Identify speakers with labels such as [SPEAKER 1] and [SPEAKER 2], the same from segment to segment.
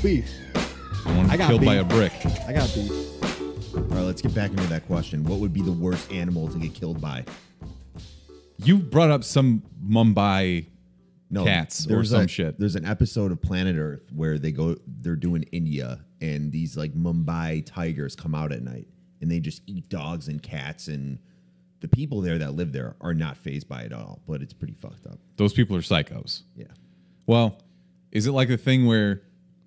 [SPEAKER 1] beef.
[SPEAKER 2] I got killed by a brick.
[SPEAKER 1] I got beef.
[SPEAKER 3] All right, let's get back into that question. What would be the worst animal to get killed by?
[SPEAKER 2] You brought up some Mumbai cats or some shit.
[SPEAKER 3] There's an episode of Planet Earth where they're doing India, and these like Mumbai tigers come out at night, and they just eat dogs and cats, and the people there that live there are not fazed by it at all, but it's pretty fucked up.
[SPEAKER 2] Those people are psychos.
[SPEAKER 3] Yeah.
[SPEAKER 2] Well, is it like a thing where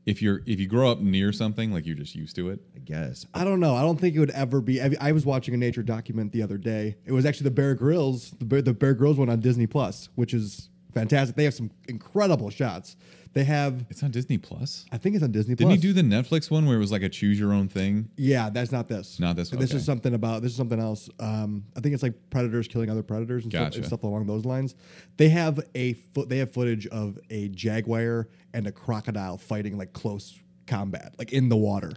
[SPEAKER 2] if you grow up near something, like you're just used to it?
[SPEAKER 3] I guess.
[SPEAKER 1] I don't know. I don't think it would ever be. I was watching a nature document the other day. It was actually the Bear Grylls, the Bear Grylls one on Disney Plus, which is fantastic. They have some incredible shots. They have.
[SPEAKER 2] It's on Disney Plus.
[SPEAKER 1] I think it's on Disney Plus.
[SPEAKER 2] Didn't he do the Netflix one where it was like a choose your own thing?
[SPEAKER 1] Yeah, that's not this.
[SPEAKER 2] Not this.
[SPEAKER 1] This is something else. I think it's like predators killing other predators and stuff along those lines. They have footage of a jaguar and a crocodile fighting like close combat, like in the water.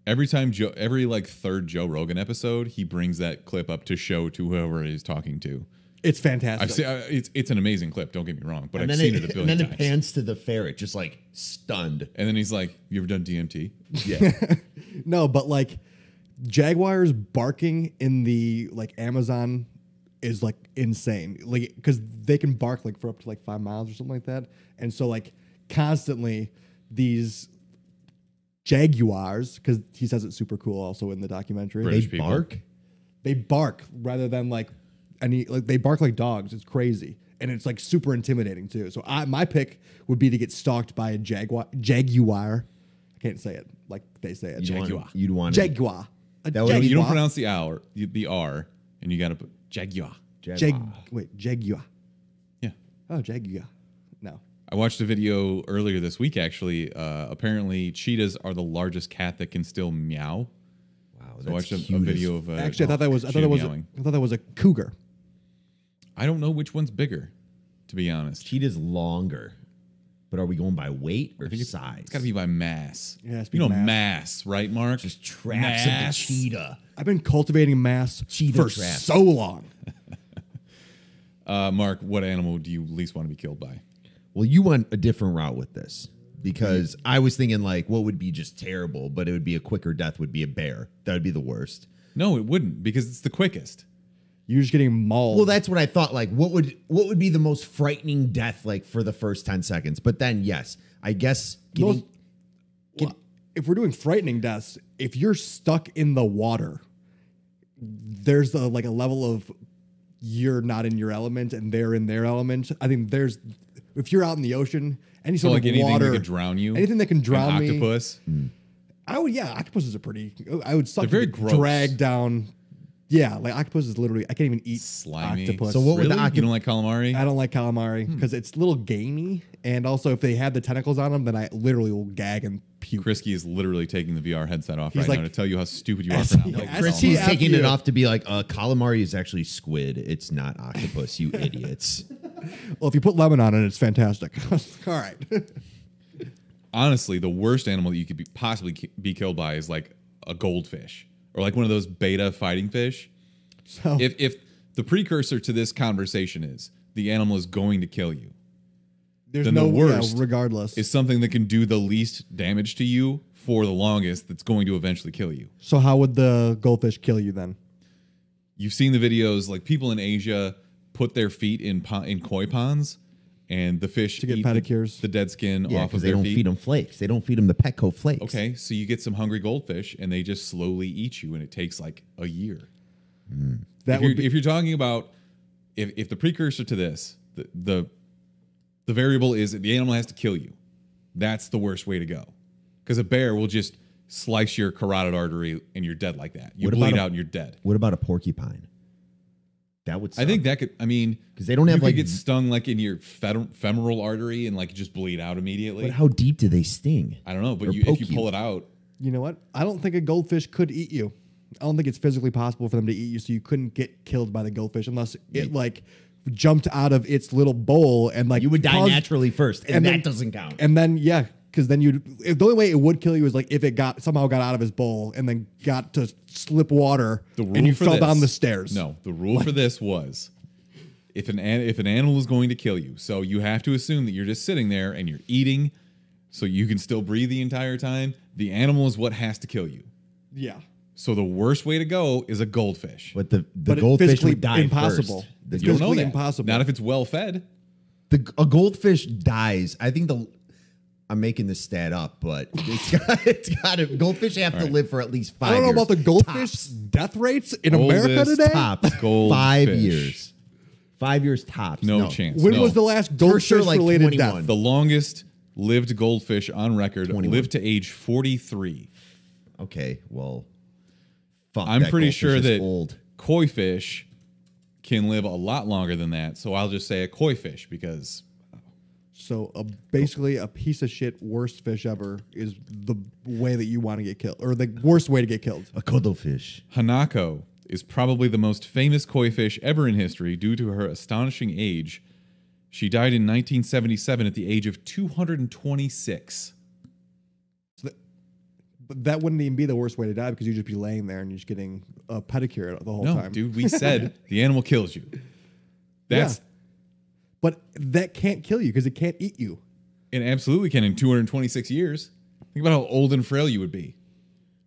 [SPEAKER 2] Every third Joe Rogan episode, he brings that clip up to show to whoever he's talking to.
[SPEAKER 1] It's fantastic.
[SPEAKER 2] It's an amazing clip. Don't get me wrong, but I've seen it a billion times.
[SPEAKER 3] And then it pans to the ferret, just like stunned.
[SPEAKER 2] And then he's like, "You ever done DMT?"
[SPEAKER 3] Yeah.
[SPEAKER 1] No, but like jaguars barking in the like Amazon is like insane. Like because they can bark like for up to like 5 miles or something like that, and so like constantly these jaguars, because he says it's super cool also in the documentary.
[SPEAKER 2] British
[SPEAKER 3] They
[SPEAKER 2] people.
[SPEAKER 3] bark.
[SPEAKER 1] They bark rather than like. They bark like dogs. It's crazy, and it's like super intimidating too. So my pick would be to get stalked by a jaguar. I can't say it like they say it.
[SPEAKER 3] You'd want
[SPEAKER 1] jaguar.
[SPEAKER 3] Jaguar.
[SPEAKER 2] You don't pronounce the R, and you got to put jaguar.
[SPEAKER 1] Jaguar.
[SPEAKER 2] Yeah.
[SPEAKER 1] Oh, jaguar. No.
[SPEAKER 2] I watched a video earlier this week. Actually, apparently cheetahs are the largest cat that can still meow.
[SPEAKER 3] Wow.
[SPEAKER 2] So I watched a video of
[SPEAKER 1] actually, I thought that was a cougar.
[SPEAKER 2] I don't know which one's bigger, to be honest.
[SPEAKER 3] Cheetah's longer, but are we going by weight or size?
[SPEAKER 2] It's got to be by mass.
[SPEAKER 1] Yeah, it's
[SPEAKER 2] mass, right, Mark?
[SPEAKER 3] Just traps of the cheetah.
[SPEAKER 1] I've been cultivating mass for so long.
[SPEAKER 2] Mark, what animal do you least want to be killed by?
[SPEAKER 3] Well, you went a different route with this because I was thinking like what would be just terrible, but it would be a quicker death would be a bear. That would be the worst.
[SPEAKER 2] No, it wouldn't because it's the quickest.
[SPEAKER 1] You're just getting mauled.
[SPEAKER 3] Well, that's what I thought. Like, what would be the most frightening death like for the first 10 seconds? But then, yes, I guess
[SPEAKER 1] if we're doing frightening deaths, if you're stuck in the water, there's a level of you're not in your element and they're in their element. I think if you're out in the ocean, any sort of
[SPEAKER 2] anything
[SPEAKER 1] water,
[SPEAKER 2] that can drown you,
[SPEAKER 1] anything that can drown me,
[SPEAKER 2] octopus.
[SPEAKER 1] Octopuses are pretty. I would suck.
[SPEAKER 2] They're very gross.
[SPEAKER 1] Drag down. Yeah, like octopus is literally. I can't even eat
[SPEAKER 2] slimy
[SPEAKER 1] octopus.
[SPEAKER 3] So what would
[SPEAKER 2] really?
[SPEAKER 3] the octopus?
[SPEAKER 2] You don't like calamari?
[SPEAKER 1] I don't like calamari because it's a little gamey, and also if they have the tentacles on them, then I literally will gag and puke.
[SPEAKER 2] Krisky is literally taking the VR headset off right
[SPEAKER 1] like,
[SPEAKER 2] now to tell you how stupid you are for not liking
[SPEAKER 3] Kristy's
[SPEAKER 2] calamari.
[SPEAKER 3] taking it off to be like, calamari is actually squid. It's not octopus, you idiots.
[SPEAKER 1] Well, if you put lemon on it, it's fantastic. All right.
[SPEAKER 2] Honestly, the worst animal that you could possibly be killed by is like a goldfish or like one of those beta fighting fish.
[SPEAKER 1] So
[SPEAKER 2] If the precursor to this conversation is the animal is going to kill you,
[SPEAKER 1] there's
[SPEAKER 2] then
[SPEAKER 1] no
[SPEAKER 2] the worst
[SPEAKER 1] regardless.
[SPEAKER 2] is something that can do the least damage to you for the longest that's going to eventually kill you.
[SPEAKER 1] So how would the goldfish kill you then?
[SPEAKER 2] You've seen the videos, like people in Asia put their feet in koi ponds, and the fish
[SPEAKER 1] To get
[SPEAKER 2] eat
[SPEAKER 1] pedicures.
[SPEAKER 2] the dead skin
[SPEAKER 3] Yeah,
[SPEAKER 2] off
[SPEAKER 3] because
[SPEAKER 2] of
[SPEAKER 3] they
[SPEAKER 2] their
[SPEAKER 3] don't
[SPEAKER 2] feet.
[SPEAKER 3] feed them flakes. They don't feed them the Petco flakes.
[SPEAKER 2] Okay, so you get some hungry goldfish, and they just slowly eat you, and it takes like a year. If you're talking about if the precursor to this, the variable is that the animal has to kill you. That's the worst way to go, because a bear will just slice your carotid artery and you're dead like that. You bleed out and you're dead.
[SPEAKER 3] What about a porcupine? That would suck.
[SPEAKER 2] I think that could. I mean,
[SPEAKER 3] because they don't have
[SPEAKER 2] you
[SPEAKER 3] like
[SPEAKER 2] could get stung like in your femoral artery and like just bleed out immediately.
[SPEAKER 3] But how deep do they sting?
[SPEAKER 2] I don't know, but
[SPEAKER 3] Or
[SPEAKER 2] if
[SPEAKER 3] poke
[SPEAKER 2] you pull it out,
[SPEAKER 1] You know what? I don't think a goldfish could eat you. I don't think it's physically possible for them to eat you, so you couldn't get killed by the goldfish unless it like jumped out of its little bowl and like
[SPEAKER 3] You would die
[SPEAKER 1] caused-
[SPEAKER 3] naturally first, and that
[SPEAKER 1] then-
[SPEAKER 3] doesn't count.
[SPEAKER 1] And then because then the only way it would kill you is like if it somehow got out of his bowl and then got to slip water and you fell down the stairs.
[SPEAKER 2] No, the rule for this was if an animal is going to kill you, so you have to assume that you're just sitting there and you're eating so you can still breathe the entire time. The animal is what has to kill you.
[SPEAKER 1] Yeah.
[SPEAKER 2] So the worst way to go is a goldfish.
[SPEAKER 3] But the goldfish would die
[SPEAKER 1] impossible.
[SPEAKER 3] first.
[SPEAKER 1] It's
[SPEAKER 2] You don't know
[SPEAKER 1] physically
[SPEAKER 2] that.
[SPEAKER 1] impossible.
[SPEAKER 2] Not if it's well fed.
[SPEAKER 3] A goldfish dies. I think I'm making this stat up, but it's got to. Goldfish have to live for at least 5 years.
[SPEAKER 1] I don't know about the goldfish death rates in America
[SPEAKER 2] Oldest
[SPEAKER 1] today.
[SPEAKER 3] Tops.
[SPEAKER 2] Goldfish.
[SPEAKER 3] 5 years. 5 years tops.
[SPEAKER 2] No chance.
[SPEAKER 1] When
[SPEAKER 2] No.
[SPEAKER 1] was the last goldfish
[SPEAKER 3] sure, like
[SPEAKER 1] related
[SPEAKER 3] 21.
[SPEAKER 1] death?
[SPEAKER 2] The longest lived goldfish on record
[SPEAKER 3] 21.
[SPEAKER 2] lived to age 43.
[SPEAKER 3] Okay, well, fuck.
[SPEAKER 2] I'm
[SPEAKER 3] that
[SPEAKER 2] pretty
[SPEAKER 3] goldfish
[SPEAKER 2] sure
[SPEAKER 3] is
[SPEAKER 2] that
[SPEAKER 3] old.
[SPEAKER 2] koi fish can live a lot longer than that. So I'll just say a koi fish because
[SPEAKER 1] So basically, a piece of shit worst fish ever is the way that you want to get killed, or the worst way to get killed.
[SPEAKER 3] A cuttlefish.
[SPEAKER 2] Hanako is probably the most famous koi fish ever in history due to her astonishing age. She died in 1977 at the age of 226.
[SPEAKER 1] But that wouldn't even be the worst way to die because you'd just be laying there and you're just getting a pedicure the whole
[SPEAKER 2] No,
[SPEAKER 1] time.
[SPEAKER 2] dude, we said the animal kills you. That's
[SPEAKER 1] But that can't kill you because it can't eat you.
[SPEAKER 2] it absolutely can in 226 years. Think about how old and frail you would be.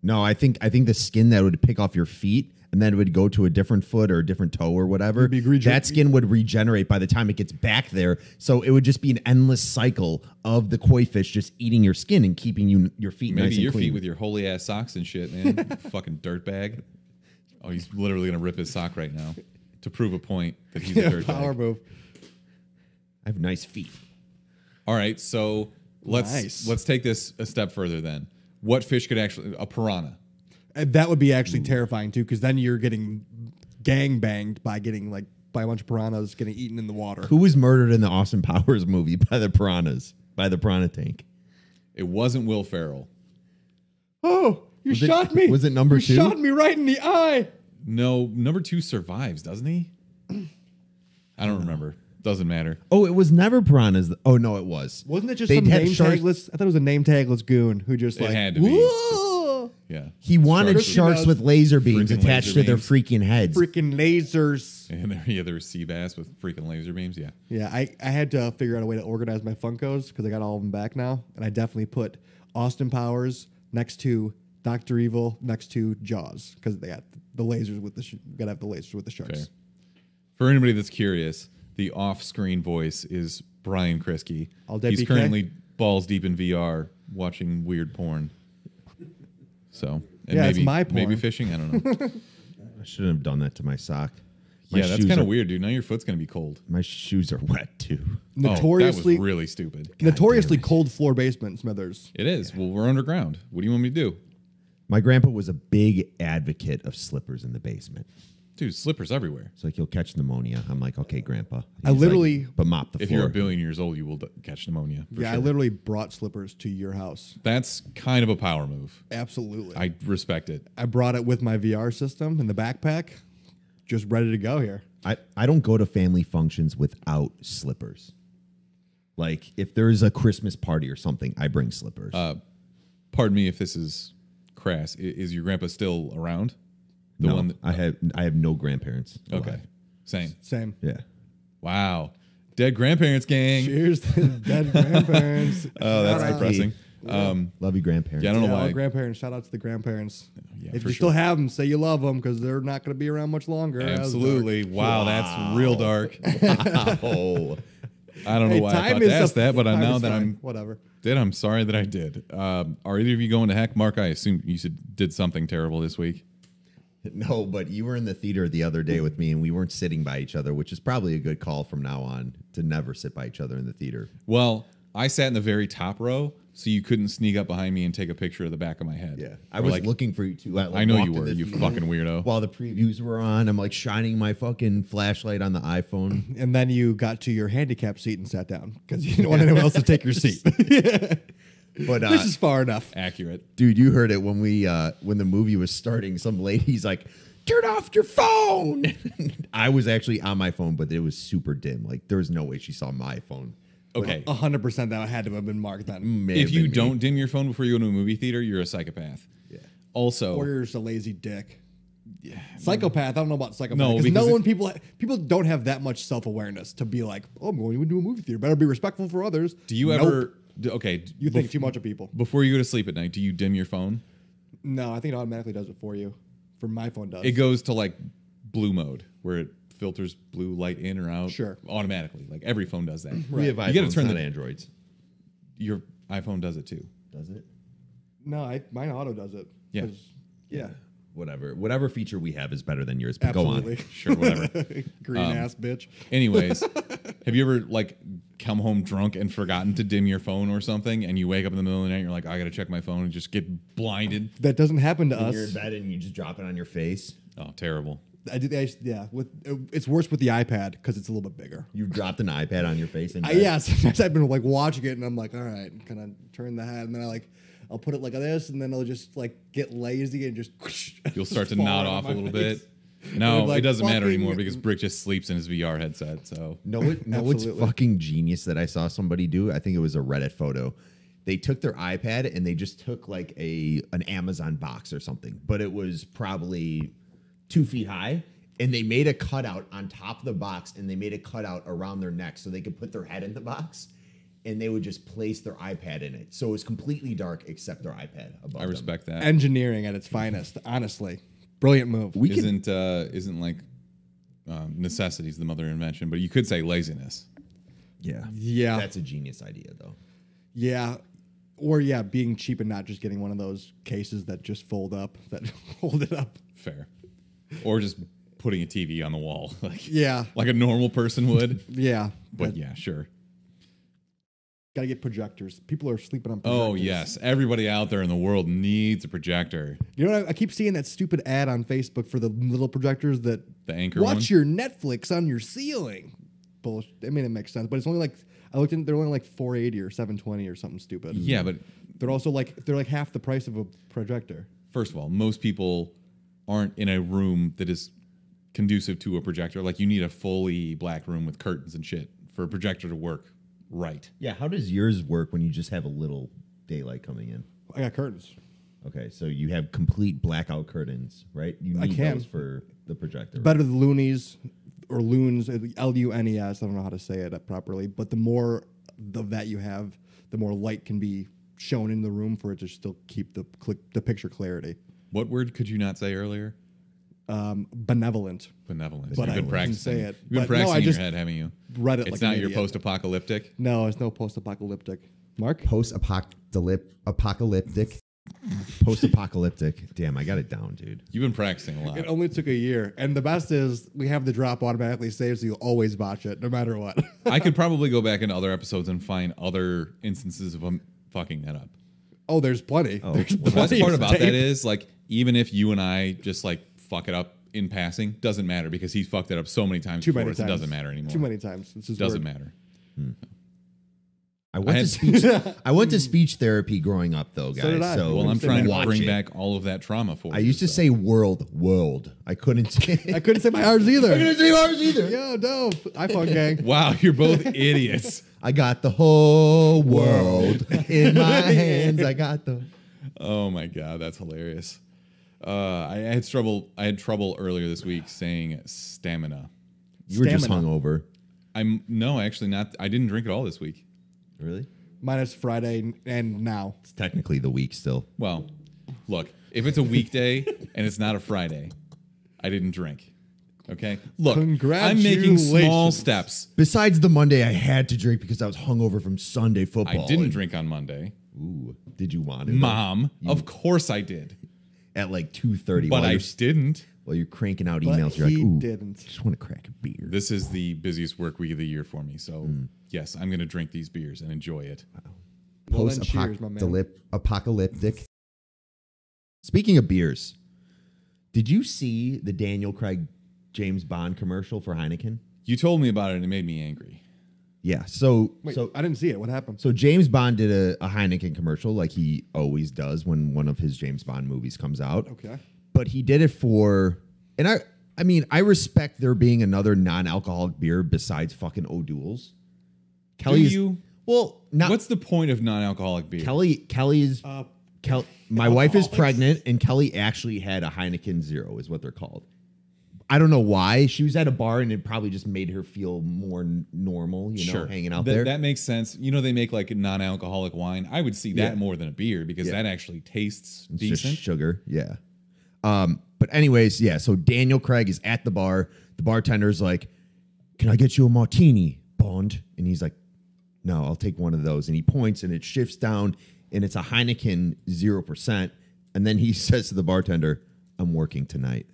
[SPEAKER 3] No, I think the skin that would pick off your feet and then it would go to a different foot or a different toe or whatever. That skin would regenerate by the time it gets back there. So it would just be an endless cycle of the koi fish just eating your skin and keeping your feet
[SPEAKER 2] Maybe
[SPEAKER 3] nice and
[SPEAKER 2] your
[SPEAKER 3] clean.
[SPEAKER 2] feet with your holy ass socks and shit, man. Fucking dirtbag. Oh, he's literally gonna rip his sock right now to prove a point that he's a dirtbag.
[SPEAKER 1] Power move.
[SPEAKER 3] I have nice feet.
[SPEAKER 2] All right, so let's take this a step further then. What fish could actually a piranha?
[SPEAKER 1] And that would be actually terrifying too, because then you're getting gang banged by a bunch of piranhas getting eaten in the water.
[SPEAKER 3] Who was murdered in the Austin Powers movie by the piranhas? By the piranha tank?
[SPEAKER 2] It wasn't Will Ferrell.
[SPEAKER 1] Oh, you shot me!
[SPEAKER 3] Was it number 2?
[SPEAKER 1] You shot me right in the eye.
[SPEAKER 2] No, number 2 survives, doesn't he? I don't remember. Doesn't matter.
[SPEAKER 3] Oh, it was never piranhas. Oh no, it was.
[SPEAKER 1] Wasn't it just
[SPEAKER 3] They
[SPEAKER 1] some
[SPEAKER 3] had
[SPEAKER 1] name
[SPEAKER 3] sharks-
[SPEAKER 1] tagless? I thought it was a name tagless goon who just
[SPEAKER 2] It had to be.
[SPEAKER 1] whoa,
[SPEAKER 2] Yeah.
[SPEAKER 3] He wanted
[SPEAKER 2] Sharks
[SPEAKER 3] sharks with laser beams
[SPEAKER 2] Freaking
[SPEAKER 3] attached
[SPEAKER 2] laser
[SPEAKER 3] to their
[SPEAKER 2] beams.
[SPEAKER 3] freaking heads.
[SPEAKER 1] freaking lasers.
[SPEAKER 2] And there was sea bass with freaking laser beams. Yeah.
[SPEAKER 1] Yeah, I had to figure out a way to organize my Funkos because I got all of them back now, and I definitely put Austin Powers next to Dr. Evil next to Jaws because they got the lasers with gotta have the lasers with the sharks.
[SPEAKER 2] Fair. For anybody that's curious, the off-screen voice is Brian Krisky.
[SPEAKER 1] All day
[SPEAKER 2] He's
[SPEAKER 1] BK?
[SPEAKER 2] currently balls deep in VR watching weird porn. So, and
[SPEAKER 1] Yeah,
[SPEAKER 2] maybe,
[SPEAKER 1] it's my porn.
[SPEAKER 2] maybe fishing. I don't know.
[SPEAKER 3] I shouldn't have done that to my sock. My
[SPEAKER 2] Yeah, that's
[SPEAKER 3] shoes
[SPEAKER 2] kind
[SPEAKER 3] are-
[SPEAKER 2] of weird, dude. Now your foot's gonna be cold.
[SPEAKER 3] My shoes are wet too.
[SPEAKER 1] Notoriously,
[SPEAKER 2] that was really stupid.
[SPEAKER 1] notoriously cold floor basement, Smithers.
[SPEAKER 2] It is. Well, we're underground. What do you want me to do,
[SPEAKER 3] My grandpa was a big advocate of slippers in the basement.
[SPEAKER 2] dude? Slippers everywhere.
[SPEAKER 3] It's like, you'll catch pneumonia. I'm like, okay, grandpa.
[SPEAKER 1] I
[SPEAKER 3] He's
[SPEAKER 1] literally-
[SPEAKER 3] like, but mop the
[SPEAKER 2] If
[SPEAKER 3] floor.
[SPEAKER 2] you're a billion years old, you will catch pneumonia. For
[SPEAKER 1] Yeah, I
[SPEAKER 2] sure.
[SPEAKER 1] literally brought slippers to your house.
[SPEAKER 2] That's kind of a power move.
[SPEAKER 1] Absolutely.
[SPEAKER 2] I respect it.
[SPEAKER 1] I brought it with my VR system in the backpack, just ready to go here.
[SPEAKER 3] I don't go to family functions without slippers. Like, if there's a Christmas party or something, I bring slippers.
[SPEAKER 2] Pardon me if this is crass. Is your grandpa still around? The
[SPEAKER 3] no,
[SPEAKER 2] one that,
[SPEAKER 3] I have no grandparents.
[SPEAKER 2] okay.
[SPEAKER 3] alive.
[SPEAKER 2] Same.
[SPEAKER 1] Same.
[SPEAKER 3] Yeah.
[SPEAKER 2] Wow. Dead grandparents gang.
[SPEAKER 1] Cheers to the dead grandparents.
[SPEAKER 2] Oh, that's
[SPEAKER 1] Shout out.
[SPEAKER 2] depressing.
[SPEAKER 3] Love you, grandparents.
[SPEAKER 2] Yeah, I don't know
[SPEAKER 1] Yeah,
[SPEAKER 2] why.
[SPEAKER 1] all grandparents. Shout out to the grandparents.
[SPEAKER 2] Yeah,
[SPEAKER 1] If
[SPEAKER 2] for
[SPEAKER 1] you
[SPEAKER 2] sure.
[SPEAKER 1] still have them, say you love them because they're not going to be around much longer.
[SPEAKER 2] Absolutely. Wow, that's real dark.
[SPEAKER 3] Oh.
[SPEAKER 2] I don't know why I thought to ask that, but now that I'm
[SPEAKER 1] whatever.
[SPEAKER 2] did, I'm sorry that I did. Are either of you going to heck? Mark, I assume you did something terrible this week.
[SPEAKER 3] No, but you were in the theater the other day with me, and we weren't sitting by each other, which is probably a good call from now on to never sit by each other in the theater.
[SPEAKER 2] Well, I sat in the very top row, so you couldn't sneak up behind me and take a picture of the back of my head.
[SPEAKER 3] I
[SPEAKER 2] Or
[SPEAKER 3] was
[SPEAKER 2] like,
[SPEAKER 3] looking for you too.
[SPEAKER 2] I know you were, you fucking weirdo.
[SPEAKER 3] While the previews were on, I'm like shining my fucking flashlight on the iPhone.
[SPEAKER 1] And then you got to your handicap seat and sat down because you didn't want anyone else to take your seat.
[SPEAKER 3] But
[SPEAKER 1] This is far enough.
[SPEAKER 2] Accurate.
[SPEAKER 3] dude, you heard it when when the movie was starting. Some lady's like, "Turn off your phone." I was actually on my phone, but it was super dim. Like there was no way she saw my phone.
[SPEAKER 2] Okay.
[SPEAKER 1] 100% that had to have been marked then.
[SPEAKER 3] May
[SPEAKER 2] If
[SPEAKER 3] have
[SPEAKER 2] you
[SPEAKER 3] been me.
[SPEAKER 2] don't dim your phone before you go to a movie theater, you're a psychopath.
[SPEAKER 3] Yeah.
[SPEAKER 2] Also,
[SPEAKER 1] Or you're just a lazy dick. Psychopath. I don't know about psychopath.
[SPEAKER 2] No,
[SPEAKER 1] because
[SPEAKER 2] because
[SPEAKER 1] no one people don't have that much self awareness to be like, oh, I'm going to a movie theater. Better be respectful for others.
[SPEAKER 2] do you
[SPEAKER 1] Nope.
[SPEAKER 2] ever Okay.
[SPEAKER 1] You think too much of people.
[SPEAKER 2] Before you go to sleep at night, do you dim your phone?
[SPEAKER 1] No, I think it automatically does it for you. For my phone does.
[SPEAKER 2] It goes to like blue mode where it filters blue light in or out.
[SPEAKER 1] Sure.
[SPEAKER 2] Automatically. Like every phone does that.
[SPEAKER 3] We have iPhones,
[SPEAKER 2] You got to turn
[SPEAKER 3] not
[SPEAKER 2] the
[SPEAKER 3] Androids.
[SPEAKER 2] Your iPhone does it too.
[SPEAKER 3] Does it?
[SPEAKER 1] No, mine auto does it.
[SPEAKER 2] Yeah.
[SPEAKER 1] 'Cause- Yeah.
[SPEAKER 3] Whatever feature we have is better than yours. But go
[SPEAKER 1] Absolutely.
[SPEAKER 3] on.
[SPEAKER 2] Sure, whatever.
[SPEAKER 1] Green ass bitch.
[SPEAKER 2] Anyways, have you ever like come home drunk and forgotten to dim your phone or something, and you wake up in the middle of the night and you're like, I gotta check my phone, and just get blinded?
[SPEAKER 1] That doesn't happen to us.
[SPEAKER 3] You're in bed and you just drop it on your face.
[SPEAKER 2] Oh, terrible.
[SPEAKER 1] Yeah. It's worse with the iPad because it's a little bit bigger.
[SPEAKER 3] You dropped an iPad on your face and
[SPEAKER 1] Yeah, sometimes I've been like watching it and I'm like, all right, kind of turn the head, and then I'll put it like this, and then I'll just like get lazy and just.
[SPEAKER 2] You'll start to
[SPEAKER 1] fall
[SPEAKER 2] nod
[SPEAKER 1] out
[SPEAKER 2] off
[SPEAKER 1] of
[SPEAKER 2] a
[SPEAKER 1] my
[SPEAKER 2] little
[SPEAKER 1] face.
[SPEAKER 2] bit. No,
[SPEAKER 1] Like
[SPEAKER 2] it doesn't matter
[SPEAKER 1] fucking-
[SPEAKER 2] anymore because Brick just sleeps in his VR headset. So
[SPEAKER 3] know what's
[SPEAKER 1] Absolutely.
[SPEAKER 3] fucking genius that I saw somebody do? I think it was a Reddit photo. They took their iPad and they just took like an Amazon box or something, but it was probably 2 feet high. And they made a cutout on top of the box, and they made a cutout around their neck so they could put their head in the box, and they would just place their iPad in it. So it was completely dark except their iPad above
[SPEAKER 2] I respect that.
[SPEAKER 1] Engineering at its finest, honestly. Brilliant move.
[SPEAKER 2] Isn't like necessity's the mother of invention, but you could say laziness.
[SPEAKER 3] Yeah.
[SPEAKER 1] Yeah.
[SPEAKER 3] That's a genius idea, though.
[SPEAKER 1] Yeah. Or, yeah, being cheap and not just getting one of those cases that just fold up, that hold it up.
[SPEAKER 2] Fair. Or just putting a TV on the wall,
[SPEAKER 1] Yeah.
[SPEAKER 2] like a normal person would.
[SPEAKER 1] Yeah.
[SPEAKER 2] But yeah, sure.
[SPEAKER 1] Got to get projectors. People are sleeping on projectors.
[SPEAKER 2] Oh yes, everybody out there in the world needs a projector.
[SPEAKER 1] You know what? I keep seeing that stupid ad on Facebook for the little projectors that
[SPEAKER 2] The Anchor
[SPEAKER 1] watch
[SPEAKER 2] one?
[SPEAKER 1] your Netflix on your ceiling. Bullshit. I mean, it makes sense, but it's only like I looked in. They're only like 480 or 720 or something stupid.
[SPEAKER 2] Yeah, but
[SPEAKER 1] they're also like half the price of a projector.
[SPEAKER 2] first of all, most people aren't in a room that is conducive to a projector. Like you need a fully black room with curtains and shit for a projector to work right.
[SPEAKER 3] Yeah, how does yours work when you just have a little daylight coming in?
[SPEAKER 1] I got curtains.
[SPEAKER 3] Okay, so you have complete blackout curtains, right? You need
[SPEAKER 1] can.
[SPEAKER 3] those for the projector.
[SPEAKER 1] Better the loonies or loons, Lunes. I don't know how to say it properly, but the more of that you have, the more light can be shown in the room for it to still keep the picture clarity.
[SPEAKER 2] What word could you not say earlier?
[SPEAKER 1] Benevolent.
[SPEAKER 2] Benevolent.
[SPEAKER 1] But
[SPEAKER 2] You've
[SPEAKER 1] I
[SPEAKER 2] been
[SPEAKER 1] couldn't
[SPEAKER 2] practicing.
[SPEAKER 1] say it.
[SPEAKER 2] You've been
[SPEAKER 1] But no,
[SPEAKER 2] practicing
[SPEAKER 1] I
[SPEAKER 2] in your
[SPEAKER 1] just
[SPEAKER 2] head, haven't you?
[SPEAKER 1] read it
[SPEAKER 2] It's
[SPEAKER 1] like
[SPEAKER 2] not
[SPEAKER 1] an
[SPEAKER 2] your
[SPEAKER 1] idiot.
[SPEAKER 2] post-apocalyptic.
[SPEAKER 1] No, it's no post-apocalyptic. Mark?
[SPEAKER 3] Post-apocalyptic. Post-apocalyptic. Damn, I got it down, dude.
[SPEAKER 2] You've been practicing a lot.
[SPEAKER 1] It only took a year. And the best is we have the drop automatically saved, so you'll always watch it, no matter what.
[SPEAKER 2] I could probably go back into other episodes and find other instances of him fucking that up.
[SPEAKER 1] Oh, there's plenty.
[SPEAKER 3] Oh,
[SPEAKER 1] There's
[SPEAKER 3] well,
[SPEAKER 2] The best
[SPEAKER 1] plenty
[SPEAKER 2] part
[SPEAKER 1] of
[SPEAKER 2] about
[SPEAKER 1] tape.
[SPEAKER 2] that is, like, even if you and I just like fuck it up in passing, doesn't matter because he's fucked it up so many times
[SPEAKER 1] Too
[SPEAKER 2] before
[SPEAKER 1] many
[SPEAKER 2] us,
[SPEAKER 1] times.
[SPEAKER 2] it doesn't matter anymore.
[SPEAKER 1] Too many times. It's his
[SPEAKER 2] Doesn't
[SPEAKER 1] word.
[SPEAKER 2] matter.
[SPEAKER 3] I went to speech therapy growing up, though, guys.
[SPEAKER 1] So did I.
[SPEAKER 2] Well, I'm
[SPEAKER 1] Say
[SPEAKER 2] trying to
[SPEAKER 3] watch
[SPEAKER 2] bring
[SPEAKER 3] it.
[SPEAKER 2] back all of that trauma for you.
[SPEAKER 3] I used to say world. I couldn't say.
[SPEAKER 1] I couldn't say my R's either.
[SPEAKER 3] I couldn't say ours either.
[SPEAKER 1] Yo, dope. iPhone gang.
[SPEAKER 2] Wow, you're both idiots.
[SPEAKER 3] I got the whole world in my hands. I got the.
[SPEAKER 2] Oh my god, that's hilarious. I had trouble earlier this week saying stamina.
[SPEAKER 3] You were just
[SPEAKER 1] Stamina.
[SPEAKER 3] hungover.
[SPEAKER 2] No, actually not. I didn't drink at all this week.
[SPEAKER 3] Really?
[SPEAKER 1] Minus Friday and now.
[SPEAKER 3] It's technically the week still.
[SPEAKER 2] Well, look, if it's a weekday and it's not a Friday, I didn't drink. Okay? Look, I'm making small
[SPEAKER 1] Congratulations.
[SPEAKER 2] steps.
[SPEAKER 3] Besides the Monday I had to drink because I was hungover from Sunday football.
[SPEAKER 2] I didn't drink on Monday.
[SPEAKER 3] Ooh, did you want to?
[SPEAKER 2] Mom, of course I did.
[SPEAKER 3] At like 2:30
[SPEAKER 2] But
[SPEAKER 3] while,
[SPEAKER 2] I didn't.
[SPEAKER 3] while you're cranking out
[SPEAKER 1] But
[SPEAKER 3] emails. You're like,
[SPEAKER 1] he
[SPEAKER 3] ooh,
[SPEAKER 1] didn't.
[SPEAKER 3] just want to crack a beer.
[SPEAKER 2] This is the busiest work week of the year for me. So, yes, I'm going to drink these beers and enjoy it.
[SPEAKER 1] Well, then cheers, my man.
[SPEAKER 3] Apocalyptic. Speaking of beers, did you see the Daniel Craig James Bond commercial for Heineken?
[SPEAKER 2] You told me about it and it made me angry.
[SPEAKER 3] Yeah. So
[SPEAKER 1] Wait, I didn't see it. What happened?
[SPEAKER 3] So James Bond did a Heineken commercial like he always does when one of his James Bond movies comes out.
[SPEAKER 1] Okay.
[SPEAKER 3] But he did it for, and I mean, I respect there being another non-alcoholic beer besides fucking O'Doul's. Kelly's,
[SPEAKER 2] Do you?
[SPEAKER 3] well, not
[SPEAKER 2] What's the point of non-alcoholic beer?
[SPEAKER 3] Kelly is. My wife is
[SPEAKER 1] alcoholics.
[SPEAKER 3] pregnant, and Kelly actually had a Heineken Zero, is what they're called. I don't know why. She was at a bar and it probably just made her feel more normal, you know, hanging out there.
[SPEAKER 2] That makes sense. You know, they make like a non-alcoholic wine. I would see that more than a beer because that actually tastes
[SPEAKER 3] It's
[SPEAKER 2] decent.
[SPEAKER 3] just sugar. Yeah. But anyways, yeah. So Daniel Craig is at the bar. The bartender's like, "Can I get you a martini, Bond?" And he's like, "No, I'll take one of those." And he points and it shifts down and it's a Heineken 0%. And then he says to the bartender, "I'm working tonight."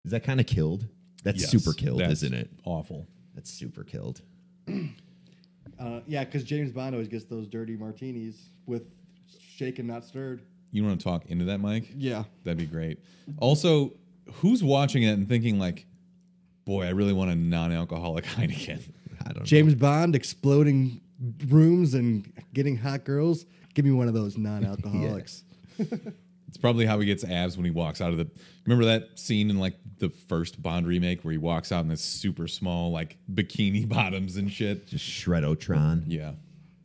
[SPEAKER 3] Is that kind of killed? That's super killed, isn't it?
[SPEAKER 2] Awful.
[SPEAKER 3] That's super killed.
[SPEAKER 1] Yeah, because James Bond always gets those dirty martinis with shaken, not stirred.
[SPEAKER 2] You want to talk into that, Mike?
[SPEAKER 1] Yeah.
[SPEAKER 2] That'd be great. Also, who's watching it and thinking like, boy, I really want a non-alcoholic Heineken?
[SPEAKER 3] I don't know.
[SPEAKER 1] James Bond exploding rooms and getting hot girls. Give me one of those non-alcoholics.
[SPEAKER 2] It's probably how he gets abs when he walks out of the... Remember that scene in like the first Bond remake where he walks out in this super small like bikini bottoms and shit?
[SPEAKER 3] Just Shredotron.
[SPEAKER 2] Yeah.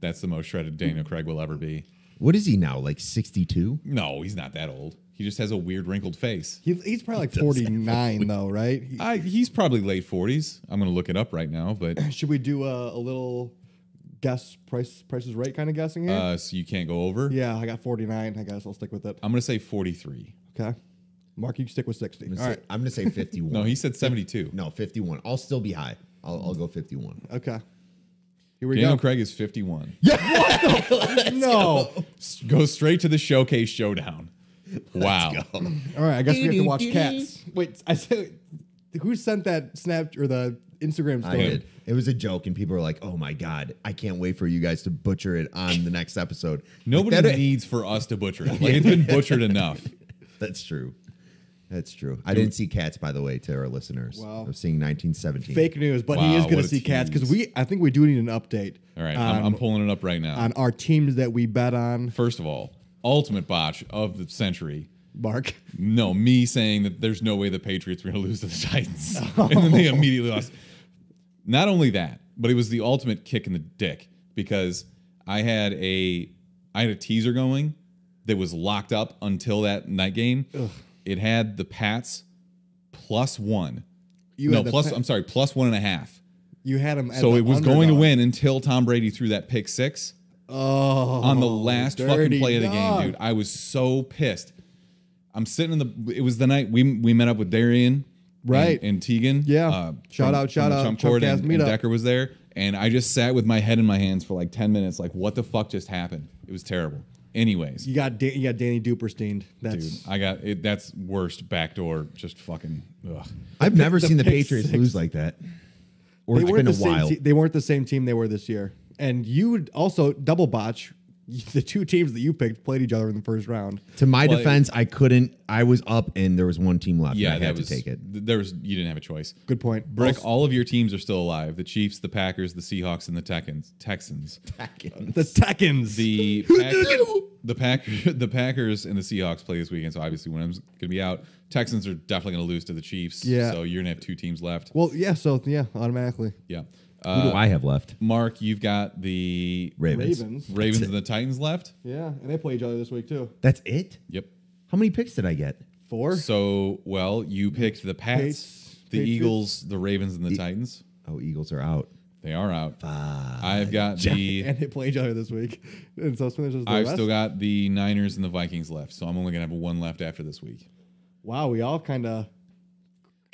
[SPEAKER 2] That's the most shredded Daniel Craig will ever be.
[SPEAKER 3] What is he now? Like 62?
[SPEAKER 2] No, he's not that old. He just has a weird wrinkled face.
[SPEAKER 1] He's probably like 49 though, right?
[SPEAKER 2] He's probably late 40s. I'm going to look it up right now, but...
[SPEAKER 1] Should we do a little guess prices right kind of guessing here?
[SPEAKER 2] So you can't go over?
[SPEAKER 1] Yeah, I got 49. I guess I'll stick with it.
[SPEAKER 2] I'm going to say 43.
[SPEAKER 1] Okay. Mark, you stick with 60.
[SPEAKER 3] I'm
[SPEAKER 1] All right.
[SPEAKER 3] going to say 51.
[SPEAKER 2] No, he said 72.
[SPEAKER 3] No, 51. I'll still be high. I'll go 51.
[SPEAKER 1] Okay. Here we
[SPEAKER 2] Daniel
[SPEAKER 1] go.
[SPEAKER 2] Craig is 51.
[SPEAKER 1] No.
[SPEAKER 2] Go straight to the showcase showdown. Wow.
[SPEAKER 1] All right, I guess we have to watch Cats. Wait, I said, who sent that snap or the Instagram
[SPEAKER 3] I
[SPEAKER 1] story?
[SPEAKER 3] did. It was a joke, and people were like, "Oh my god, I can't wait for you guys to butcher it on the next episode."
[SPEAKER 2] Nobody
[SPEAKER 3] Like,
[SPEAKER 2] needs for us to butcher it. Like, it's been butchered enough.
[SPEAKER 3] That's true. That's true. I didn't see Cats, by the way, to our listeners.
[SPEAKER 1] Wow.
[SPEAKER 3] I'm seeing 1917.
[SPEAKER 1] Fake news, but
[SPEAKER 2] Wow,
[SPEAKER 1] he is going
[SPEAKER 2] what
[SPEAKER 1] to
[SPEAKER 2] a
[SPEAKER 1] see Cats because
[SPEAKER 2] tease.
[SPEAKER 1] I think we do need an update.
[SPEAKER 2] All right, I'm pulling it up right now.
[SPEAKER 1] On our teams that we bet on.
[SPEAKER 2] First of all, ultimate botch of the century.
[SPEAKER 1] Mark.
[SPEAKER 2] No, me saying that there's no way the Patriots were going to lose to the Titans. And then they immediately lost. Not only that, but it was the ultimate kick in the dick because I had a teaser going that was locked up until that night game.
[SPEAKER 1] Ugh.
[SPEAKER 2] It had the Pats +1.
[SPEAKER 1] I'm
[SPEAKER 2] sorry, +1.5.
[SPEAKER 1] You had him.
[SPEAKER 2] So it was going to win until Tom Brady threw that pick six.
[SPEAKER 1] Oh,
[SPEAKER 2] On the last fucking
[SPEAKER 1] dirty
[SPEAKER 2] play of the game,
[SPEAKER 1] dog.
[SPEAKER 2] dude. I was so pissed. I'm sitting it was the night we met up with Darian,
[SPEAKER 1] Right.
[SPEAKER 2] and Tegan.
[SPEAKER 1] Yeah. Shout out,
[SPEAKER 2] from the Chump Court,
[SPEAKER 1] Chumpcast
[SPEAKER 2] and
[SPEAKER 1] meetup.
[SPEAKER 2] Decker was there. And I just sat with my head in my hands for like 10 minutes, like, what the fuck just happened? It was terrible. Anyways,
[SPEAKER 1] You got Danny Duperstein. That's
[SPEAKER 2] dude, I got it. That's worst backdoor, just fucking, ugh.
[SPEAKER 3] I've never seen the
[SPEAKER 1] pick
[SPEAKER 3] Patriots
[SPEAKER 1] six.
[SPEAKER 3] lose like that. Or
[SPEAKER 1] they
[SPEAKER 3] it's
[SPEAKER 1] weren't
[SPEAKER 3] been
[SPEAKER 1] the
[SPEAKER 3] a
[SPEAKER 1] same.
[SPEAKER 3] while.
[SPEAKER 1] They weren't the same team they were this year. And you would also double botch. The two teams that you picked played each other in the first round.
[SPEAKER 3] To my
[SPEAKER 2] Well,
[SPEAKER 3] defense, I couldn't. I was up, and there was one team left.
[SPEAKER 2] Yeah,
[SPEAKER 3] and I had
[SPEAKER 2] that was,
[SPEAKER 3] to take it.
[SPEAKER 2] You didn't have a choice.
[SPEAKER 1] Good point.
[SPEAKER 2] Brick,
[SPEAKER 1] Also-
[SPEAKER 2] all of your teams are still alive. The Chiefs, the Packers, the Seahawks, and the Texans.
[SPEAKER 1] the Tekkens.
[SPEAKER 2] The Packers and the Seahawks play this weekend, so obviously one of them's going to be out. Texans are definitely going to lose to the Chiefs.
[SPEAKER 1] Yeah.
[SPEAKER 2] So you're going to have two teams left.
[SPEAKER 1] Well, yeah. So yeah, automatically.
[SPEAKER 2] Yeah.
[SPEAKER 3] Who do I have left?
[SPEAKER 2] Mark, you've got the
[SPEAKER 3] Ravens.
[SPEAKER 2] Ravens
[SPEAKER 3] That's
[SPEAKER 2] and the Titans left.
[SPEAKER 1] Yeah, and they play each other this week too.
[SPEAKER 3] That's it?
[SPEAKER 2] Yep.
[SPEAKER 3] How many picks did I get?
[SPEAKER 1] 4.
[SPEAKER 2] So, well, you picked the Pats, the
[SPEAKER 1] Patriots.
[SPEAKER 2] Eagles, the Ravens, and the Titans.
[SPEAKER 3] Oh, Eagles are out.
[SPEAKER 2] They are out. I've got the.
[SPEAKER 1] And they play each other this week. And so there's just the
[SPEAKER 2] I've
[SPEAKER 1] rest.
[SPEAKER 2] still got the Niners and the Vikings left, so I'm only gonna have one left after this week.
[SPEAKER 1] Wow, we all kind of.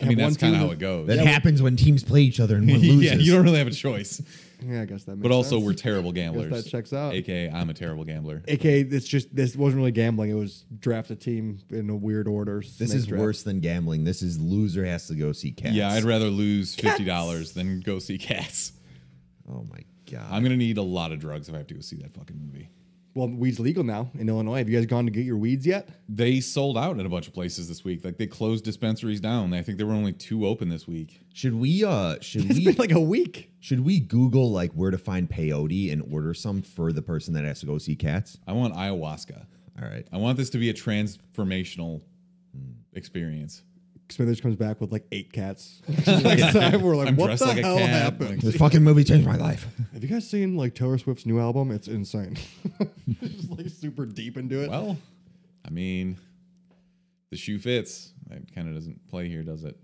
[SPEAKER 2] I mean, that's kind of how it goes.
[SPEAKER 3] That happens when teams play each other and one loses.
[SPEAKER 2] Yeah, you don't really have a choice.
[SPEAKER 1] Yeah, I guess that makes
[SPEAKER 2] But also,
[SPEAKER 1] sense.
[SPEAKER 2] we're terrible gamblers.
[SPEAKER 1] that checks out.
[SPEAKER 2] AKA, I'm a terrible gambler.
[SPEAKER 1] AKA, this wasn't really gambling. It was draft a team in a weird order.
[SPEAKER 3] This
[SPEAKER 1] snake
[SPEAKER 3] is
[SPEAKER 1] draft.
[SPEAKER 3] worse than gambling. This is loser has to go see Cats.
[SPEAKER 2] Yeah, I'd rather lose $50 than go see Cats.
[SPEAKER 3] Oh my god.
[SPEAKER 2] I'm gonna need a lot of drugs if I have to go see that fucking movie.
[SPEAKER 1] Well, weed's legal now in Illinois. Have you guys gone to get your weeds yet?
[SPEAKER 2] They sold out at a bunch of places this week. Like they closed dispensaries down. I think there were only 2 open this week.
[SPEAKER 3] Should we
[SPEAKER 1] It's been like a week.
[SPEAKER 3] should we Google like where to find peyote and order some for the person that has to go see Cats?
[SPEAKER 2] I want ayahuasca.
[SPEAKER 3] All right.
[SPEAKER 2] I want this to be a transformational experience.
[SPEAKER 1] Smithers comes back with like 8 cats. Next time we're like,
[SPEAKER 2] I'm
[SPEAKER 1] what
[SPEAKER 2] dressed
[SPEAKER 1] the
[SPEAKER 2] like a
[SPEAKER 1] hell
[SPEAKER 2] cat.
[SPEAKER 1] happened?
[SPEAKER 3] This fucking movie changed my life.
[SPEAKER 1] Have you guys seen like Taylor Swift's new album? It's insane. Just like super deep into it.
[SPEAKER 2] Well, I mean, the shoe fits. That kind of doesn't play here, does it?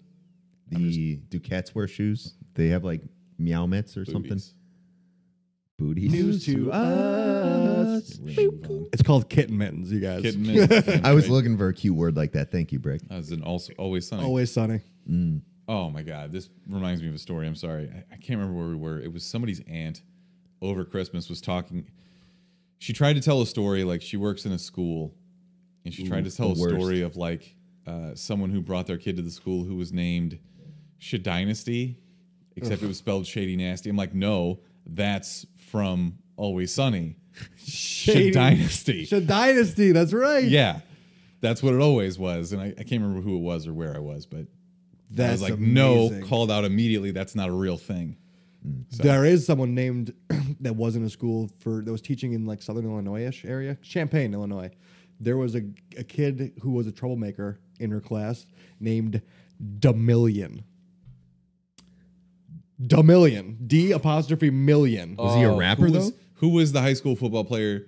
[SPEAKER 3] Do cats wear shoes? They have like meow mitts or something. Booties.
[SPEAKER 1] News to us. It's called kitten mittens, you guys.
[SPEAKER 2] Kitten mittens.
[SPEAKER 3] I was looking for a cute word like that. Thank you, Brick.
[SPEAKER 2] As in Always Sunny.
[SPEAKER 1] Always Sunny.
[SPEAKER 2] Oh my God, this reminds me of a story. I'm sorry, I can't remember where we were. It was somebody's aunt over Christmas was talking. She tried to tell a story, like she works in a school, and she tried to tell a story of like someone who brought their kid to the school who was named Shadynasty, except it was spelled Shady Nasty. I'm like, no, that's from Always Sunny. Shadynasty.
[SPEAKER 1] Shadynasty, that's right.
[SPEAKER 2] Yeah, that's what it always was, and I can't remember who it was or where I was, but
[SPEAKER 1] that's
[SPEAKER 2] I was like,
[SPEAKER 1] amazing.
[SPEAKER 2] no, called out immediately. That's not a real thing. So.
[SPEAKER 1] There is someone named that was in a school that was teaching in like Southern Illinois-ish area, Champaign, Illinois. There was a kid who was a troublemaker in her class named Damillion. Damillion. D''million.
[SPEAKER 3] Was he a rapper though?
[SPEAKER 2] Who was the high school football player?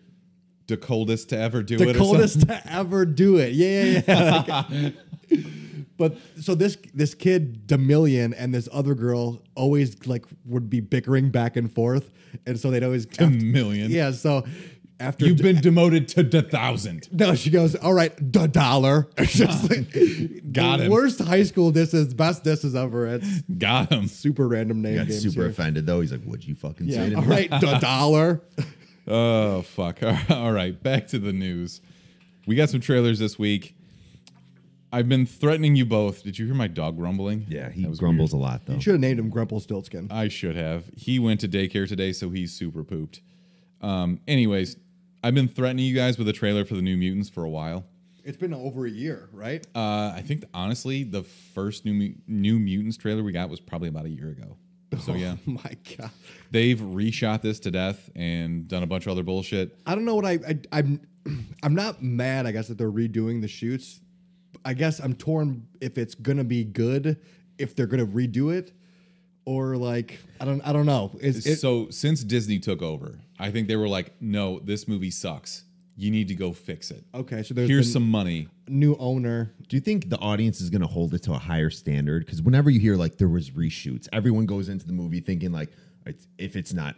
[SPEAKER 2] The coldest to ever do it.
[SPEAKER 1] The coldest to ever do it. Yeah. But so this kid Damillion and this other girl always like would be bickering back and forth, and so they'd always
[SPEAKER 2] Damillion.
[SPEAKER 1] Yeah. So after
[SPEAKER 2] you've been demoted to the 1,000.
[SPEAKER 1] No, she goes, all right, $1. It's just like
[SPEAKER 2] Got him.
[SPEAKER 1] Worst high school disses, best disses ever. It's
[SPEAKER 2] got him.
[SPEAKER 1] Super random name.
[SPEAKER 3] Got super offended though. He's like, "What'd you fucking say to me?"
[SPEAKER 1] All right, $1.
[SPEAKER 2] Oh fuck! All right, back to the news. We got some trailers this week. I've been threatening you both. Did you hear my dog grumbling?
[SPEAKER 3] Yeah, he grumbles a lot though.
[SPEAKER 1] You should have named him Grumpelstiltskin.
[SPEAKER 2] I should have. He went to daycare today, so he's super pooped. Anyways, I've been threatening you guys with a trailer for the New Mutants for a while.
[SPEAKER 1] It's been over a year, right?
[SPEAKER 2] I think honestly, the first New Mutants trailer we got was probably about a year ago. So yeah,
[SPEAKER 1] Oh my God.
[SPEAKER 2] they've reshot this to death and done a bunch of other bullshit.
[SPEAKER 1] I don't know what I'm not mad, I guess, that they're redoing the shoots. I guess I'm torn if it's gonna be good, if they're gonna redo it, or like I don't know.
[SPEAKER 2] So since Disney took over, I think they were like, no, this movie sucks. You need to go fix it.
[SPEAKER 1] Okay, so there's
[SPEAKER 2] Here's some money.
[SPEAKER 1] new owner.
[SPEAKER 3] Do you think the audience is going to hold it to a higher standard? Because whenever you hear like there was reshoots, everyone goes into the movie thinking like, if it's not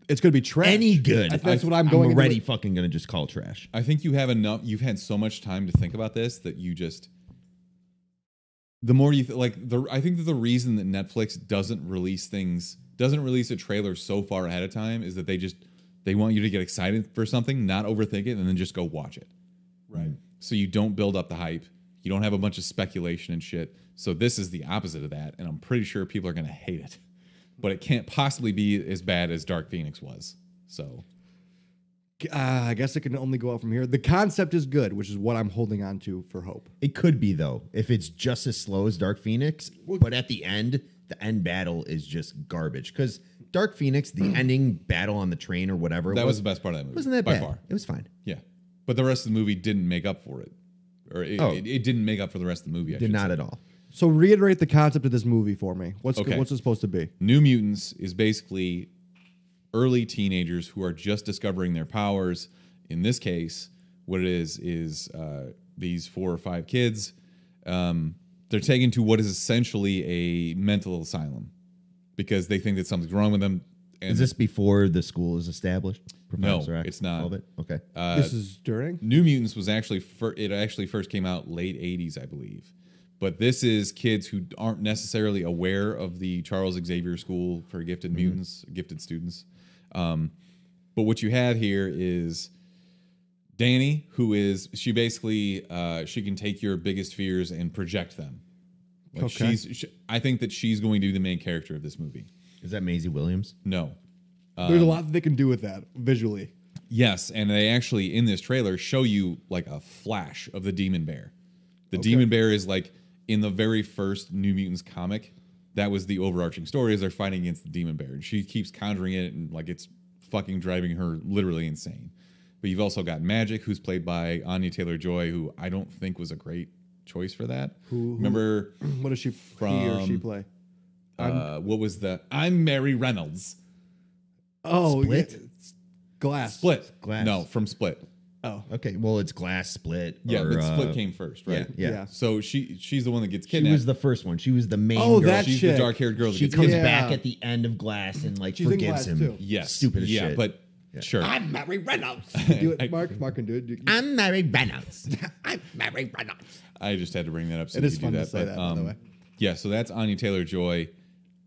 [SPEAKER 1] It's gonna be trash.
[SPEAKER 3] any good,
[SPEAKER 1] That's what I'm going.
[SPEAKER 3] I'm already fucking going to just call trash.
[SPEAKER 2] I think you have enough. You've had so much time to think about this that you just. The more you I think that the reason that Netflix doesn't release a trailer so far ahead of time is that they want you to get excited for something, not overthink it, and then just go watch it.
[SPEAKER 1] Right.
[SPEAKER 2] So you don't build up the hype. You don't have a bunch of speculation and shit. So this is the opposite of that, and I'm pretty sure people are going to hate it. But it can't possibly be as bad as Dark Phoenix was. So
[SPEAKER 1] I guess it can only go up from here. The concept is good, which is what I'm holding on to for hope.
[SPEAKER 3] It could be though, if it's just as slow as Dark Phoenix, but at the end battle is just garbage. Because Dark Phoenix, the ending battle on the train or whatever,
[SPEAKER 2] that was the best part of that movie.
[SPEAKER 3] Wasn't that
[SPEAKER 2] by
[SPEAKER 3] bad?
[SPEAKER 2] far?
[SPEAKER 3] It was fine.
[SPEAKER 2] Yeah, but the rest of the movie didn't make up for it, or it didn't make up for the rest of the movie.
[SPEAKER 3] Did not at all.
[SPEAKER 1] So reiterate the concept of this movie for me. What's it supposed to be?
[SPEAKER 2] New Mutants is basically early teenagers who are just discovering their powers. In this case, what it is these 4 or 5 kids. They're taken to what is essentially a mental asylum because they think that something's wrong with them. And
[SPEAKER 3] Is this before the school is established?
[SPEAKER 2] No,
[SPEAKER 3] Professor X,
[SPEAKER 2] it's not.
[SPEAKER 3] all of it? Okay.
[SPEAKER 1] This is during?
[SPEAKER 2] New Mutants was actually it actually first came out late 80s, I believe. But this is kids who aren't necessarily aware of the Charles Xavier School for Gifted Mutants, gifted students. But what you have here is Danny, she basically she can take your biggest fears and project them. Like
[SPEAKER 1] Okay.
[SPEAKER 2] I think that she's going to be the main character of this movie.
[SPEAKER 3] Is that Maisie Williams?
[SPEAKER 2] No.
[SPEAKER 1] There's a lot that they can do with that visually.
[SPEAKER 2] Yes, and they actually in this trailer show you like a flash of the Demon Bear. The Demon Bear is like in the very first New Mutants comic. That was the overarching story is they're fighting against the Demon Bear, and she keeps conjuring it, and like it's fucking driving her literally insane. But you've also got Magic, who's played by Anya Taylor-Joy, who I don't think was a great choice for that. Remember,
[SPEAKER 1] What does he or she play?
[SPEAKER 2] what was I'm Mary Reynolds.
[SPEAKER 1] Oh,
[SPEAKER 3] Split?
[SPEAKER 1] yeah, Glass.
[SPEAKER 2] Split.
[SPEAKER 3] Glass.
[SPEAKER 2] No, from Split.
[SPEAKER 1] Oh,
[SPEAKER 3] Okay, well, it's Glass Split.
[SPEAKER 2] Yeah,
[SPEAKER 3] or,
[SPEAKER 2] but Split came first, right?
[SPEAKER 3] Yeah.
[SPEAKER 2] So she's the one that gets
[SPEAKER 3] She
[SPEAKER 2] kidnapped.
[SPEAKER 3] was the first one. She was the main
[SPEAKER 1] Oh,
[SPEAKER 3] girl.
[SPEAKER 1] that
[SPEAKER 2] She's
[SPEAKER 1] chick.
[SPEAKER 2] the dark-haired girl that
[SPEAKER 3] She
[SPEAKER 2] gets
[SPEAKER 3] comes
[SPEAKER 2] kidnapped.
[SPEAKER 3] back at the end of Glass and like
[SPEAKER 1] She's in
[SPEAKER 3] forgives
[SPEAKER 1] Glass,
[SPEAKER 3] him.
[SPEAKER 1] too.
[SPEAKER 2] Yes.
[SPEAKER 3] Stupid as shit.
[SPEAKER 2] But sure.
[SPEAKER 4] I'm Mary Reynolds.
[SPEAKER 1] do it, Mark. Mark can do it.
[SPEAKER 3] I'm Mary Reynolds.
[SPEAKER 4] I'm Mary Reynolds.
[SPEAKER 2] I just had to bring that up. So
[SPEAKER 1] It
[SPEAKER 2] we
[SPEAKER 1] is
[SPEAKER 2] could
[SPEAKER 1] fun
[SPEAKER 2] do
[SPEAKER 1] to
[SPEAKER 2] that.
[SPEAKER 1] say that, by the way.
[SPEAKER 2] Yeah, so that's Anya Taylor-Joy.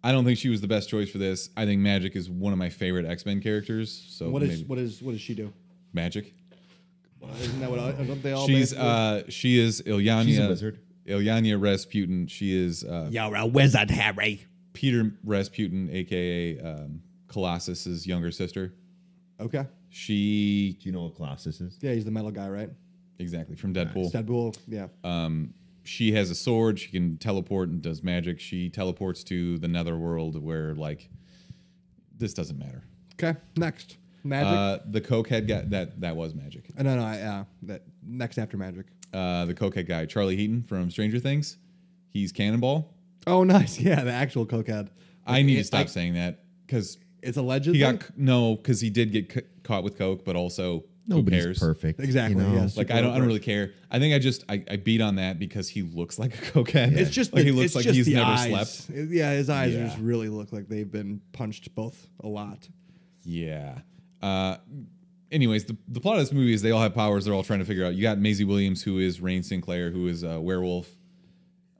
[SPEAKER 2] I don't think she was the best choice for this. I think Magic is one of my favorite X-Men characters. So
[SPEAKER 1] What
[SPEAKER 2] maybe
[SPEAKER 1] does she do?
[SPEAKER 2] Magic?
[SPEAKER 1] Isn't that what don't they all?
[SPEAKER 2] She's
[SPEAKER 1] basically-
[SPEAKER 2] she is Ilyana.
[SPEAKER 3] She's a wizard.
[SPEAKER 2] Ilyana Rasputin. She is
[SPEAKER 4] You're a wizard, Harry.
[SPEAKER 2] Peter Rasputin, aka Colossus's younger sister.
[SPEAKER 1] okay.
[SPEAKER 2] She
[SPEAKER 3] Do you know what Colossus is?
[SPEAKER 1] Yeah, he's the metal guy, right?
[SPEAKER 2] exactly from Deadpool.
[SPEAKER 1] Deadpool. Yeah.
[SPEAKER 2] She has a sword. She can teleport and does magic. She teleports to the Netherworld where like this doesn't matter.
[SPEAKER 1] Okay. Next, Magic.
[SPEAKER 2] The cokehead guy that was Magic.
[SPEAKER 1] No. That next after Magic.
[SPEAKER 2] The cokehead guy, Charlie Heaton from Stranger Things. He's Cannonball.
[SPEAKER 1] Oh, nice. Yeah, the actual cokehead.
[SPEAKER 2] I need to stop saying that because
[SPEAKER 1] It's a legend.
[SPEAKER 2] he
[SPEAKER 1] thing?
[SPEAKER 2] got because he did get caught with coke, but also who
[SPEAKER 3] Nobody's
[SPEAKER 2] cares?
[SPEAKER 3] perfect.
[SPEAKER 1] Exactly, yes.
[SPEAKER 2] Like I don't really care. I think I beat on that because he looks like a cokehead.
[SPEAKER 1] It's just
[SPEAKER 2] like
[SPEAKER 1] the,
[SPEAKER 2] he looks
[SPEAKER 1] it's
[SPEAKER 2] like
[SPEAKER 1] just
[SPEAKER 2] he's
[SPEAKER 1] the
[SPEAKER 2] never
[SPEAKER 1] eyes.
[SPEAKER 2] slept.
[SPEAKER 1] Yeah, his eyes
[SPEAKER 2] Yeah.
[SPEAKER 1] just really look like they've been punched both a lot.
[SPEAKER 2] Yeah. Anyways, the plot of this movie is they all have powers. They're all trying to figure out. You got Maisie Williams, who is Rain Sinclair, who is a werewolf.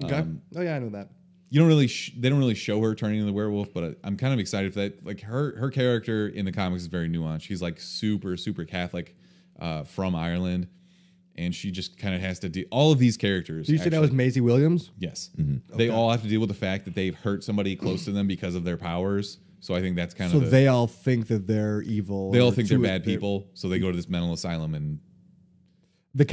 [SPEAKER 1] Okay. Oh yeah, I know that.
[SPEAKER 2] You don't really they don't really show her turning into the werewolf, but I'm kind of excited for that. Like her character in the comics is very nuanced. She's like super Catholic from Ireland, and she just kind of has to deal. All of these characters.
[SPEAKER 1] Did you say that was Maisie Williams?
[SPEAKER 2] Yes, they all have to deal with the fact that they've hurt somebody close to them because of their powers. So I think that's kind
[SPEAKER 1] So
[SPEAKER 2] of
[SPEAKER 1] they all think that they're evil.
[SPEAKER 2] they all
[SPEAKER 1] or
[SPEAKER 2] think they're
[SPEAKER 1] to-
[SPEAKER 2] bad people. So they go to this mental asylum, and
[SPEAKER 1] The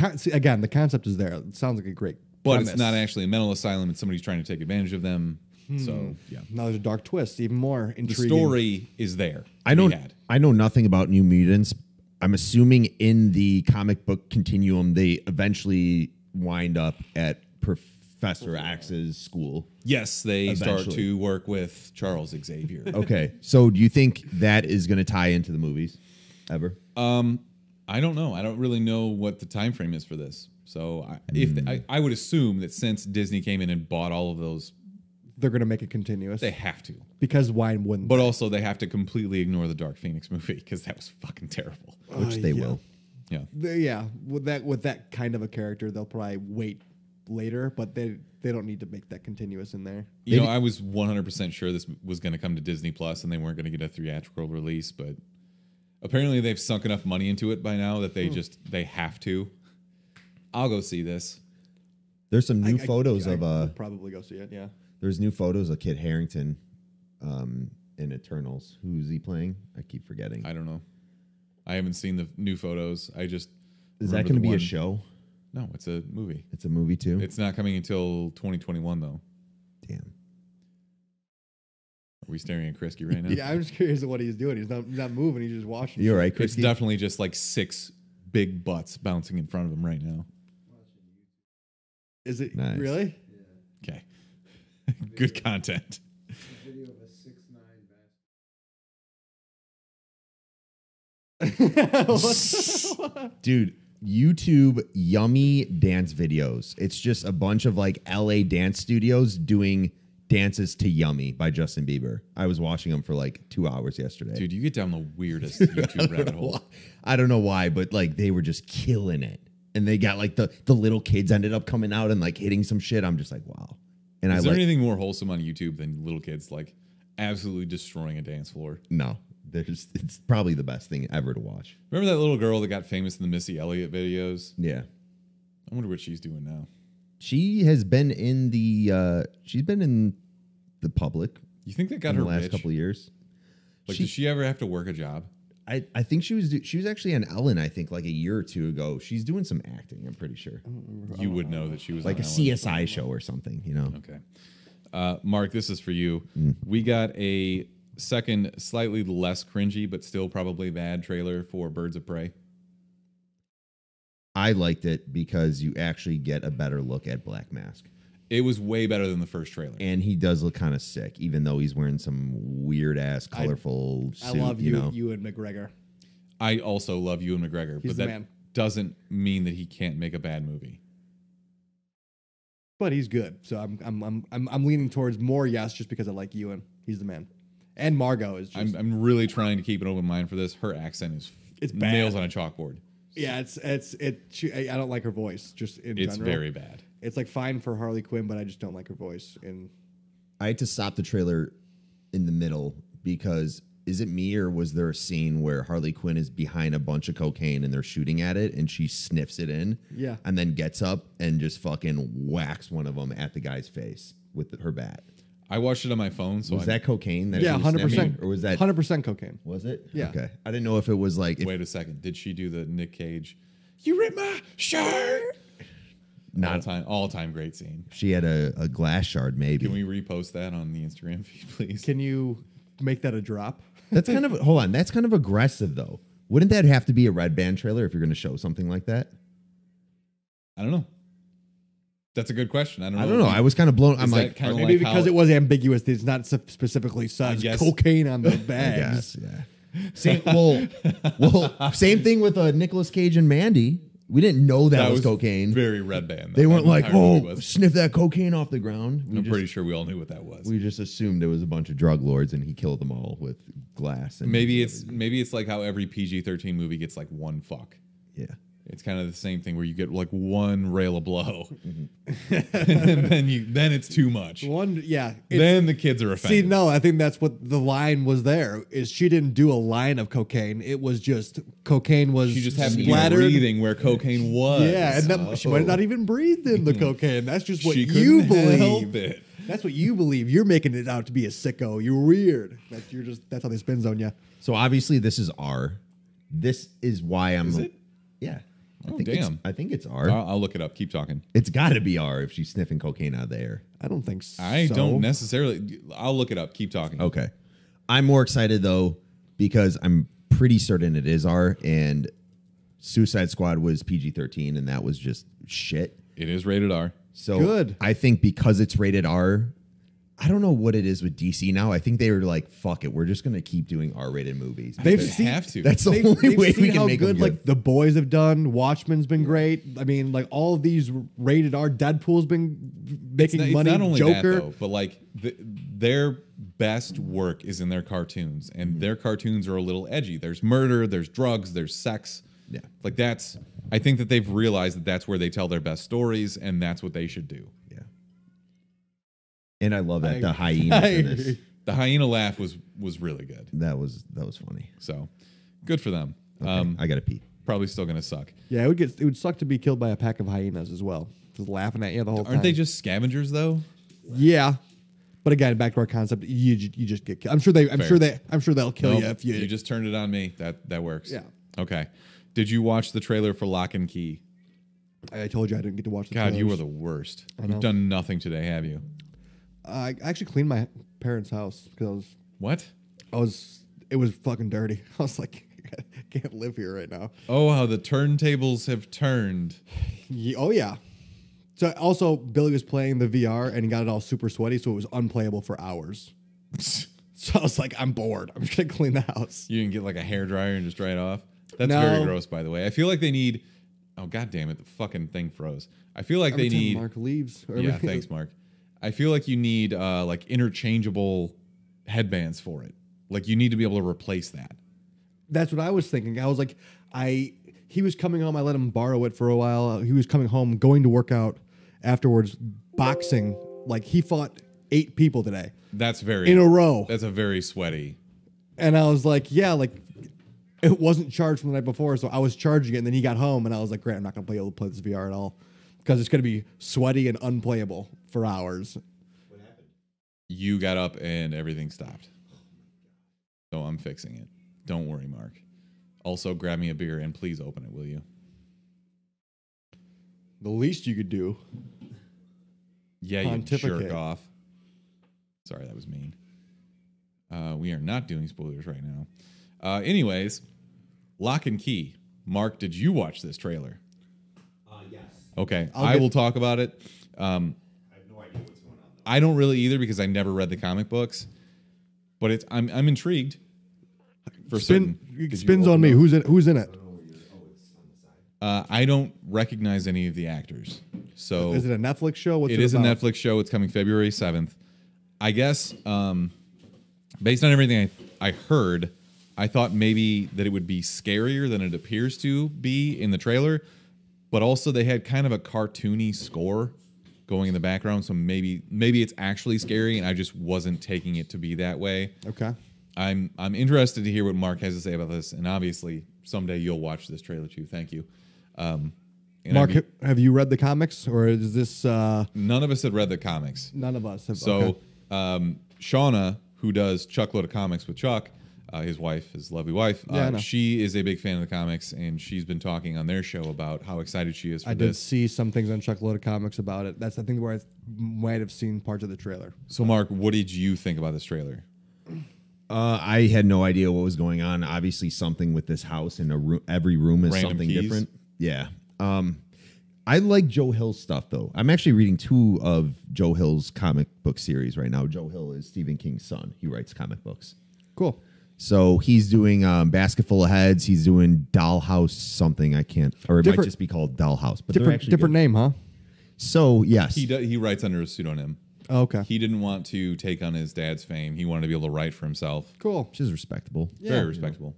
[SPEAKER 1] the concept is there. It sounds like a great.
[SPEAKER 2] but
[SPEAKER 1] premise.
[SPEAKER 2] it's not actually a mental asylum. It's somebody's trying to take advantage of them. So yeah,
[SPEAKER 1] Now there's a dark twist, even more
[SPEAKER 2] the
[SPEAKER 1] intriguing.
[SPEAKER 2] story is there.
[SPEAKER 3] I
[SPEAKER 2] to be
[SPEAKER 3] know.
[SPEAKER 2] had.
[SPEAKER 3] I know nothing about New Mutants. I'm assuming in the comic book continuum, they eventually wind up at Professor X's school.
[SPEAKER 2] Yes, they start
[SPEAKER 3] Eventually.
[SPEAKER 2] to work with Charles Xavier.
[SPEAKER 3] Okay, so do you think that is going to tie into the movies ever?
[SPEAKER 2] I don't know. I don't really know what the time frame is for this. So I would assume that since Disney came in and bought all of those,
[SPEAKER 1] They're going to make it continuous
[SPEAKER 2] they have to.
[SPEAKER 1] because why wouldn't?
[SPEAKER 2] But also they have to completely ignore the Dark Phoenix movie because that was fucking terrible.
[SPEAKER 3] Which they will.
[SPEAKER 2] Yeah.
[SPEAKER 1] Yeah, with that kind of a character, they'll probably wait later, but they don't need to make that continuous in there.
[SPEAKER 2] You know, I was 100% sure this was going to come to Disney Plus and they weren't going to get a theatrical release, but apparently they've sunk enough money into it by now that they have to. I'll go see this.
[SPEAKER 3] There's some new photos of
[SPEAKER 1] I'll probably go see it. Yeah.
[SPEAKER 3] There's new photos of Kit Harington in Eternals. Who's he playing? I keep forgetting.
[SPEAKER 2] I don't know. I haven't seen the new photos. I just
[SPEAKER 3] Is that
[SPEAKER 2] remember
[SPEAKER 3] going to
[SPEAKER 2] the
[SPEAKER 3] be a
[SPEAKER 2] one-
[SPEAKER 3] show?
[SPEAKER 2] No, it's a movie.
[SPEAKER 3] It's a movie too.
[SPEAKER 2] It's not coming until 2021 though.
[SPEAKER 3] Damn.
[SPEAKER 2] Are we staring at Krisky right now?
[SPEAKER 1] Yeah, I'm just curious of what he's doing. He's not moving. He's just watching.
[SPEAKER 3] You're right,
[SPEAKER 2] It's
[SPEAKER 3] Krisky.
[SPEAKER 2] definitely just like 6 big butts bouncing in front of him right now.
[SPEAKER 1] Is it
[SPEAKER 3] Nice.
[SPEAKER 1] really?
[SPEAKER 2] Okay. Good content.
[SPEAKER 3] Dude, YouTube yummy dance videos. It's just a bunch of like LA dance studios doing dances to Yummy by Justin Bieber. I was watching them for like 2 hours yesterday.
[SPEAKER 2] Dude, you get down the weirdest YouTube rabbit hole.
[SPEAKER 3] I don't know why, but like they were just killing it. And they got like the little kids ended up coming out and like hitting some shit. I'm just like, wow. And
[SPEAKER 2] Is
[SPEAKER 3] I
[SPEAKER 2] there
[SPEAKER 3] like,
[SPEAKER 2] anything more wholesome on YouTube than little kids like absolutely destroying a dance floor?
[SPEAKER 3] no, it's probably the best thing ever to watch.
[SPEAKER 2] Remember that little girl that got famous in the Missy Elliott videos?
[SPEAKER 3] Yeah.
[SPEAKER 2] I wonder what she's doing now.
[SPEAKER 3] She has been in the public
[SPEAKER 2] You think that got
[SPEAKER 3] in
[SPEAKER 2] her
[SPEAKER 3] the last
[SPEAKER 2] rich?
[SPEAKER 3] couple of years.
[SPEAKER 2] Like,
[SPEAKER 3] she-
[SPEAKER 2] did she ever have to work a job?
[SPEAKER 3] I think she was actually on Ellen, I think, like a year or two ago. She's doing some acting, I'm pretty sure.
[SPEAKER 2] You would know that she was
[SPEAKER 3] Like a
[SPEAKER 2] on Ellen.
[SPEAKER 3] CSI show or something, you know.
[SPEAKER 2] Okay. Mark, this is for you. We got a second, slightly less cringy, but still probably bad trailer for Birds of Prey.
[SPEAKER 3] I liked it because you actually get a better look at Black Mask.
[SPEAKER 2] It was way better than the first trailer.
[SPEAKER 3] And he does look kind of sick, even though he's wearing some weird ass colorful
[SPEAKER 1] I
[SPEAKER 3] suit,
[SPEAKER 1] love
[SPEAKER 3] you know.
[SPEAKER 1] Ewan McGregor.
[SPEAKER 2] I also love Ewan McGregor,
[SPEAKER 1] He's
[SPEAKER 2] but
[SPEAKER 1] the
[SPEAKER 2] that
[SPEAKER 1] man.
[SPEAKER 2] doesn't mean that he can't make a bad movie.
[SPEAKER 1] But he's good, so I'm leaning towards more yes, just because I like Ewan. He's the man, and Margot is. Just,
[SPEAKER 2] I'm really trying to keep an open mind for this. Her accent is
[SPEAKER 1] It's bad.
[SPEAKER 2] nails on a chalkboard.
[SPEAKER 1] yeah, I don't like her voice. Just in
[SPEAKER 2] It's
[SPEAKER 1] general,
[SPEAKER 2] very bad.
[SPEAKER 1] It's like fine for Harley Quinn, but I just don't like her voice. And
[SPEAKER 3] I had to stop the trailer in the middle because is it me or was there a scene where Harley Quinn is behind a bunch of cocaine and they're shooting at it and she sniffs it in?
[SPEAKER 1] Yeah.
[SPEAKER 3] And then gets up and just fucking whacks one of them at the guy's face with her bat.
[SPEAKER 2] I watched it on my phone. So
[SPEAKER 3] Was that cocaine? That
[SPEAKER 1] yeah,
[SPEAKER 3] she was
[SPEAKER 1] 100%,
[SPEAKER 3] sniffing? Or was that
[SPEAKER 1] 100% cocaine?
[SPEAKER 3] Was it?
[SPEAKER 1] Yeah.
[SPEAKER 3] Okay. I didn't know if it was like
[SPEAKER 2] Wait a second. Did she do the Nick Cage? You ripped my shirt.
[SPEAKER 3] not
[SPEAKER 2] All time great scene.
[SPEAKER 3] she had a glass shard. Maybe
[SPEAKER 2] Can we repost that on the Instagram feed, please?
[SPEAKER 1] Can you make that a drop?
[SPEAKER 3] that's kind of hold on. That's kind of aggressive though. Wouldn't that have to be a Red Band trailer if you're going to show something like that?
[SPEAKER 2] I don't know. That's a good question. I
[SPEAKER 3] I don't know. I was kind of blown. I'm
[SPEAKER 2] that
[SPEAKER 3] like,
[SPEAKER 2] kinda
[SPEAKER 1] Maybe
[SPEAKER 2] like
[SPEAKER 1] because
[SPEAKER 2] how-
[SPEAKER 1] it was ambiguous. It's not specifically says
[SPEAKER 2] guess-
[SPEAKER 1] cocaine on the
[SPEAKER 3] I
[SPEAKER 1] bags.
[SPEAKER 3] guess, yeah. Same. Well, same thing with Nicolas Cage and Mandy. We didn't know that was cocaine.
[SPEAKER 2] Very Red Band.
[SPEAKER 3] They weren't like,
[SPEAKER 2] oh,
[SPEAKER 3] oh, sniff that cocaine off the ground.
[SPEAKER 2] I'm pretty sure we all knew what that was.
[SPEAKER 3] We just assumed it was a bunch of drug lords and he killed them all with glass. And
[SPEAKER 2] Maybe it's like how every PG-13 movie gets like one fuck.
[SPEAKER 3] yeah.
[SPEAKER 2] It's kind of the same thing where you get like one rail of blow,
[SPEAKER 3] Mm-hmm.
[SPEAKER 2] and then it's too much.
[SPEAKER 1] Yeah.
[SPEAKER 2] Then the kids are
[SPEAKER 1] See,
[SPEAKER 2] offended.
[SPEAKER 1] no, I think that's what the line was there. Is she didn't do a line of cocaine. It was just cocaine was
[SPEAKER 2] She just happened to be
[SPEAKER 1] splattered.
[SPEAKER 2] breathing where cocaine was.
[SPEAKER 1] Yeah, and that, she might have not even breathed in the cocaine. That's just what
[SPEAKER 2] She
[SPEAKER 1] you
[SPEAKER 2] couldn't
[SPEAKER 1] believe.
[SPEAKER 2] help it.
[SPEAKER 1] That's what you believe. You're making it out to be a sicko. You're weird. That's how they spin zone you.
[SPEAKER 3] So obviously this is R. This is why I'm.
[SPEAKER 2] Is it?
[SPEAKER 3] Yeah.
[SPEAKER 2] Oh, damn.
[SPEAKER 3] I think it's R.
[SPEAKER 2] I'll look it up. Keep talking.
[SPEAKER 3] It's got to be R if she's sniffing cocaine out of the air.
[SPEAKER 1] I don't think so.
[SPEAKER 2] I don't necessarily. I'll look it up. Keep talking.
[SPEAKER 3] Okay. I'm more excited though because I'm pretty certain it is R and Suicide Squad was PG-13 and that was just shit.
[SPEAKER 2] It is rated R.
[SPEAKER 3] So
[SPEAKER 1] Good.
[SPEAKER 3] I think because it's rated R, I don't know what it is with DC now. I think they were like, fuck it, we're just gonna keep doing R-rated movies.
[SPEAKER 1] They've
[SPEAKER 2] They
[SPEAKER 1] seen-
[SPEAKER 2] have to.
[SPEAKER 3] That's the only
[SPEAKER 1] They've
[SPEAKER 3] way
[SPEAKER 1] seen
[SPEAKER 3] we can
[SPEAKER 1] how
[SPEAKER 3] make them
[SPEAKER 1] good,
[SPEAKER 3] good.
[SPEAKER 1] like the boys have done. Watchmen's been great. I mean, like all of these rated R. Deadpool's been making
[SPEAKER 2] It's
[SPEAKER 1] money.
[SPEAKER 2] not only
[SPEAKER 1] Joker.
[SPEAKER 2] that though, but like their best work is in their cartoons, and their cartoons are a little edgy. There's murder, there's drugs, there's sex.
[SPEAKER 3] Yeah.
[SPEAKER 2] Like that's. I think that they've realized that that's where they tell their best stories, and that's what they should do.
[SPEAKER 3] Yeah. And I love that
[SPEAKER 1] I-
[SPEAKER 3] the hyenas
[SPEAKER 1] I
[SPEAKER 3] in this.
[SPEAKER 1] agree.
[SPEAKER 2] The hyena laugh was really good.
[SPEAKER 3] That was funny.
[SPEAKER 2] So good for them.
[SPEAKER 3] Okay, I gotta pee.
[SPEAKER 2] Probably still gonna suck.
[SPEAKER 1] Yeah, it would suck to be killed by a pack of hyenas as well. Just laughing at you the whole time.
[SPEAKER 2] Aren't they just scavengers though?
[SPEAKER 1] Yeah, but again, back to our concept. You just get killed. I'm sure they'll kill
[SPEAKER 2] Nope,
[SPEAKER 1] you if you.
[SPEAKER 2] you just turned it on me. That works.
[SPEAKER 1] Yeah.
[SPEAKER 2] Okay. Did you watch the trailer for Lock and Key?
[SPEAKER 1] I told you I didn't get to watch the.
[SPEAKER 2] God, you
[SPEAKER 1] trailers.
[SPEAKER 2] were the worst.
[SPEAKER 1] know.
[SPEAKER 2] You've done nothing today, have you?
[SPEAKER 1] I actually cleaned my parents' house because
[SPEAKER 2] What?
[SPEAKER 1] it was fucking dirty. I was like, I can't live here right now.
[SPEAKER 2] Oh, how the turntables have turned.
[SPEAKER 1] Oh yeah. So also Billy was playing the VR and he got it all super sweaty, so it was unplayable for hours. So I was like, I'm bored. I'm just gonna clean the house.
[SPEAKER 2] You didn't get like a hairdryer and just dry it off? That's
[SPEAKER 1] No.
[SPEAKER 2] very gross, by the way. I feel like they need. Oh, god damn it. The fucking thing froze. I feel like
[SPEAKER 1] Every
[SPEAKER 2] they
[SPEAKER 1] time
[SPEAKER 2] need.
[SPEAKER 1] Mark leaves.
[SPEAKER 2] Yeah, thanks, Mark. I feel like you need like interchangeable headbands for it. Like you need to be able to replace that.
[SPEAKER 1] That's what I was thinking. I was like, he was coming home. I let him borrow it for a while. He was coming home, going to work out afterwards, boxing. Like he fought 8 people today
[SPEAKER 2] That's very
[SPEAKER 1] in a row.
[SPEAKER 2] That's a very sweaty.
[SPEAKER 1] And I was like, yeah, like it wasn't charged from the night before, so I was charging it. And then he got home, and I was like, great, I'm not gonna be able to play this VR at all because it's gonna be sweaty and unplayable for hours.
[SPEAKER 2] You got up and everything stopped. So I'm fixing it. Don't worry, Mark. Also, grab me a beer and please open it, will you?
[SPEAKER 1] The least you could do.
[SPEAKER 2] Yeah, you
[SPEAKER 1] Pontificate.
[SPEAKER 2] jerk off. Sorry, that was mean. We are not doing spoilers right now. Anyways, Lock and Key. Mark, did you watch this trailer?
[SPEAKER 3] Yes.
[SPEAKER 2] Okay,
[SPEAKER 1] I'll
[SPEAKER 2] I
[SPEAKER 1] get-
[SPEAKER 2] will talk about it.
[SPEAKER 3] I have no idea what's going on.
[SPEAKER 2] I don't really either because I never read the comic books, but I'm intrigued. For certain. Did you
[SPEAKER 1] Spins on
[SPEAKER 2] open
[SPEAKER 1] me.
[SPEAKER 2] up?
[SPEAKER 1] Who's in it?
[SPEAKER 2] I don't recognize any of the actors. So
[SPEAKER 1] Is it a Netflix show? What's
[SPEAKER 2] it is a
[SPEAKER 1] about?
[SPEAKER 2] Netflix show. It's coming February 7th. I guess based on everything I heard, I thought maybe that it would be scarier than it appears to be in the trailer. But also they had kind of a cartoony score going in the background. So maybe it's actually scary and I just wasn't taking it to be that way.
[SPEAKER 1] Okay.
[SPEAKER 2] I'm interested to hear what Mark has to say about this. And obviously someday you'll watch this trailer too. Thank you.
[SPEAKER 1] Mark, have you read the comics, or is this?
[SPEAKER 2] None of us had read the comics.
[SPEAKER 1] None of us have.
[SPEAKER 2] So,
[SPEAKER 1] okay.
[SPEAKER 2] Shauna, who does Chuckload of Comics with Chuck, his wife, his lovely wife,
[SPEAKER 1] I know.
[SPEAKER 2] she is a big fan of the comics, and she's been talking on their show about how excited she is for
[SPEAKER 1] I did
[SPEAKER 2] this.
[SPEAKER 1] see some things on Chuckload of Comics about it. That's I think where I might have seen parts of the trailer.
[SPEAKER 2] So, Mark, what did you think about this trailer?
[SPEAKER 3] I had no idea what was going on. Obviously, something with this house and every room is
[SPEAKER 2] Random
[SPEAKER 3] something
[SPEAKER 2] keys?
[SPEAKER 3] different. Yeah. I like Joe Hill's stuff, though. I'm actually reading 2 of Joe Hill's comic book series right now. Joe Hill is Stephen King's son. He writes comic books.
[SPEAKER 1] Cool.
[SPEAKER 3] So he's doing Basket Full of Heads. He's doing Dollhouse something. I can't, or it might just be called Dollhouse. But they're actually
[SPEAKER 1] Different
[SPEAKER 3] good.
[SPEAKER 1] name, huh?
[SPEAKER 3] So yes,
[SPEAKER 2] He writes under a pseudonym.
[SPEAKER 1] Oh, okay.
[SPEAKER 2] He didn't want to take on his dad's fame. He wanted to be able to write for himself.
[SPEAKER 1] Cool.
[SPEAKER 3] which is respectable.
[SPEAKER 2] Very respectable.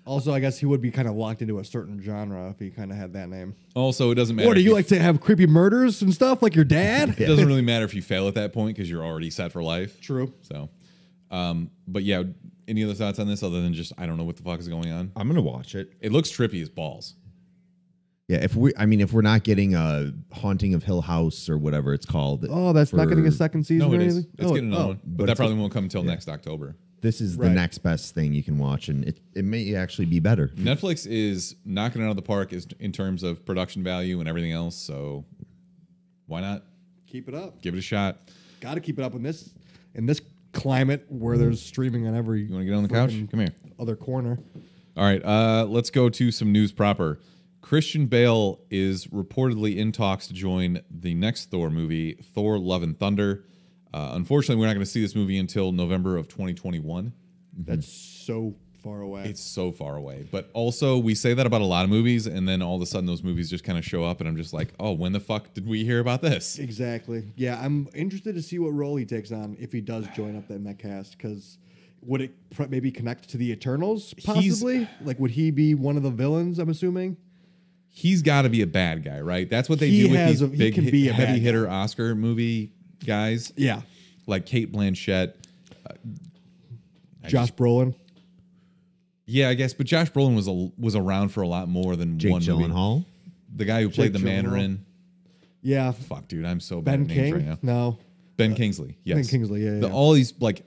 [SPEAKER 1] Also, I guess he would be kind of locked into a certain genre if he kind of had that name.
[SPEAKER 2] Also, it doesn't matter.
[SPEAKER 1] What do
[SPEAKER 2] if
[SPEAKER 1] you like to have creepy murders and stuff like your dad?
[SPEAKER 2] It doesn't really matter if you fail at that point because you're already set for life.
[SPEAKER 1] True.
[SPEAKER 2] So, but yeah, any other thoughts on this other than just I don't know what the fuck is going on?
[SPEAKER 3] I'm gonna watch it.
[SPEAKER 2] It looks trippy as balls.
[SPEAKER 3] Yeah, if we're not getting a Haunting of Hill House or whatever it's called.
[SPEAKER 1] Oh, that's not getting a second season
[SPEAKER 2] No,
[SPEAKER 1] or
[SPEAKER 2] it is.
[SPEAKER 1] anything?
[SPEAKER 2] It's getting another one,
[SPEAKER 3] but
[SPEAKER 2] but that
[SPEAKER 3] it's
[SPEAKER 2] probably won't come until next October.
[SPEAKER 3] This is the
[SPEAKER 1] Right.
[SPEAKER 3] next best thing you can watch, and it may actually be better.
[SPEAKER 2] Netflix is knocking it out of the park in terms of production value and everything else. So why not
[SPEAKER 1] Keep it up.
[SPEAKER 2] give it a shot?
[SPEAKER 1] Got to keep it up in this climate where there's streaming on every.
[SPEAKER 2] You want to get on the couch?
[SPEAKER 1] freaking
[SPEAKER 2] Come here.
[SPEAKER 1] Other corner.
[SPEAKER 2] All right, let's go to some news proper. Christian Bale is reportedly in talks to join the next Thor movie, Thor: Love and Thunder. Unfortunately, we're not going to see this movie until November of 2021.
[SPEAKER 1] That's so far away.
[SPEAKER 2] It's so far away. But also, we say that about a lot of movies, and then all of a sudden those movies just kind of show up, and I'm just like, oh, when the fuck did we hear about this?
[SPEAKER 1] Exactly. Yeah, I'm interested to see what role he takes on if he does join up in that cast. Because would it maybe connect to the Eternals? Possibly. Like, would he be one of the villains? I'm assuming.
[SPEAKER 2] He's got to be a bad guy, right? That's what they
[SPEAKER 1] He
[SPEAKER 2] do with
[SPEAKER 1] has
[SPEAKER 2] these
[SPEAKER 1] he
[SPEAKER 2] big
[SPEAKER 1] can be a
[SPEAKER 2] heavy
[SPEAKER 1] bad
[SPEAKER 2] hitter
[SPEAKER 1] guy.
[SPEAKER 2] Oscar movie guys,
[SPEAKER 1] Yeah.
[SPEAKER 2] like Kate Blanchett.
[SPEAKER 1] Josh Brolin.
[SPEAKER 2] Yeah, I guess, but Josh Brolin was around for a lot more than
[SPEAKER 3] Jake
[SPEAKER 2] one movie.
[SPEAKER 3] Gyllenhaal.
[SPEAKER 2] The guy who played the
[SPEAKER 1] Gyllenhaal.
[SPEAKER 2] Mandarin.
[SPEAKER 1] Yeah.
[SPEAKER 2] Fuck, dude, I'm so bad
[SPEAKER 1] Ben
[SPEAKER 2] at names
[SPEAKER 1] King.
[SPEAKER 2] right now.
[SPEAKER 1] No.
[SPEAKER 2] Ben Kingsley, yes.
[SPEAKER 1] Ben Kingsley, yeah.
[SPEAKER 2] All these like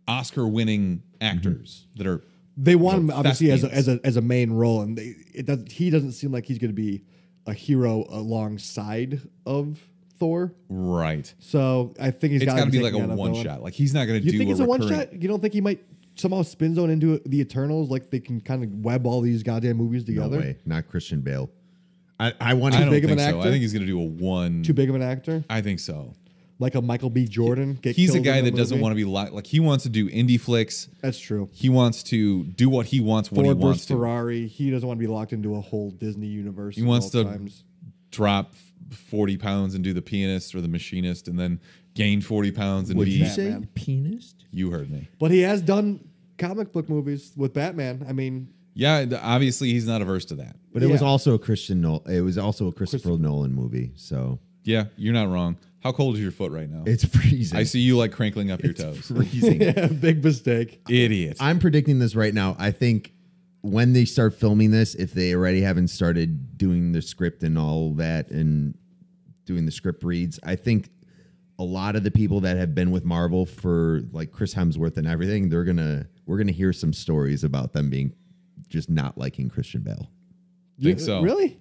[SPEAKER 2] Oscar-winning actors that are
[SPEAKER 1] They want him
[SPEAKER 2] know,
[SPEAKER 1] obviously
[SPEAKER 2] thespians.
[SPEAKER 1] as a main role, and he doesn't seem like he's going to be a hero alongside of Thor.
[SPEAKER 2] right.
[SPEAKER 1] So I think he's
[SPEAKER 2] It's
[SPEAKER 1] got
[SPEAKER 2] got to be like
[SPEAKER 1] taking
[SPEAKER 2] a
[SPEAKER 1] on
[SPEAKER 2] one
[SPEAKER 1] villain.
[SPEAKER 2] shot. Like he's not going to
[SPEAKER 1] You
[SPEAKER 2] do
[SPEAKER 1] think it's a one
[SPEAKER 2] recurring-
[SPEAKER 1] shot? You don't think he might somehow spin zone into the Eternals? Like they can kind of web all these goddamn movies
[SPEAKER 3] No
[SPEAKER 1] together?
[SPEAKER 3] way, not Christian Bale. I want
[SPEAKER 2] I
[SPEAKER 3] to
[SPEAKER 2] don't
[SPEAKER 1] big of
[SPEAKER 2] think
[SPEAKER 1] an
[SPEAKER 2] so. I
[SPEAKER 1] actor?
[SPEAKER 2] think he's going to do a one.
[SPEAKER 1] Too big of an actor?
[SPEAKER 2] I think so.
[SPEAKER 1] Like a Michael B. Jordan?
[SPEAKER 2] He's a guy that doesn't want to be like he wants to do indie flicks.
[SPEAKER 1] That's true.
[SPEAKER 2] He wants to do what he wants when
[SPEAKER 1] Ford
[SPEAKER 2] he wants
[SPEAKER 1] versus
[SPEAKER 2] to.
[SPEAKER 1] Ferrari. He doesn't want to be locked into a whole Disney universe.
[SPEAKER 2] He
[SPEAKER 1] at
[SPEAKER 2] wants
[SPEAKER 1] all
[SPEAKER 2] to
[SPEAKER 1] times.
[SPEAKER 2] drop 40 pounds and do the pianist or the machinist, and then gain 40 pounds and
[SPEAKER 1] Would
[SPEAKER 2] be.
[SPEAKER 1] you say Batman.
[SPEAKER 3] pianist?
[SPEAKER 2] You heard me.
[SPEAKER 1] But he has done comic book movies with Batman. I mean,
[SPEAKER 2] Yeah, obviously he's not averse to that.
[SPEAKER 3] But it was
[SPEAKER 1] Yeah.
[SPEAKER 3] also a Christopher Nolan movie. So
[SPEAKER 2] Yeah, you're not wrong. How cold is your foot right now?
[SPEAKER 3] it's freezing.
[SPEAKER 2] I see you like crinkling up your toes.
[SPEAKER 3] freezing.
[SPEAKER 1] yeah, big mistake.
[SPEAKER 2] Idiot.
[SPEAKER 3] I'm predicting this right now. I think when they start filming this, if they already haven't started doing the script and all that and doing the script reads, I think a lot of the people that have been with Marvel for like Chris Hemsworth and everything, we're gonna hear some stories about them being just not liking Christian Bale.
[SPEAKER 2] Think so.
[SPEAKER 1] Really?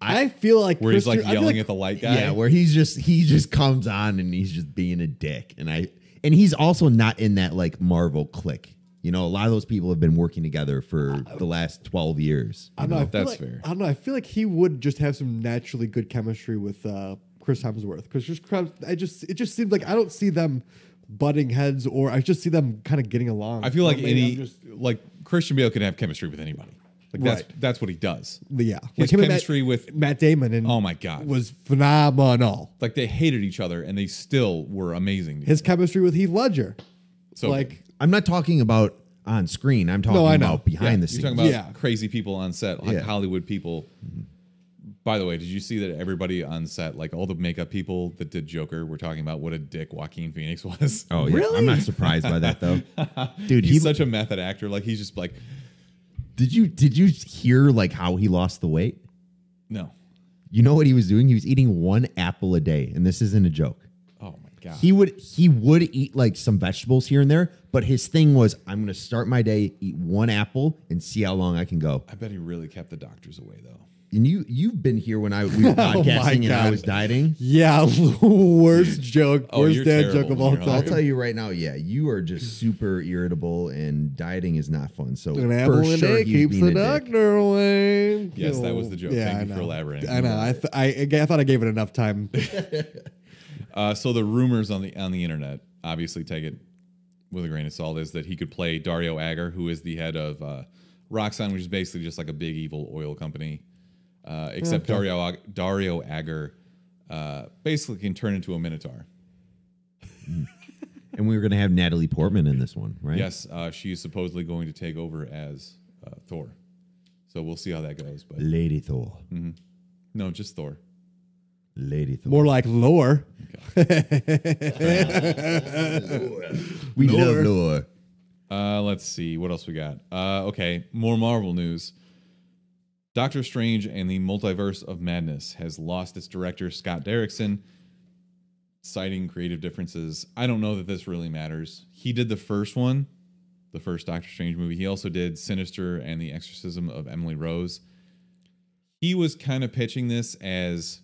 [SPEAKER 1] I feel like
[SPEAKER 2] Where he's like
[SPEAKER 1] I feel
[SPEAKER 2] yelling at the light guy.
[SPEAKER 3] Yeah, where he just comes on and he's just being a dick. And he's also not in that like Marvel clique. You know, a lot of those people have been working together for the last 12 years.
[SPEAKER 1] I don't know. I feel
[SPEAKER 2] That's
[SPEAKER 1] like,
[SPEAKER 2] fair.
[SPEAKER 1] I don't know. I feel like he would just have some naturally good chemistry with Chris Hemsworth because it just seems like I don't see them butting heads, or I just see them kind of getting along.
[SPEAKER 2] I feel like
[SPEAKER 1] Or maybe I'm
[SPEAKER 2] like Christian Bale could have chemistry with anybody. Like that's what he does.
[SPEAKER 1] Yeah,
[SPEAKER 2] His
[SPEAKER 1] him and
[SPEAKER 2] chemistry with
[SPEAKER 1] Matt Damon and
[SPEAKER 2] oh my god
[SPEAKER 1] was phenomenal.
[SPEAKER 2] like they hated each other and they still were amazing.
[SPEAKER 1] His chemistry with Heath Ledger,
[SPEAKER 2] So
[SPEAKER 1] like
[SPEAKER 3] I'm not talking about on screen. I'm talking
[SPEAKER 1] I know.
[SPEAKER 3] about behind the
[SPEAKER 2] you're
[SPEAKER 3] scenes.
[SPEAKER 2] talking about crazy people on set, like
[SPEAKER 3] Yeah.
[SPEAKER 2] Hollywood people. By the way, did you see that everybody on set, like all the makeup people that did Joker, were talking about what a dick Joaquin Phoenix was?
[SPEAKER 3] Oh yeah,
[SPEAKER 1] Really?
[SPEAKER 3] I'm not surprised by that though, dude.
[SPEAKER 2] He's such a method actor. Like he's just like,
[SPEAKER 3] Did you hear like how he lost the weight?
[SPEAKER 2] no.
[SPEAKER 3] You know what he was doing? He was eating 1 apple a day, and this isn't a joke.
[SPEAKER 2] Oh my god.
[SPEAKER 3] He would eat like some vegetables here and there, but his thing was, I'm going to start my day, eat 1 apple, and see how long I can go.
[SPEAKER 2] I bet he really kept the doctors away though.
[SPEAKER 3] And you've been here when we were podcasting and I
[SPEAKER 1] God.
[SPEAKER 3] was dieting.
[SPEAKER 1] yeah, worst joke, worst
[SPEAKER 2] you're
[SPEAKER 1] dad
[SPEAKER 2] terrible
[SPEAKER 1] joke of
[SPEAKER 2] when
[SPEAKER 1] all
[SPEAKER 2] you're
[SPEAKER 3] I'll
[SPEAKER 1] time.
[SPEAKER 3] tell you right now, yeah, you are just super irritable, and dieting is not fun. So
[SPEAKER 1] An apple
[SPEAKER 3] for
[SPEAKER 1] a
[SPEAKER 3] sure,
[SPEAKER 1] day
[SPEAKER 3] he's
[SPEAKER 1] keeps
[SPEAKER 3] being
[SPEAKER 1] the
[SPEAKER 3] a dick.
[SPEAKER 1] doctor away.
[SPEAKER 2] Yes, that was the joke.
[SPEAKER 1] Yeah,
[SPEAKER 2] Thank
[SPEAKER 1] I
[SPEAKER 2] you
[SPEAKER 1] know.
[SPEAKER 2] for elaborating.
[SPEAKER 1] I know. I thought I gave it enough time.
[SPEAKER 2] So the rumors on the internet, obviously take it with a grain of salt, is that he could play Dario Agger, who is the head of Roxxon, which is basically just like a big evil oil company. Except Dario Agger basically can turn into a Minotaur.
[SPEAKER 3] And we were going to have Natalie Portman in this one, right?
[SPEAKER 2] Yes, she is supposedly going to take over as Thor. So we'll see how that goes. But
[SPEAKER 3] Lady Thor.
[SPEAKER 2] no, just Thor.
[SPEAKER 3] Lady Thor.
[SPEAKER 1] More like lore.
[SPEAKER 3] We love lore.
[SPEAKER 2] Let's see what else we got. Okay, more Marvel news. Doctor Strange and the Multiverse of Madness has lost its director Scott Derrickson, citing creative differences. I don't know that this really matters. He did the first one, the first Doctor Strange movie. He also did Sinister and the Exorcism of Emily Rose. He was kind of pitching this as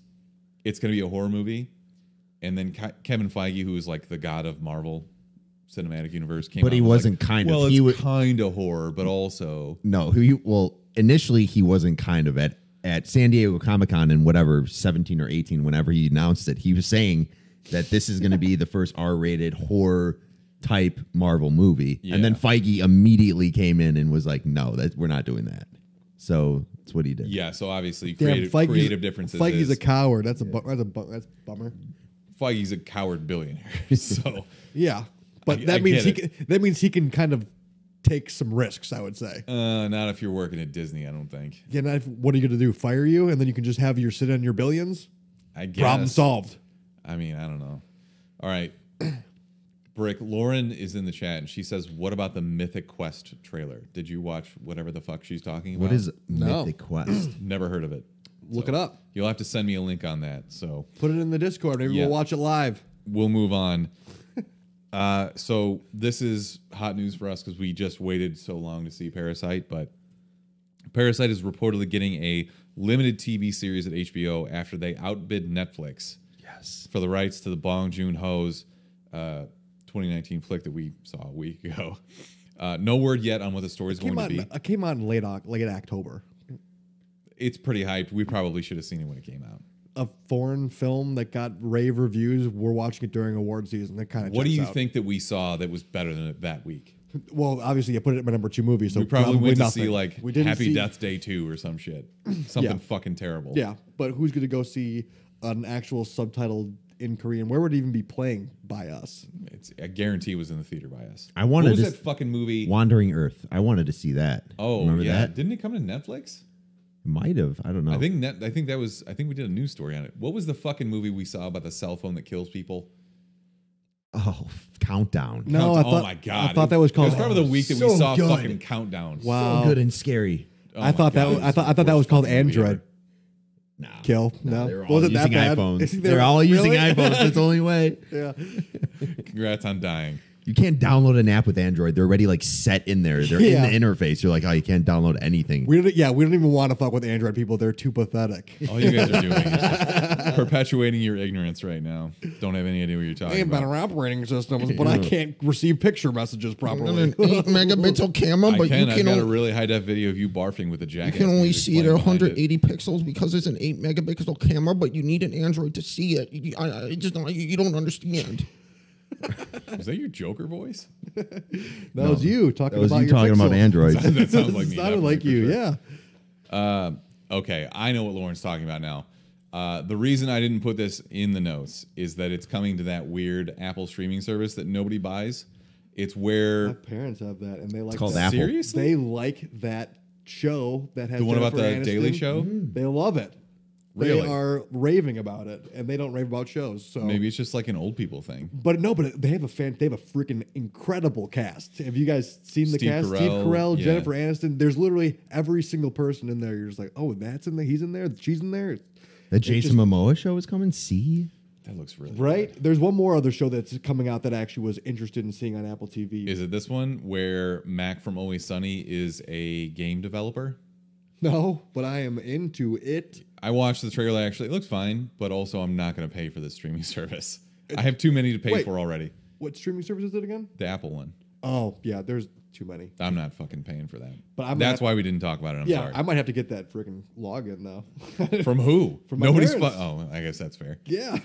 [SPEAKER 2] it's going to be a horror movie. And then Kevin Feige, who is like the god of Marvel Cinematic Universe, came out
[SPEAKER 3] But he
[SPEAKER 2] and was
[SPEAKER 3] wasn't
[SPEAKER 2] like,
[SPEAKER 3] kind of.
[SPEAKER 2] well,
[SPEAKER 3] He
[SPEAKER 2] it's
[SPEAKER 3] was
[SPEAKER 2] kind of horror, but also...
[SPEAKER 3] no. Initially he wasn't kind of at San Diego Comic-Con in whatever 17 or 18, whenever he announced it. He was saying that this is going to be the first R-rated horror type Marvel movie, and then Feige immediately came in and was like, "No, we're not doing that." So that's what he did.
[SPEAKER 2] Yeah, so obviously
[SPEAKER 1] Damn,
[SPEAKER 2] creative differences.
[SPEAKER 1] Feige's
[SPEAKER 2] is,
[SPEAKER 1] a coward. That's a bummer.
[SPEAKER 2] Feige's a coward billionaire. So
[SPEAKER 1] Yeah, but
[SPEAKER 2] I
[SPEAKER 1] that means
[SPEAKER 2] get
[SPEAKER 1] that means he can kind of take some risks. I would say.
[SPEAKER 2] not if you're working at Disney, I don't think.
[SPEAKER 1] Yeah, what are you going to do? Fire you, and then you can just have your sit on your billions?
[SPEAKER 2] I guess.
[SPEAKER 1] Problem solved.
[SPEAKER 2] I mean, I don't know. All right. Brick, Lauren is in the chat and she says, "What about the Mythic Quest trailer? Did you watch whatever the fuck she's talking about?"
[SPEAKER 3] What is
[SPEAKER 1] No.
[SPEAKER 3] Mythic Quest?
[SPEAKER 2] Never heard of it.
[SPEAKER 1] Look it up.
[SPEAKER 2] You'll have to send me a link on that. So
[SPEAKER 1] Put it in the Discord. Maybe
[SPEAKER 2] Yeah.
[SPEAKER 1] we'll watch it live.
[SPEAKER 2] we'll move on. So this is hot news for us because we just waited so long to see Parasite, but Parasite is reportedly getting a limited TV series at HBO after they outbid Netflix.
[SPEAKER 3] Yes.
[SPEAKER 2] For the rights to the Bong Joon-ho's 2019 flick that we saw a week ago. No word yet on what the story is going to be.
[SPEAKER 1] It came on late October.
[SPEAKER 2] It's pretty hyped. We probably should have seen it when it came out.
[SPEAKER 1] A foreign film that got rave reviews. We're watching it during award season. That kind of.
[SPEAKER 2] What do you think that we saw that was better than it that week?
[SPEAKER 1] Well, obviously, you put it in my number 2 movie, so
[SPEAKER 2] We probably went to
[SPEAKER 1] nothing.
[SPEAKER 2] see like
[SPEAKER 1] we didn't
[SPEAKER 2] Happy
[SPEAKER 1] see,
[SPEAKER 2] Death Day 2 or some shit. Something fucking terrible.
[SPEAKER 1] Yeah, but who's going to go see an actual subtitled in Korean? Where would it even be playing by us?
[SPEAKER 2] I guarantee it was in the theater by us.
[SPEAKER 3] I wanted
[SPEAKER 2] What was
[SPEAKER 3] to
[SPEAKER 2] that fucking movie?
[SPEAKER 3] Wandering Earth. I wanted to see that.
[SPEAKER 2] Oh,
[SPEAKER 3] remember
[SPEAKER 2] yeah.
[SPEAKER 3] that?
[SPEAKER 2] Didn't it come to Netflix?
[SPEAKER 3] Might have. I don't know.
[SPEAKER 2] I think we did a news story on it. What was the fucking movie we saw about the cell phone that kills people?
[SPEAKER 3] Oh, Countdown.
[SPEAKER 1] No, I thought.
[SPEAKER 2] Oh my god!
[SPEAKER 1] I thought that was called.
[SPEAKER 2] It was probably the week that we
[SPEAKER 3] so
[SPEAKER 2] saw
[SPEAKER 3] good.
[SPEAKER 2] fucking Countdown.
[SPEAKER 1] Wow.
[SPEAKER 3] So good and scary.
[SPEAKER 2] Oh
[SPEAKER 1] I
[SPEAKER 2] my
[SPEAKER 1] thought
[SPEAKER 2] God,
[SPEAKER 1] that.
[SPEAKER 2] it
[SPEAKER 1] I thought that was called
[SPEAKER 2] fucking movie
[SPEAKER 1] Android
[SPEAKER 2] ever.
[SPEAKER 3] No.
[SPEAKER 1] Kill. No,
[SPEAKER 3] They're all
[SPEAKER 1] was it
[SPEAKER 3] using
[SPEAKER 1] that bad?
[SPEAKER 3] iPhones. They're all using
[SPEAKER 1] Really?
[SPEAKER 3] iPhones. That's the only way.
[SPEAKER 1] Yeah.
[SPEAKER 2] Congrats on dying.
[SPEAKER 3] You can't download an app with Android. They're already like set in there. They're
[SPEAKER 1] Yeah.
[SPEAKER 3] in the interface. You're like, oh, you can't download anything.
[SPEAKER 1] We don't even want to fuck with Android people. They're too pathetic.
[SPEAKER 2] All you guys are doing is just perpetuating your ignorance right now. Don't have any idea what you're
[SPEAKER 1] They
[SPEAKER 2] talking
[SPEAKER 1] have
[SPEAKER 2] about.
[SPEAKER 1] better operating systems, but I can't receive picture messages properly.
[SPEAKER 5] 8-megapixel camera,
[SPEAKER 2] I
[SPEAKER 5] but
[SPEAKER 2] can.
[SPEAKER 5] you
[SPEAKER 2] I've
[SPEAKER 5] can,
[SPEAKER 2] got a really high def video of you barfing with the
[SPEAKER 5] you
[SPEAKER 2] jackass.
[SPEAKER 5] can only
[SPEAKER 2] music
[SPEAKER 5] see it at
[SPEAKER 2] playing behind
[SPEAKER 5] 180 pixels because it's an 8-megapixel camera, but you need an Android to see it. You don't understand.
[SPEAKER 2] Was that your Joker voice?
[SPEAKER 1] That was you talking
[SPEAKER 3] That was
[SPEAKER 1] about
[SPEAKER 3] you
[SPEAKER 1] your
[SPEAKER 3] talking about
[SPEAKER 1] Pixel.
[SPEAKER 3] androids.
[SPEAKER 2] That sounds like
[SPEAKER 1] It
[SPEAKER 2] me.
[SPEAKER 1] sounded
[SPEAKER 2] definitely,
[SPEAKER 1] like
[SPEAKER 2] for
[SPEAKER 1] you,
[SPEAKER 2] sure.
[SPEAKER 1] yeah.
[SPEAKER 2] Okay, I know what Lauren's talking about now. The reason I didn't put this in the notes is that it's coming to that weird Apple streaming service that nobody buys. It's
[SPEAKER 1] My
[SPEAKER 2] where
[SPEAKER 1] parents have that, and they like
[SPEAKER 3] called
[SPEAKER 1] that.
[SPEAKER 3] Apple.
[SPEAKER 2] seriously
[SPEAKER 1] They like that show that has
[SPEAKER 2] the one about the
[SPEAKER 1] Jennifer
[SPEAKER 2] Daily
[SPEAKER 1] Aniston.
[SPEAKER 2] Show.
[SPEAKER 1] They love it.
[SPEAKER 2] Really?
[SPEAKER 1] They are raving about it, and they don't rave about shows. So
[SPEAKER 2] Maybe it's just like an old people thing.
[SPEAKER 1] but they have a freaking incredible cast. Have you guys seen the
[SPEAKER 2] Steve
[SPEAKER 1] cast?
[SPEAKER 2] Carell,
[SPEAKER 1] Steve Carell,
[SPEAKER 2] yeah.
[SPEAKER 1] Jennifer Aniston. There's literally every single person in there. You're just like, oh, that's in there. He's in there. She's in there.
[SPEAKER 3] The Jason Momoa show is coming. See,
[SPEAKER 2] That looks really
[SPEAKER 1] Right?
[SPEAKER 2] good.
[SPEAKER 1] There's one more other show that's coming out that I actually was interested in seeing on Apple TV.
[SPEAKER 2] Is it this one where Mac from Always Sunny is a game developer?
[SPEAKER 1] No, but I am into it.
[SPEAKER 2] I watched the trailer. Actually, it looks fine, but also I'm not going to pay for this streaming service. I have too many to pay
[SPEAKER 1] Wait.
[SPEAKER 2] for already.
[SPEAKER 1] What streaming service is it again?
[SPEAKER 2] The Apple one.
[SPEAKER 1] Oh, yeah, there's too many.
[SPEAKER 2] I'm not fucking paying for that.
[SPEAKER 1] But
[SPEAKER 2] That's why we didn't talk about it. I'm
[SPEAKER 1] Yeah,
[SPEAKER 2] sorry.
[SPEAKER 1] I might have to get that freaking login now.
[SPEAKER 2] From who?
[SPEAKER 1] From my
[SPEAKER 2] Nobody's.
[SPEAKER 1] parents.
[SPEAKER 2] Oh, I guess that's fair.
[SPEAKER 1] Yeah.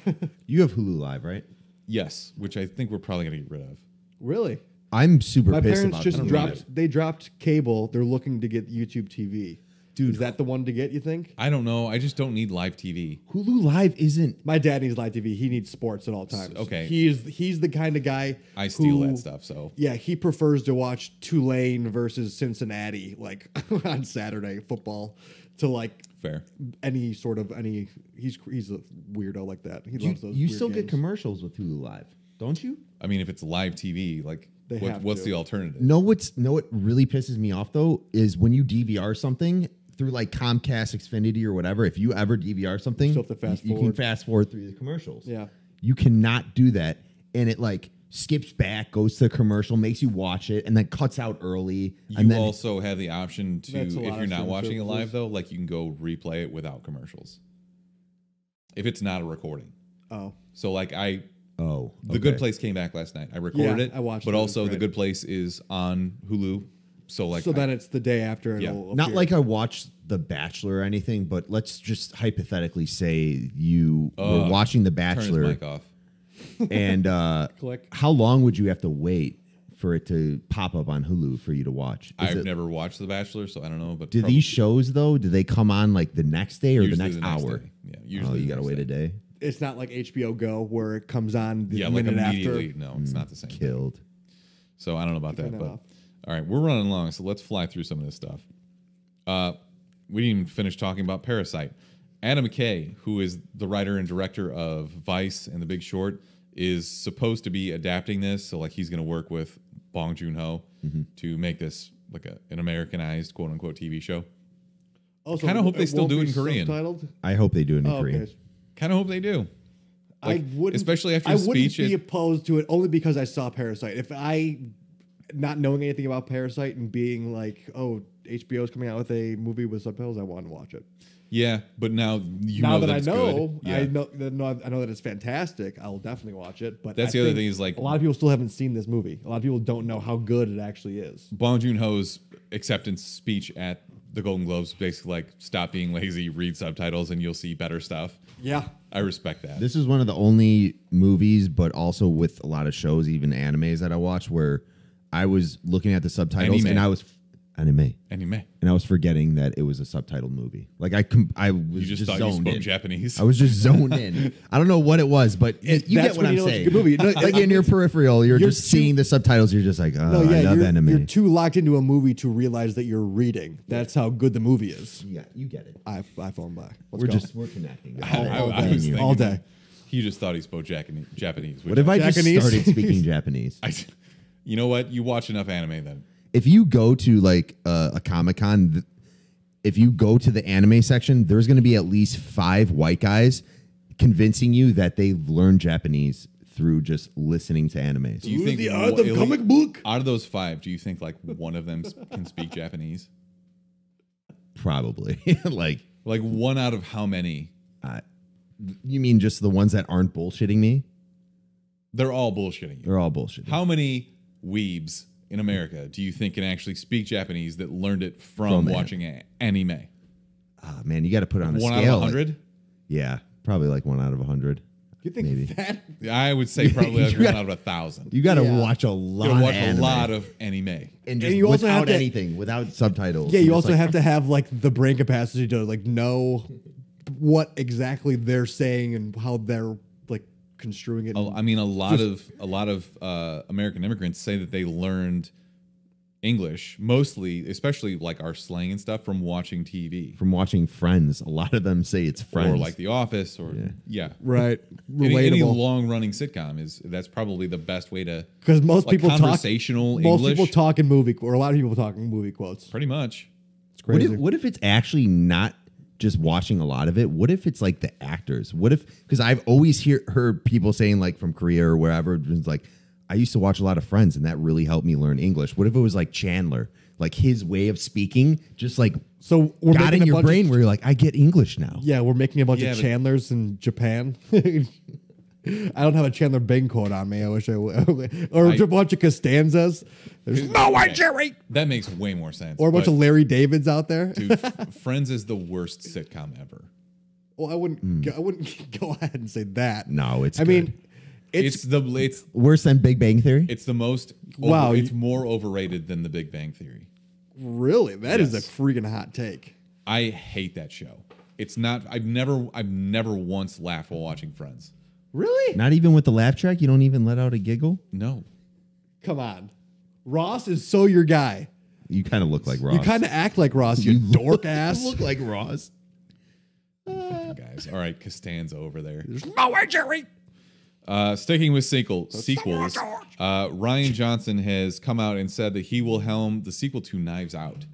[SPEAKER 3] you have Hulu Live, right?
[SPEAKER 2] Yes, which I think we're probably going to get rid of.
[SPEAKER 1] Really?
[SPEAKER 3] I'm super
[SPEAKER 1] My
[SPEAKER 3] pissed
[SPEAKER 1] parents
[SPEAKER 3] about
[SPEAKER 1] just
[SPEAKER 3] that.
[SPEAKER 1] dropped. They dropped cable. They're looking to get YouTube TV.
[SPEAKER 3] Dude.
[SPEAKER 1] Is that the one to get? You think?
[SPEAKER 2] I don't know. I just don't need live TV.
[SPEAKER 3] Hulu Live isn't.
[SPEAKER 1] My dad needs live TV. He needs sports at all times.
[SPEAKER 2] Okay.
[SPEAKER 1] He's the kind of guy.
[SPEAKER 2] I steal
[SPEAKER 1] who-
[SPEAKER 2] that stuff. So
[SPEAKER 1] Yeah, he prefers to watch Tulane versus Cincinnati like on Saturday football to like
[SPEAKER 2] fair.
[SPEAKER 1] any sort of any. He's a weirdo like that. He
[SPEAKER 3] You,
[SPEAKER 1] loves those.
[SPEAKER 3] you
[SPEAKER 1] weird
[SPEAKER 3] still get
[SPEAKER 1] games.
[SPEAKER 3] commercials with Hulu Live, don't you?
[SPEAKER 2] I mean, if it's live TV, like,
[SPEAKER 1] They have
[SPEAKER 2] what's
[SPEAKER 1] to.
[SPEAKER 2] the alternative?
[SPEAKER 3] What really pisses me off though is when you DVR something through like Comcast, Xfinity, or whatever. If you ever DVR something,
[SPEAKER 1] Still have to fast
[SPEAKER 3] you can
[SPEAKER 1] forward.
[SPEAKER 3] fast forward through the commercials.
[SPEAKER 1] Yeah.
[SPEAKER 3] You cannot do that, and it like skips back, goes to the commercial, makes you watch it, and then cuts out early.
[SPEAKER 2] You
[SPEAKER 3] and then
[SPEAKER 2] also have the option to,
[SPEAKER 1] That's a
[SPEAKER 2] if
[SPEAKER 1] lot
[SPEAKER 2] you're
[SPEAKER 1] of
[SPEAKER 2] not
[SPEAKER 1] streaming
[SPEAKER 2] watching it
[SPEAKER 1] services.
[SPEAKER 2] live though, like you can go replay it without commercials. If it's not a recording.
[SPEAKER 1] Oh,
[SPEAKER 2] So like
[SPEAKER 3] the
[SPEAKER 2] The Good Place came back last night. I recorded
[SPEAKER 1] Yeah,
[SPEAKER 2] it.
[SPEAKER 1] I watched
[SPEAKER 2] but
[SPEAKER 1] it. It
[SPEAKER 2] also
[SPEAKER 1] was
[SPEAKER 2] The
[SPEAKER 1] great.
[SPEAKER 2] Good Place is on Hulu. So like
[SPEAKER 1] so then it's the day after.
[SPEAKER 2] Yeah.
[SPEAKER 1] It'll
[SPEAKER 3] Not
[SPEAKER 1] appear.
[SPEAKER 3] like I watched The Bachelor or anything, but let's just hypothetically say you were watching The
[SPEAKER 2] turn his
[SPEAKER 3] Bachelor,
[SPEAKER 2] mic off.
[SPEAKER 3] and
[SPEAKER 1] Click.
[SPEAKER 3] how long would you have to wait for it to pop up on Hulu for you to watch? Is
[SPEAKER 2] I've
[SPEAKER 3] it-
[SPEAKER 2] never watched The Bachelor, so I don't know. But
[SPEAKER 3] Do these shows though? Do they come on like the next day or the
[SPEAKER 2] usually
[SPEAKER 3] next hour?
[SPEAKER 2] day. Yeah,
[SPEAKER 3] Oh,
[SPEAKER 2] usually
[SPEAKER 3] you
[SPEAKER 2] the
[SPEAKER 3] gotta
[SPEAKER 2] next
[SPEAKER 3] wait a
[SPEAKER 2] day.
[SPEAKER 3] day.
[SPEAKER 1] It's not like HBO Go where it comes on the
[SPEAKER 2] Yeah, like
[SPEAKER 1] minute
[SPEAKER 2] immediately.
[SPEAKER 1] after.
[SPEAKER 2] No, it's not the same. thing.
[SPEAKER 3] Killed.
[SPEAKER 2] So I don't know about that,
[SPEAKER 1] that
[SPEAKER 2] but
[SPEAKER 1] off.
[SPEAKER 2] all right, we're running along, so let's fly through some of this stuff. We didn't even finish talking about Parasite. Adam McKay, who is the writer and director of Vice and The Big Short, is supposed to be adapting this. So like he's going to work with Bong Joon-ho to make this like an Americanized quote unquote TV show.
[SPEAKER 1] Also,
[SPEAKER 2] Kinda hope they
[SPEAKER 1] it
[SPEAKER 2] still
[SPEAKER 1] won't
[SPEAKER 2] do
[SPEAKER 1] be
[SPEAKER 2] it in Korean.
[SPEAKER 1] subtitled?
[SPEAKER 3] I hope they do it in
[SPEAKER 1] Oh,
[SPEAKER 3] Korean.
[SPEAKER 1] okay.
[SPEAKER 2] Kind of hope they do. Like,
[SPEAKER 1] I wouldn't,
[SPEAKER 2] especially after
[SPEAKER 1] I
[SPEAKER 2] his
[SPEAKER 1] wouldn't
[SPEAKER 2] speech.
[SPEAKER 1] be
[SPEAKER 2] It,
[SPEAKER 1] opposed to it only because I saw Parasite. If I, not knowing anything about Parasite and being like, oh, HBO's coming out with a movie with subtitles, I want to watch it.
[SPEAKER 2] yeah, but now you
[SPEAKER 1] now
[SPEAKER 2] know
[SPEAKER 1] that I
[SPEAKER 2] it's
[SPEAKER 1] know,
[SPEAKER 2] good. Yeah.
[SPEAKER 1] I know that it's fantastic. I will definitely watch it. But
[SPEAKER 2] That's
[SPEAKER 1] I
[SPEAKER 2] the other
[SPEAKER 1] think
[SPEAKER 2] thing is, like-
[SPEAKER 1] a lot of people still haven't seen this movie. A lot of people don't know how good it actually is.
[SPEAKER 2] Bong Joon-ho's acceptance speech at the Golden Globes basically like, stop being lazy, read subtitles, and you'll see better stuff.
[SPEAKER 1] Yeah,
[SPEAKER 2] I respect that.
[SPEAKER 3] This is one of the only movies, but also with a lot of shows, even animes that I watch, where I was looking at the subtitles
[SPEAKER 2] Anime.
[SPEAKER 3] and I was anime,
[SPEAKER 2] Anime.
[SPEAKER 3] and I was forgetting that it was a subtitled movie. Like I was
[SPEAKER 2] You just
[SPEAKER 3] just
[SPEAKER 2] thought you
[SPEAKER 3] zoned
[SPEAKER 2] spoke
[SPEAKER 3] in.
[SPEAKER 2] Japanese.
[SPEAKER 3] I was just zoned in. I don't know what it was, but you
[SPEAKER 1] that's
[SPEAKER 3] get what
[SPEAKER 1] when
[SPEAKER 3] I'm
[SPEAKER 1] you know it's a
[SPEAKER 3] saying.
[SPEAKER 1] good movie. No,
[SPEAKER 3] Like in your peripheral, you're just
[SPEAKER 1] too-
[SPEAKER 3] seeing the subtitles. You're just like, oh,
[SPEAKER 1] no, yeah,
[SPEAKER 3] I love
[SPEAKER 1] you're,
[SPEAKER 3] anime.
[SPEAKER 1] you're too locked into a movie to realize that you're reading. That's how good the movie is.
[SPEAKER 3] Yeah, you get it.
[SPEAKER 1] iPhone by.
[SPEAKER 3] We're connecting.
[SPEAKER 1] all
[SPEAKER 2] I
[SPEAKER 1] day.
[SPEAKER 2] was thinking
[SPEAKER 1] All day.
[SPEAKER 2] He just thought he spoke Japanese. Which
[SPEAKER 3] What if I just
[SPEAKER 1] Japanese?
[SPEAKER 3] started speaking Japanese?
[SPEAKER 2] you know what? You watch enough anime then.
[SPEAKER 3] If you go to like a Comic-Con, if you go to the anime section, there's going to be at least 5 white guys convincing you that they've learned Japanese through just listening to animes.
[SPEAKER 2] Do you think
[SPEAKER 1] the art of comic book?
[SPEAKER 2] out of those 5, do you think like one of them can speak Japanese?
[SPEAKER 3] Probably. Like,
[SPEAKER 2] Like one out of how many?
[SPEAKER 3] you mean just the ones that aren't bullshitting me?
[SPEAKER 2] They're all bullshitting you.
[SPEAKER 3] They're all bullshitting.
[SPEAKER 2] How many weebs in America do you think can actually speak Japanese that learned it from watching anime?
[SPEAKER 3] Man, you got to put it on a
[SPEAKER 2] 1
[SPEAKER 3] scale.
[SPEAKER 2] out of 100?
[SPEAKER 3] Yeah, probably like 1 out of 100.
[SPEAKER 1] You think
[SPEAKER 3] Maybe.
[SPEAKER 1] that?
[SPEAKER 2] I would say probably like 1 out of 1,000.
[SPEAKER 3] You got to
[SPEAKER 1] Yeah.
[SPEAKER 3] watch a
[SPEAKER 2] You
[SPEAKER 3] lot.
[SPEAKER 2] gotta watch
[SPEAKER 3] of
[SPEAKER 2] a
[SPEAKER 3] anime.
[SPEAKER 2] lot of anime.
[SPEAKER 3] and just
[SPEAKER 1] you also have
[SPEAKER 3] without
[SPEAKER 1] to-
[SPEAKER 3] anything, without subtitles.
[SPEAKER 1] Yeah,
[SPEAKER 3] And
[SPEAKER 1] you
[SPEAKER 3] just
[SPEAKER 1] also have to have like the brain capacity to like know what exactly they're saying and how they're like construing it.
[SPEAKER 2] I mean, a lot of American immigrants say that they learned English mostly, especially like our slang and stuff, from watching TV
[SPEAKER 3] from watching Friends. A lot of them say it's Friends.
[SPEAKER 2] or like The Office, or
[SPEAKER 1] Right,
[SPEAKER 2] Any
[SPEAKER 1] relatable.
[SPEAKER 2] long running sitcom that's probably the best way to,
[SPEAKER 1] Because most
[SPEAKER 2] like,
[SPEAKER 1] people talk
[SPEAKER 2] conversational
[SPEAKER 1] Most
[SPEAKER 2] English.
[SPEAKER 1] people talk in movie, or a lot of people talk in movie quotes.
[SPEAKER 2] Pretty much.
[SPEAKER 1] It's
[SPEAKER 3] What
[SPEAKER 1] crazy.
[SPEAKER 3] if it's actually not just watching a lot of it? What if it's like the actors? What if, because I've always heard people saying like from Korea or wherever, it's like, I used to watch a lot of Friends and that really helped me learn English. What if it was like Chandler? Like his way of speaking just like
[SPEAKER 1] So we're
[SPEAKER 3] got
[SPEAKER 1] making
[SPEAKER 3] in
[SPEAKER 1] a
[SPEAKER 3] your
[SPEAKER 1] bunch
[SPEAKER 3] brain
[SPEAKER 1] Of,
[SPEAKER 3] where you're like, I get English now.
[SPEAKER 1] yeah, we're making a bunch
[SPEAKER 2] Yeah,
[SPEAKER 1] of
[SPEAKER 2] but-
[SPEAKER 1] Chandlers in Japan. I don't have a Chandler Bing quote on me. I wish I would. Or a bunch of Costanzas. There's no way, Jerry.
[SPEAKER 2] That makes way more sense.
[SPEAKER 1] Or a bunch
[SPEAKER 2] But,
[SPEAKER 1] of Larry Davids out there.
[SPEAKER 2] dude, Friends is the worst sitcom ever.
[SPEAKER 1] Well, I wouldn't go ahead and say that.
[SPEAKER 3] No, it's
[SPEAKER 1] I
[SPEAKER 3] good.
[SPEAKER 1] mean,
[SPEAKER 2] It's
[SPEAKER 3] Worse than Big Bang Theory?
[SPEAKER 2] it's the most
[SPEAKER 1] Wow,
[SPEAKER 2] it's more overrated than The Big Bang Theory.
[SPEAKER 1] really, that is
[SPEAKER 2] Yes.
[SPEAKER 1] a freaking hot take.
[SPEAKER 2] I hate that show. It's not. I've never once laughed while watching Friends.
[SPEAKER 1] Really?
[SPEAKER 3] Not even with the laugh track? You don't even let out a giggle?
[SPEAKER 2] No.
[SPEAKER 1] Come on. Ross is so your guy.
[SPEAKER 3] You kind of look like Ross.
[SPEAKER 1] You kind of act like Ross, you dork ass.
[SPEAKER 3] You look like Ross.
[SPEAKER 2] Fucking guys. All right, Costanza over there.
[SPEAKER 4] No way, Jerry.
[SPEAKER 2] Sticking with sequels, Ryan Johnson has come out and said that he will helm the sequel to Knives Out,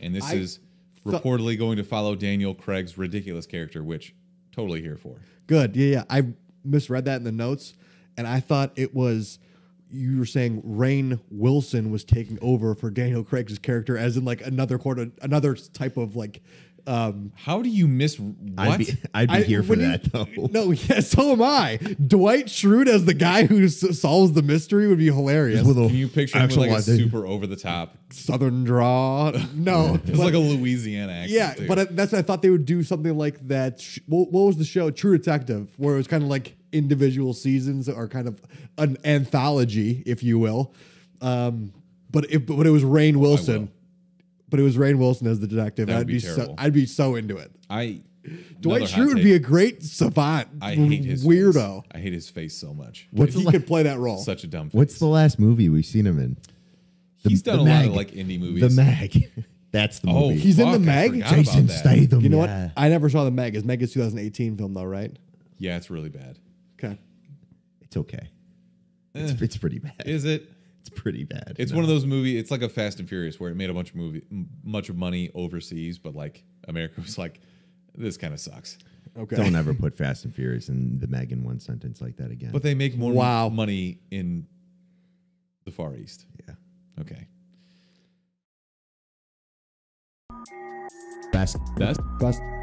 [SPEAKER 2] and this is reportedly going to follow Daniel Craig's ridiculous character, which totally here for.
[SPEAKER 1] Good. Yeah. I misread that in the notes, and I thought it was you were saying Rainn Wilson was taking over for Daniel Craig's character, as in like another type of like.
[SPEAKER 2] How do you miss what?
[SPEAKER 3] I'd be here for
[SPEAKER 1] when
[SPEAKER 3] that, though.
[SPEAKER 1] No, yeah, so am I. Dwight Schrute as the guy who solves the mystery would be hilarious.
[SPEAKER 3] With a
[SPEAKER 2] Can you picture him with like a
[SPEAKER 3] actual-
[SPEAKER 2] super over the top?
[SPEAKER 1] Southern draw. No,
[SPEAKER 2] It's like a Louisiana accent.
[SPEAKER 1] yeah,
[SPEAKER 2] too.
[SPEAKER 1] but that's I thought they would do something like that. What was the show? True Detective, where it was kind of like individual seasons or kind of an anthology, if you will. But it was Rainn Wilson. But it was Rainn Wilson as the detective.
[SPEAKER 2] That would be
[SPEAKER 1] so,
[SPEAKER 2] terrible.
[SPEAKER 1] I'd be so into it.
[SPEAKER 2] Another
[SPEAKER 1] Dwight
[SPEAKER 2] hot
[SPEAKER 1] Schrute would
[SPEAKER 2] take.
[SPEAKER 1] be a great savant.
[SPEAKER 2] I hate his
[SPEAKER 1] weirdo.
[SPEAKER 2] Face. I hate his face so much.
[SPEAKER 1] But he could play that role.
[SPEAKER 2] Such a dumb face.
[SPEAKER 3] What's the last movie we've seen him in?
[SPEAKER 2] He's done
[SPEAKER 3] the
[SPEAKER 2] a lot
[SPEAKER 3] Meg.
[SPEAKER 2] of like indie movies.
[SPEAKER 3] The Meg. That's the
[SPEAKER 2] Oh,
[SPEAKER 3] movie.
[SPEAKER 1] He's in the
[SPEAKER 2] fuck, I
[SPEAKER 1] Meg?
[SPEAKER 2] forgot
[SPEAKER 3] Jason
[SPEAKER 2] about that.
[SPEAKER 3] Statham.
[SPEAKER 1] You know
[SPEAKER 3] yeah.
[SPEAKER 1] what? I never saw the Meg. Is Meg a 2018 film though, right?
[SPEAKER 2] Yeah, it's really bad.
[SPEAKER 1] Okay.
[SPEAKER 3] It's okay. It's pretty bad.
[SPEAKER 2] Is it?
[SPEAKER 3] It's pretty bad.
[SPEAKER 2] It's one of those movies. It's like a Fast and Furious where it made a bunch of money overseas, but like America was like, this kind of sucks.
[SPEAKER 1] Okay.
[SPEAKER 3] Don't ever put Fast and Furious and the Meg in one sentence like that again.
[SPEAKER 2] But they make more
[SPEAKER 1] Wow.
[SPEAKER 2] money in the Far East.
[SPEAKER 3] yeah.
[SPEAKER 2] Okay.
[SPEAKER 3] Best.
[SPEAKER 1] Best.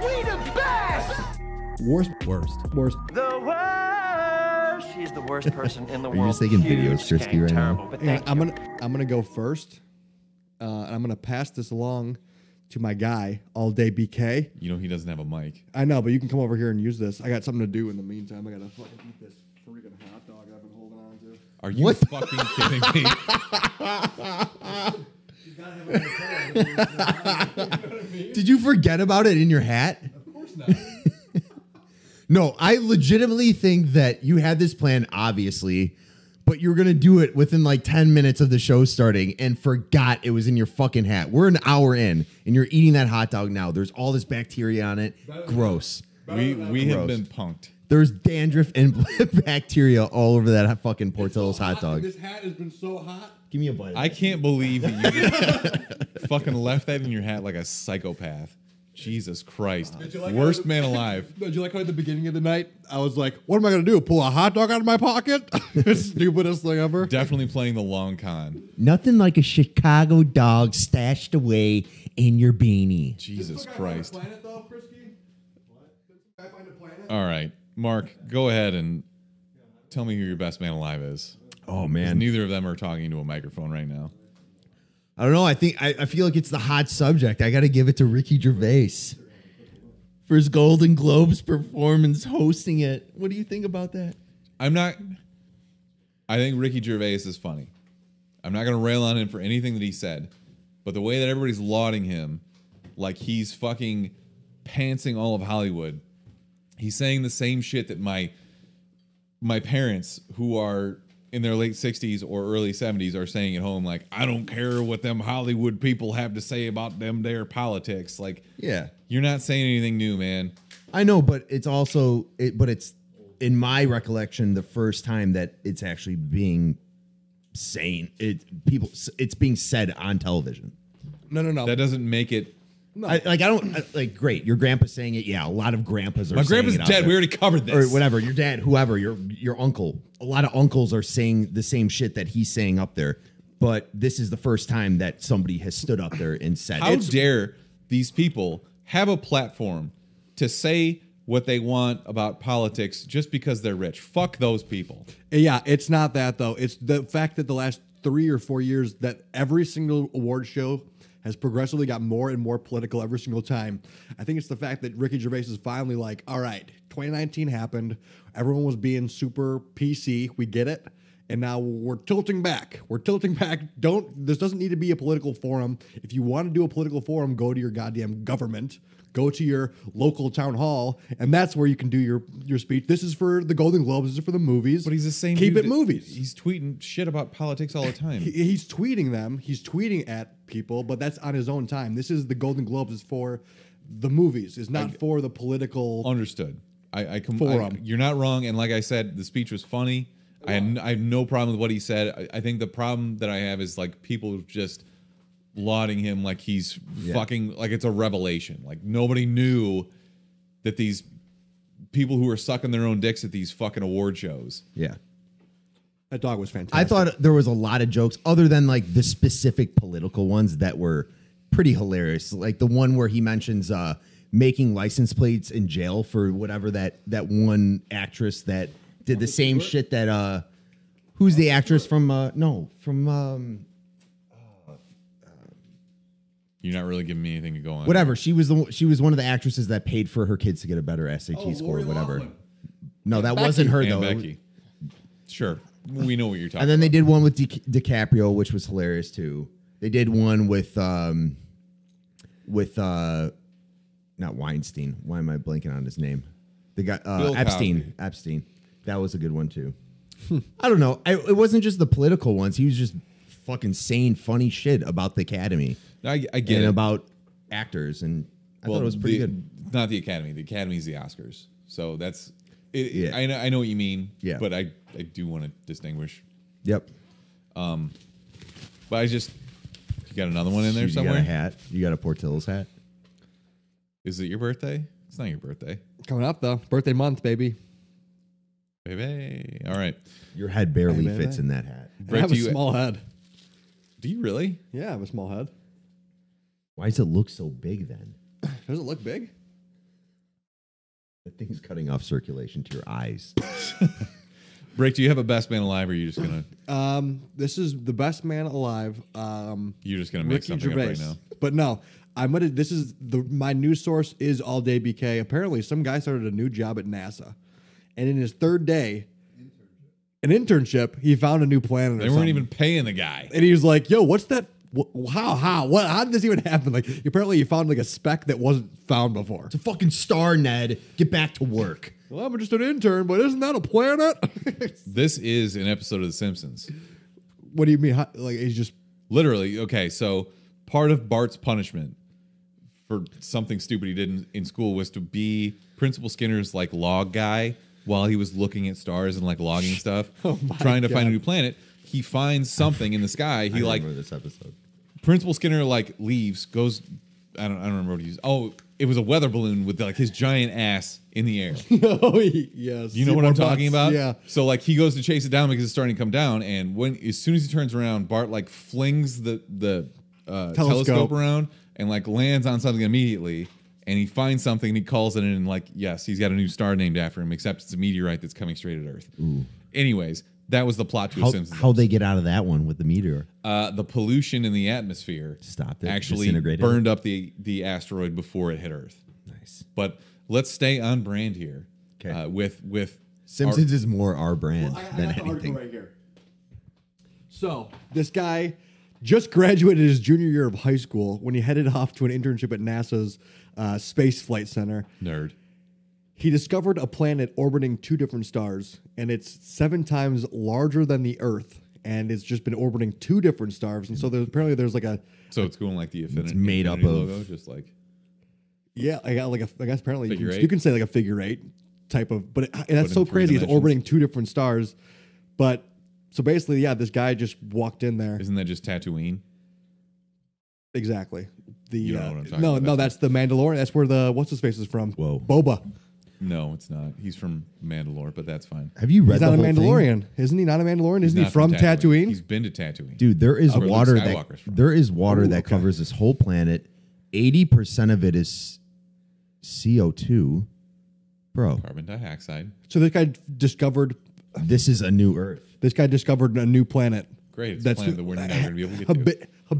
[SPEAKER 4] We the best.
[SPEAKER 1] Worst.
[SPEAKER 2] Worst.
[SPEAKER 1] Worst.
[SPEAKER 6] The worst. She's the worst person in the
[SPEAKER 3] you
[SPEAKER 6] world.
[SPEAKER 3] just taking
[SPEAKER 6] Huge,
[SPEAKER 3] videos, Christy,
[SPEAKER 6] skank,
[SPEAKER 3] right now?
[SPEAKER 6] terrible, But
[SPEAKER 1] Yeah,
[SPEAKER 6] thank
[SPEAKER 1] I'm
[SPEAKER 6] you.
[SPEAKER 1] gonna go first. And I'm gonna pass this along to my guy, All Day BK.
[SPEAKER 2] You know he doesn't have a mic.
[SPEAKER 1] I know, but you can come over here and use this. I got something to do in the meantime. I gotta fucking eat this freaking hot dog I've been holding on to.
[SPEAKER 2] Are you
[SPEAKER 3] What?
[SPEAKER 2] fucking kidding me?
[SPEAKER 3] Did you forget about it in your hat?
[SPEAKER 1] Of course not.
[SPEAKER 3] No, I legitimately think that you had this plan, obviously, but you were going to do it within like 10 minutes of the show starting and forgot it was in your fucking hat. We're an hour in and you're eating that hot dog now. There's all this bacteria on it. Gross.
[SPEAKER 2] we have
[SPEAKER 3] Gross.
[SPEAKER 2] been punked.
[SPEAKER 3] There's dandruff and bacteria all over that fucking Portillo's hot dog.
[SPEAKER 1] This hat has been so hot.
[SPEAKER 3] Give me a bite.
[SPEAKER 2] I can't believe that you just fucking left that in your hat like a psychopath. Jesus Christ.
[SPEAKER 1] you like
[SPEAKER 2] Worst
[SPEAKER 1] how-
[SPEAKER 2] man alive.
[SPEAKER 1] Did you like how at the beginning of the night I was like, "What am I gonna do? Pull a hot dog out of my pocket?" Stupidest thing ever.
[SPEAKER 2] Definitely playing the long con.
[SPEAKER 3] Nothing like a Chicago dog stashed away in your beanie.
[SPEAKER 2] Jesus Christ.
[SPEAKER 1] Planet though, Frisky? What? Did some guy find a planet?
[SPEAKER 2] All right. Mark, go ahead and tell me who your best man alive is.
[SPEAKER 3] Oh,
[SPEAKER 2] 'Cause
[SPEAKER 3] man.
[SPEAKER 2] neither of them are talking into a microphone right now.
[SPEAKER 3] I don't know. I feel like it's the hot subject. I got to give it to Ricky Gervais. for his Golden Globes performance hosting it. What do you think about that?
[SPEAKER 2] I think Ricky Gervais is funny. I'm not going to rail on him for anything that he said, but the way that everybody's lauding him like he's fucking pantsing all of Hollywood, he's saying the same shit that my parents who are in their late 60s or early 70s are saying at home, like, I don't care what them Hollywood people have to say about them their politics. Like,
[SPEAKER 3] yeah,
[SPEAKER 2] you're not saying anything new, man.
[SPEAKER 3] I know, but it's also it's in my recollection the first time that it's actually being it's being said on television.
[SPEAKER 1] No.
[SPEAKER 2] That doesn't make it.
[SPEAKER 3] No. Great. Your grandpa's saying it. Yeah, a lot of grandpas are.
[SPEAKER 2] My
[SPEAKER 3] saying
[SPEAKER 2] grandpa's
[SPEAKER 3] it out
[SPEAKER 2] dead.
[SPEAKER 3] there.
[SPEAKER 2] We already covered this.
[SPEAKER 3] Or whatever. Your dad, whoever, your uncle. A lot of uncles are saying the same shit that he's saying up there. But this is the first time that somebody has stood up there and said,
[SPEAKER 2] how dare these people have a platform to say what they want about politics just because they're rich? Fuck those people.
[SPEAKER 1] Yeah, it's not that, though. It's the fact that the last 3 or 4 years that every single award show has progressively got more and more political every single time. I think it's the fact that Ricky Gervais is finally like, all right, 2019 happened. Everyone was being super PC. We get it. And now we're tilting back. This doesn't need to be a political forum. If you want to do a political forum, go to your goddamn government. Go to your local town hall, and that's where you can do your speech. This is for the Golden Globes. This is for the movies.
[SPEAKER 2] But he's the same.
[SPEAKER 1] Keep
[SPEAKER 2] dude
[SPEAKER 1] it movies.
[SPEAKER 2] He's tweeting shit about politics all the time.
[SPEAKER 1] He's tweeting them. He's tweeting at people, but that's on his own time. This is the Golden Globes. Is for the movies. It's not for the political.
[SPEAKER 2] Understood. You're not wrong. And like I said, the speech was funny. I have no problem with what he said. I think the problem that I have is like people just lauding him like he's fucking, like it's a revelation. Like nobody knew that these people who are sucking their own dicks at these fucking award shows.
[SPEAKER 3] Yeah.
[SPEAKER 1] That dog was fantastic.
[SPEAKER 3] I thought there was a lot of jokes other than like the specific political ones that were pretty hilarious. Like the one where he mentions making license plates in jail for whatever that one actress that did the same shit that who's the actress from
[SPEAKER 2] You're not really giving me anything to go on.
[SPEAKER 3] whatever. She was one of the actresses that paid for her kids to get a better SAT score or whatever. No, that wasn't her though.
[SPEAKER 2] Becky. Sure. We know what you're talking about.
[SPEAKER 3] And then they did one with DiCaprio, which was hilarious too. They did one with not Weinstein. Why am I blanking on his name? The guy Epstein. Epstein. That was a good one too. I don't know. It wasn't just the political ones. He was just fucking saying funny shit about the Academy.
[SPEAKER 2] I get
[SPEAKER 3] and
[SPEAKER 2] it.
[SPEAKER 3] about actors, and I thought it was pretty good.
[SPEAKER 2] Not the Academy. The Academy's the Oscars. So that's it.
[SPEAKER 3] Yeah.
[SPEAKER 2] I know what you mean.
[SPEAKER 3] Yeah.
[SPEAKER 2] But I do want to distinguish.
[SPEAKER 3] Yep.
[SPEAKER 2] But you got another one in there somewhere?
[SPEAKER 3] You got a hat. You got a Portillo's hat.
[SPEAKER 2] Is it your birthday? It's not your birthday.
[SPEAKER 1] Coming up though, birthday month, baby.
[SPEAKER 2] Baby. All right.
[SPEAKER 3] Your head barely fits in that hat.
[SPEAKER 1] I have a small head.
[SPEAKER 2] Do you really?
[SPEAKER 1] Yeah, I have a small head.
[SPEAKER 3] Why does it look so big then?
[SPEAKER 1] Does it look big?
[SPEAKER 3] The thing's cutting off circulation to your eyes.
[SPEAKER 2] Break, do you have a best man alive, or are you just gonna?
[SPEAKER 1] This is the best man alive.
[SPEAKER 2] You're just gonna make
[SPEAKER 1] Ricky
[SPEAKER 2] something
[SPEAKER 1] Gervais.
[SPEAKER 2] up right now.
[SPEAKER 1] But no, I'm gonna. This is my news source is All Day BK. Apparently, some guy started a new job at NASA, and in his third day, an internship, he found a new planet.
[SPEAKER 2] They weren't even paying the guy,
[SPEAKER 1] and he was like, "Yo, what's that? How did this even happen?" Like, apparently, he found like a speck that wasn't found before.
[SPEAKER 3] It's a fucking star, Ned. Get back to work.
[SPEAKER 1] Well, I'm just an intern, but isn't that a planet?
[SPEAKER 2] This is an episode of The Simpsons.
[SPEAKER 1] What do you mean? Like, he's just
[SPEAKER 2] literally okay. So part of Bart's punishment for something stupid he did in school was to be Principal Skinner's like log guy while he was looking at stars and like logging stuff, trying to find a new planet. He finds something in the sky. He like
[SPEAKER 3] remember this episode.
[SPEAKER 2] Principal Skinner like leaves, goes. I don't remember what he used. Oh, it was a weather balloon with like his giant ass in the air.
[SPEAKER 1] Oh yes,
[SPEAKER 2] you know what I'm talking about?
[SPEAKER 1] Yeah.
[SPEAKER 2] So like he goes to chase it down because it's starting to come down, and as soon as he turns around, Bart like flings the telescope around and like lands on something immediately, and he finds something and he calls it in, and like yes, he's got a new star named after him, except it's a meteorite that's coming straight at Earth.
[SPEAKER 3] Ooh.
[SPEAKER 2] Anyways, that was the plot to a Simpsons.
[SPEAKER 3] How'd they get out of that one with the meteor?
[SPEAKER 2] The pollution in the atmosphere
[SPEAKER 3] stopped it.
[SPEAKER 2] Actually
[SPEAKER 3] Disintegrated
[SPEAKER 2] burned up the asteroid before it hit Earth.
[SPEAKER 3] Nice.
[SPEAKER 2] But let's stay on brand here.
[SPEAKER 3] 'Kay.
[SPEAKER 2] With
[SPEAKER 3] Simpsons is more our brand
[SPEAKER 1] I
[SPEAKER 3] than
[SPEAKER 1] got the article
[SPEAKER 3] anything.
[SPEAKER 1] right here. So this guy just graduated his junior year of high school when he headed off to an internship at NASA's Space Flight Center.
[SPEAKER 2] nerd.
[SPEAKER 1] He discovered a planet orbiting 2 different stars, and it's 7 times larger than the Earth, and it's just been orbiting 2 different stars. And so apparently there's like a
[SPEAKER 2] So it's going like the Infinity.
[SPEAKER 3] made up
[SPEAKER 2] Infinity
[SPEAKER 3] of-
[SPEAKER 2] logo, just like
[SPEAKER 1] I got like I guess apparently
[SPEAKER 2] Figure
[SPEAKER 1] you
[SPEAKER 2] eight?
[SPEAKER 1] can say like a figure 8 type of, but that's
[SPEAKER 2] in
[SPEAKER 1] so
[SPEAKER 2] 3
[SPEAKER 1] crazy. It's
[SPEAKER 2] dimensions.
[SPEAKER 1] orbiting 2 different stars, but so basically, yeah, this guy just walked in there.
[SPEAKER 2] isn't that just Tatooine?
[SPEAKER 1] Exactly. The
[SPEAKER 2] You don't know what I'm talking
[SPEAKER 1] no,
[SPEAKER 2] about.
[SPEAKER 1] no, that's the Mandalorian. That's where the what's his face is from.
[SPEAKER 3] Whoa.
[SPEAKER 1] Boba.
[SPEAKER 2] No, it's not. He's from Mandalore, but that's fine.
[SPEAKER 3] Have you read
[SPEAKER 1] He's
[SPEAKER 3] the
[SPEAKER 1] not a
[SPEAKER 3] whole thing?
[SPEAKER 1] Mandalorian, isn't he? Not a Mandalorian, isn't he
[SPEAKER 2] Not
[SPEAKER 1] from Tatooine?
[SPEAKER 2] He's been to Tatooine.
[SPEAKER 3] Dude, there is
[SPEAKER 2] Where Luke
[SPEAKER 3] water that
[SPEAKER 2] Skywalker's from.
[SPEAKER 3] there is water
[SPEAKER 1] Ooh,
[SPEAKER 3] that
[SPEAKER 1] okay.
[SPEAKER 3] covers this whole planet. 80% of it is CO2. Bro,
[SPEAKER 2] Carbon dioxide.
[SPEAKER 1] So this guy discovered
[SPEAKER 3] this is a new Earth.
[SPEAKER 1] a new planet.
[SPEAKER 2] Great. It's a planet that we're never going to be able to get to.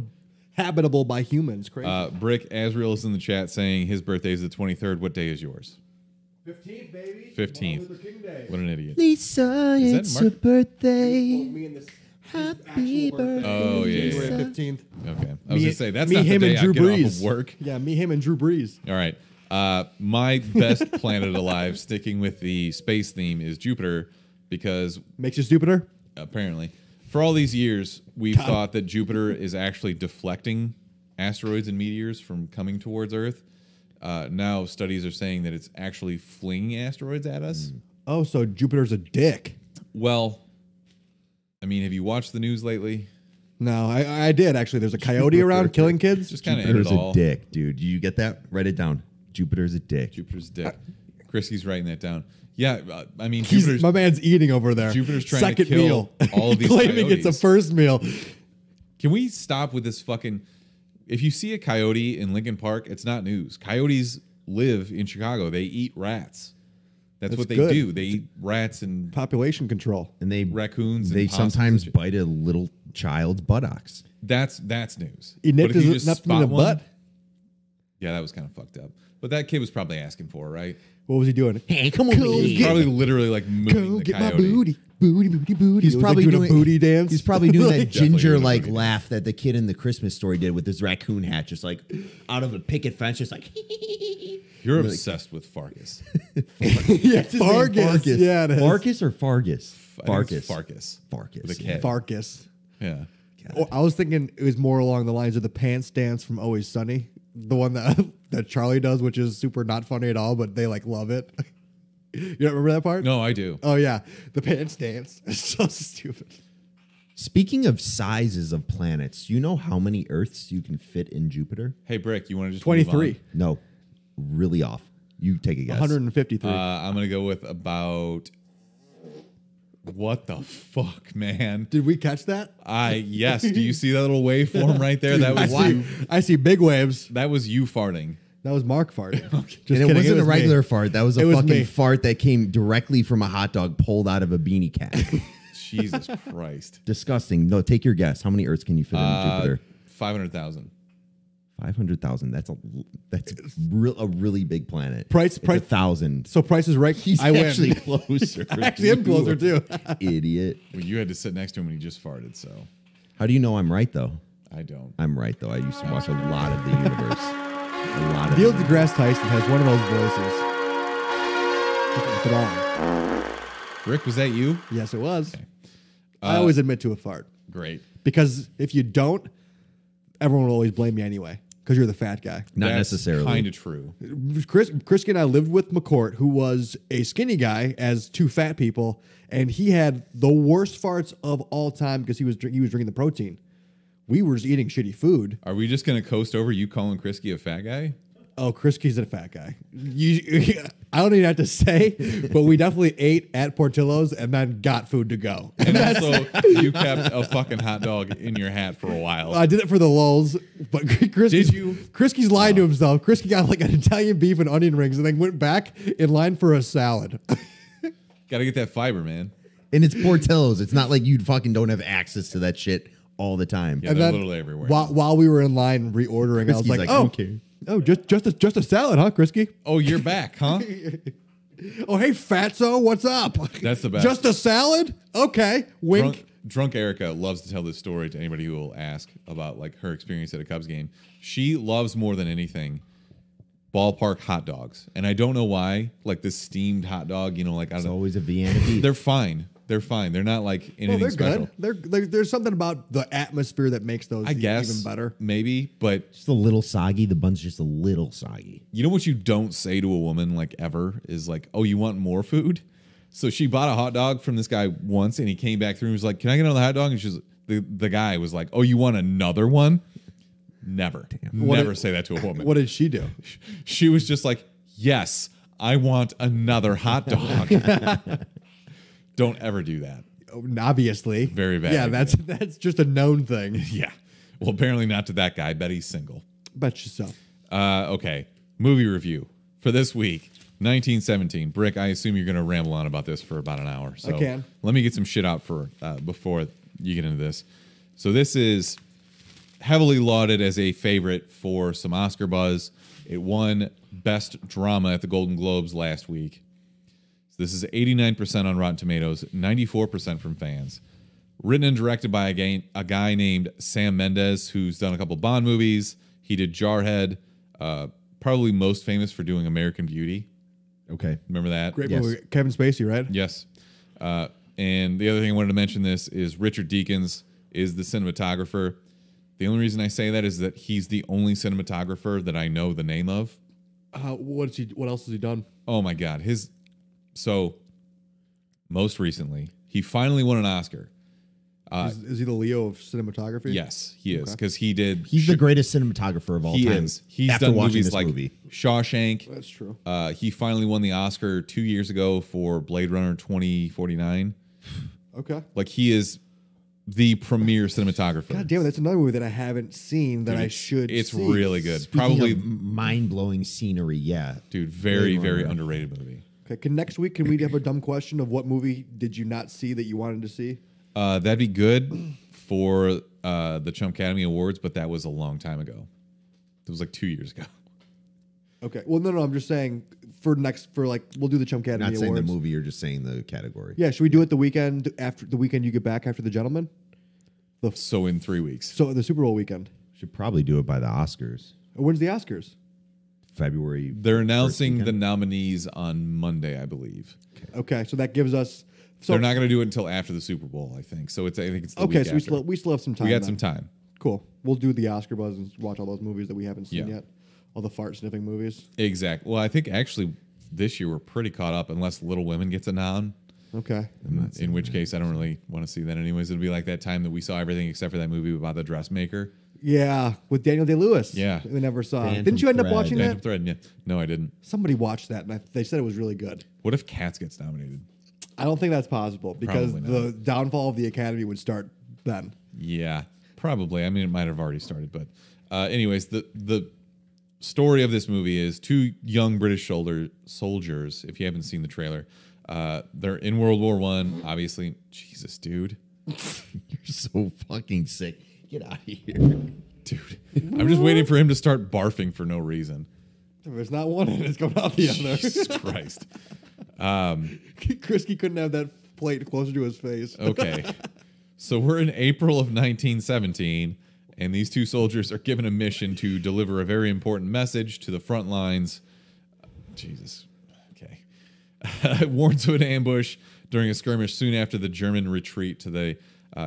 [SPEAKER 1] Habitable by humans. Crazy.
[SPEAKER 2] Brick Azrael is in the chat saying his birthday is the 23rd. What day is yours?
[SPEAKER 1] 15th, baby.
[SPEAKER 2] 15th.
[SPEAKER 1] King Day.
[SPEAKER 2] What an idiot.
[SPEAKER 3] Lisa,
[SPEAKER 2] Is that
[SPEAKER 3] it's
[SPEAKER 2] Mark-
[SPEAKER 3] your birthday.
[SPEAKER 1] Me and this
[SPEAKER 3] Happy birthday.
[SPEAKER 2] Oh, yeah.
[SPEAKER 1] January 15th.
[SPEAKER 2] Okay. I was going to say, that's
[SPEAKER 1] me,
[SPEAKER 2] not the
[SPEAKER 1] him,
[SPEAKER 2] day
[SPEAKER 1] and
[SPEAKER 2] I
[SPEAKER 1] Drew
[SPEAKER 2] get off
[SPEAKER 1] Brees.
[SPEAKER 2] of work.
[SPEAKER 1] Yeah, me, him, and Drew Brees.
[SPEAKER 2] All right. My best planet alive, sticking with the space theme, is Jupiter because
[SPEAKER 1] Makes you stupider.
[SPEAKER 2] apparently, for all these years, we've thought that Jupiter is actually deflecting asteroids and meteors from coming towards Earth. Now studies are saying that it's actually flinging asteroids at us.
[SPEAKER 1] Oh, so Jupiter's a dick.
[SPEAKER 2] Well, I mean, have you watched the news lately?
[SPEAKER 1] No, I did actually. There's a coyote around killing kids.
[SPEAKER 2] Just kind of end it
[SPEAKER 3] Jupiter's
[SPEAKER 2] all.
[SPEAKER 3] a dick, dude. You get that? Write it down. Jupiter's a dick.
[SPEAKER 2] Jupiter's dick. Chrissy's writing that down. Yeah, I mean,
[SPEAKER 1] He's-
[SPEAKER 2] Jupiter's
[SPEAKER 1] my man's eating over there.
[SPEAKER 2] Jupiter's trying
[SPEAKER 1] Second
[SPEAKER 2] to kill
[SPEAKER 1] meal.
[SPEAKER 2] all of these
[SPEAKER 1] claiming it's a
[SPEAKER 2] coyotes.
[SPEAKER 1] first meal.
[SPEAKER 2] Can we stop with this fucking? If you see a coyote in Lincoln Park, it's not news. Coyotes live in Chicago. They eat rats. That's what they
[SPEAKER 1] good.
[SPEAKER 2] do. They eat rats and
[SPEAKER 1] Population control.
[SPEAKER 3] And they
[SPEAKER 2] raccoons. And
[SPEAKER 3] They
[SPEAKER 2] possums
[SPEAKER 3] sometimes
[SPEAKER 2] and shit.
[SPEAKER 3] bite a little child's buttocks.
[SPEAKER 2] That's news.
[SPEAKER 1] He
[SPEAKER 2] But
[SPEAKER 1] nipped
[SPEAKER 2] if you
[SPEAKER 1] his
[SPEAKER 2] just
[SPEAKER 1] nipped him in the
[SPEAKER 2] spot one-
[SPEAKER 1] butt.
[SPEAKER 2] Yeah, that was kind of fucked up. But that kid was probably asking for it, right?
[SPEAKER 1] What was he doing?
[SPEAKER 3] Hey, come on,
[SPEAKER 2] He's probably literally like moving
[SPEAKER 1] Go
[SPEAKER 2] the
[SPEAKER 1] get
[SPEAKER 2] coyote.
[SPEAKER 1] my booty, booty, booty.
[SPEAKER 3] He's
[SPEAKER 1] It was
[SPEAKER 3] probably
[SPEAKER 1] like doing a
[SPEAKER 3] doing
[SPEAKER 1] booty dance.
[SPEAKER 3] He's probably doing that
[SPEAKER 2] Definitely
[SPEAKER 3] ginger
[SPEAKER 2] doing a
[SPEAKER 3] like
[SPEAKER 2] booty
[SPEAKER 3] laugh that the kid in the Christmas story did with his raccoon hat, just like out of a picket fence, just like.
[SPEAKER 2] You're obsessed with Fargus.
[SPEAKER 1] yeah, Fargus. Yeah, it is.
[SPEAKER 3] Fargus or Fargus?
[SPEAKER 2] I think it's
[SPEAKER 3] Fargus.
[SPEAKER 2] Fargus.
[SPEAKER 3] Fargus.
[SPEAKER 2] With a K.
[SPEAKER 1] Fargus.
[SPEAKER 2] Yeah.
[SPEAKER 1] Oh, I was thinking it was more along the lines of the pants dance from Always Sunny, the one that that Charlie does, which is super not funny at all, but they like love it. You don't remember that part?
[SPEAKER 2] No, I do.
[SPEAKER 1] Oh yeah, the pants dance. It's so stupid.
[SPEAKER 3] Speaking of sizes of planets, you know how many Earths you can fit in Jupiter?
[SPEAKER 2] Hey, Brick, you want to just move
[SPEAKER 1] 23,
[SPEAKER 2] on?
[SPEAKER 3] No, really off. You take a guess.
[SPEAKER 1] 153.
[SPEAKER 2] I'm gonna go with about. What the fuck, man?
[SPEAKER 1] Did we catch that?
[SPEAKER 2] Yes. Do you see that little waveform right there? That was you.
[SPEAKER 1] I see big waves.
[SPEAKER 2] That was you farting.
[SPEAKER 1] That was Mark farting. Just
[SPEAKER 3] And it
[SPEAKER 1] kidding,
[SPEAKER 3] wasn't a
[SPEAKER 1] was me.
[SPEAKER 3] regular fart. That was
[SPEAKER 1] It
[SPEAKER 3] a
[SPEAKER 1] was
[SPEAKER 3] fucking
[SPEAKER 1] me.
[SPEAKER 3] fart that came directly from a hot dog pulled out of a beanie cap.
[SPEAKER 2] Jesus Christ.
[SPEAKER 3] Disgusting. No, take your guess. How many Earths can you fit in Jupiter?
[SPEAKER 2] 500,000.
[SPEAKER 3] 500,000. That's a really big planet.
[SPEAKER 1] Price-
[SPEAKER 3] It's
[SPEAKER 1] price-
[SPEAKER 3] 1,000.
[SPEAKER 1] So Price is Right.
[SPEAKER 3] He's
[SPEAKER 1] I win.
[SPEAKER 3] actually closer.
[SPEAKER 1] I actually am closer too.
[SPEAKER 3] Idiot.
[SPEAKER 2] Well, you had to sit next to him when he just farted, so
[SPEAKER 3] How do you know I'm right though?
[SPEAKER 2] I don't.
[SPEAKER 3] I'm right though. I used to watch a lot of the universe. A lot of
[SPEAKER 1] Neil
[SPEAKER 3] it.
[SPEAKER 1] deGrasse Tyson has one of those voices. Phenomenal.
[SPEAKER 2] Rick, was that you?
[SPEAKER 1] Yes, it was. I always admit to a fart
[SPEAKER 2] Great.
[SPEAKER 1] because if you don't, everyone will always blame you anyway because you're the fat guy.
[SPEAKER 3] Not necessarily.
[SPEAKER 2] Kind of true.
[SPEAKER 1] Chrisky and I lived with McCourt, who was a skinny guy, as 2 fat people, and he had the worst farts of all time because he was drinking the protein. We were just eating shitty food.
[SPEAKER 2] Are we just going to coast over you calling Krisky a fat guy?
[SPEAKER 1] Oh, Chrisky's a fat guy. I don't even have to say, but we definitely ate at Portillo's and then got food to go.
[SPEAKER 2] And also, you kept a fucking hot dog in your hat for a while.
[SPEAKER 1] I did it for the lulz, but
[SPEAKER 2] Did you?
[SPEAKER 1] Chrisky's lying to himself. Chrisky got like an Italian beef and onion rings and then went back in line for a salad.
[SPEAKER 2] Got to get that fiber, man.
[SPEAKER 3] And it's Portillo's. It's not like you fucking don't have access to that shit all the time.
[SPEAKER 2] Yeah,
[SPEAKER 1] And
[SPEAKER 2] they're
[SPEAKER 1] then
[SPEAKER 2] literally everywhere.
[SPEAKER 1] While we were in line reordering, I was
[SPEAKER 3] Chrisky's
[SPEAKER 1] like,
[SPEAKER 3] I
[SPEAKER 1] oh,
[SPEAKER 3] don't care.
[SPEAKER 1] Oh, just a salad, huh, Krisky?
[SPEAKER 2] Oh, you're back, huh?
[SPEAKER 1] Oh, hey, Fatso, what's up?
[SPEAKER 2] That's the best.
[SPEAKER 1] Just a salad? Okay, wink.
[SPEAKER 2] Drunk Erica loves to tell this story to anybody who will ask about like her experience at a Cubs game. She loves more than anything ballpark hot dogs, and I don't know why. Like this steamed hot dog, you know, like I don't
[SPEAKER 3] It's
[SPEAKER 2] know.
[SPEAKER 3] always a Vienna beef.
[SPEAKER 2] They're fine. They're fine. They're not like anything
[SPEAKER 1] They're
[SPEAKER 2] special.
[SPEAKER 1] good. There's something about the atmosphere that makes those
[SPEAKER 2] I guess
[SPEAKER 1] even better.
[SPEAKER 2] maybe, but
[SPEAKER 3] Just a little soggy. The bun's just a little soggy.
[SPEAKER 2] you know what you don't say to a woman like ever is like, "Oh, you want more food?" So she bought a hot dog from this guy once, and he came back through and was like, "Can I get another hot dog?" And she's the guy was like, "Oh, you want another one?" Never, never say that to a woman.
[SPEAKER 1] What did she do?
[SPEAKER 2] She was just like, "Yes, I want another hot dog." Don't ever do that.
[SPEAKER 1] Obviously.
[SPEAKER 2] Very bad
[SPEAKER 1] Yeah,
[SPEAKER 2] idea.
[SPEAKER 1] that's just a known thing.
[SPEAKER 2] Yeah. Well, apparently not to that guy. I bet he's single.
[SPEAKER 1] Bet you so.
[SPEAKER 2] Okay. Movie review for this week. 1917. Brick, I assume you're going to ramble on about this for about an hour. So
[SPEAKER 1] I can.
[SPEAKER 2] Let me get some shit out for before you get into this. So this is heavily lauded as a favorite for some Oscar buzz. It won Best Drama at the Golden Globes last week. So this is 89% on Rotten Tomatoes, 94% from fans. Written and directed by a guy named Sam Mendes, who's done a couple Bond movies. He did Jarhead, probably most famous for doing American Beauty.
[SPEAKER 3] Okay.
[SPEAKER 2] Remember that?
[SPEAKER 1] Great
[SPEAKER 3] Yes.
[SPEAKER 1] movie. Kevin Spacey, right?
[SPEAKER 2] Yes. And the other thing I wanted to mention this is Richard Deakins is the cinematographer. The only reason I say that is that he's the only cinematographer that I know the name of.
[SPEAKER 1] What else has he done?
[SPEAKER 2] Oh my God. So most recently, he finally won an Oscar.
[SPEAKER 1] Is he the Leo of cinematography?
[SPEAKER 2] Yes, he is. Because he did.
[SPEAKER 3] He's the greatest cinematographer of all
[SPEAKER 2] He
[SPEAKER 3] time.
[SPEAKER 2] is. He's
[SPEAKER 3] after
[SPEAKER 2] done
[SPEAKER 3] watching
[SPEAKER 2] movies
[SPEAKER 3] this
[SPEAKER 2] like
[SPEAKER 3] movie.
[SPEAKER 2] Shawshank.
[SPEAKER 1] That's true.
[SPEAKER 2] He finally won the Oscar 2 years ago for Blade Runner 2049.
[SPEAKER 1] Okay.
[SPEAKER 2] Like he is the premier cinematographer.
[SPEAKER 1] God damn it, that's another movie that I haven't seen that
[SPEAKER 2] Dude,
[SPEAKER 1] I should
[SPEAKER 2] It's
[SPEAKER 1] see.
[SPEAKER 2] really good.
[SPEAKER 3] Speaking
[SPEAKER 2] Probably,
[SPEAKER 3] of mind-blowing scenery, yeah.
[SPEAKER 2] dude, very,
[SPEAKER 3] Blade
[SPEAKER 2] very
[SPEAKER 3] Runner.
[SPEAKER 2] underrated movie.
[SPEAKER 1] Okay, next week, can we have a dumb question of what movie did you not see that you wanted to see?
[SPEAKER 2] That'd be good for the Chump Academy Awards, but that was a long time ago. It was like 2 years ago.
[SPEAKER 1] Okay. Well, no, I'm just saying we'll do the Chump Academy
[SPEAKER 3] Not saying
[SPEAKER 1] Awards.
[SPEAKER 3] the movie, you're just saying the category.
[SPEAKER 1] Yeah, should we do it the weekend after the weekend you get back after the Gentleman?
[SPEAKER 2] So in 3 weeks.
[SPEAKER 1] So the Super Bowl weekend.
[SPEAKER 3] Should probably do it by the Oscars.
[SPEAKER 1] When's the Oscars?
[SPEAKER 3] February.
[SPEAKER 2] They're announcing
[SPEAKER 3] first
[SPEAKER 2] the
[SPEAKER 3] weekend.
[SPEAKER 2] nominees on Monday, I believe.
[SPEAKER 1] Okay, so that gives us. So
[SPEAKER 2] They're not going to do it until after the Super Bowl, I think. So I think it's the
[SPEAKER 1] okay,
[SPEAKER 2] week
[SPEAKER 1] so
[SPEAKER 2] after.
[SPEAKER 1] we still have some time.
[SPEAKER 2] We got
[SPEAKER 1] then.
[SPEAKER 2] some time.
[SPEAKER 1] Cool. We'll do the Oscar buzz and watch all those movies that we haven't seen
[SPEAKER 2] Yeah.
[SPEAKER 1] yet. All the fart sniffing movies.
[SPEAKER 2] Exactly. Well, I think actually this year we're pretty caught up, unless Little Women gets a nom.
[SPEAKER 1] Okay.
[SPEAKER 2] In which case, I don't really want to see that anyways. It'll be like that time that we saw everything except for that movie about the dressmaker.
[SPEAKER 1] Yeah, with Daniel Day-Lewis.
[SPEAKER 2] Yeah.
[SPEAKER 1] We never saw.
[SPEAKER 3] Phantom
[SPEAKER 1] Didn't you end up
[SPEAKER 3] Thread.
[SPEAKER 1] watching
[SPEAKER 2] Phantom
[SPEAKER 1] that?
[SPEAKER 2] Thread. Yeah. No, I didn't.
[SPEAKER 1] Somebody watched that, and they said it was really good.
[SPEAKER 2] What if Cats gets nominated?
[SPEAKER 1] I don't think that's possible because
[SPEAKER 2] Probably
[SPEAKER 1] the
[SPEAKER 2] not.
[SPEAKER 1] downfall of the Academy would start then.
[SPEAKER 2] Yeah, probably. I mean, it might have already started, but anyways, the story of this movie is two young British soldiers. If you haven't seen the trailer, they're in World War I. Obviously, Jesus, dude,
[SPEAKER 3] You're so fucking sick. Get out of here.
[SPEAKER 2] dude. I'm just waiting for him to start barfing for no reason.
[SPEAKER 1] If there's not one, it's going out the other.
[SPEAKER 2] Jesus Christ.
[SPEAKER 1] Krisky couldn't have that plate closer to his face.
[SPEAKER 2] Okay. So we're in April of 1917, and these two soldiers are given a mission to deliver a very important message to the front lines. Jesus. Okay. Warns of an ambush during a skirmish soon after the German retreat to the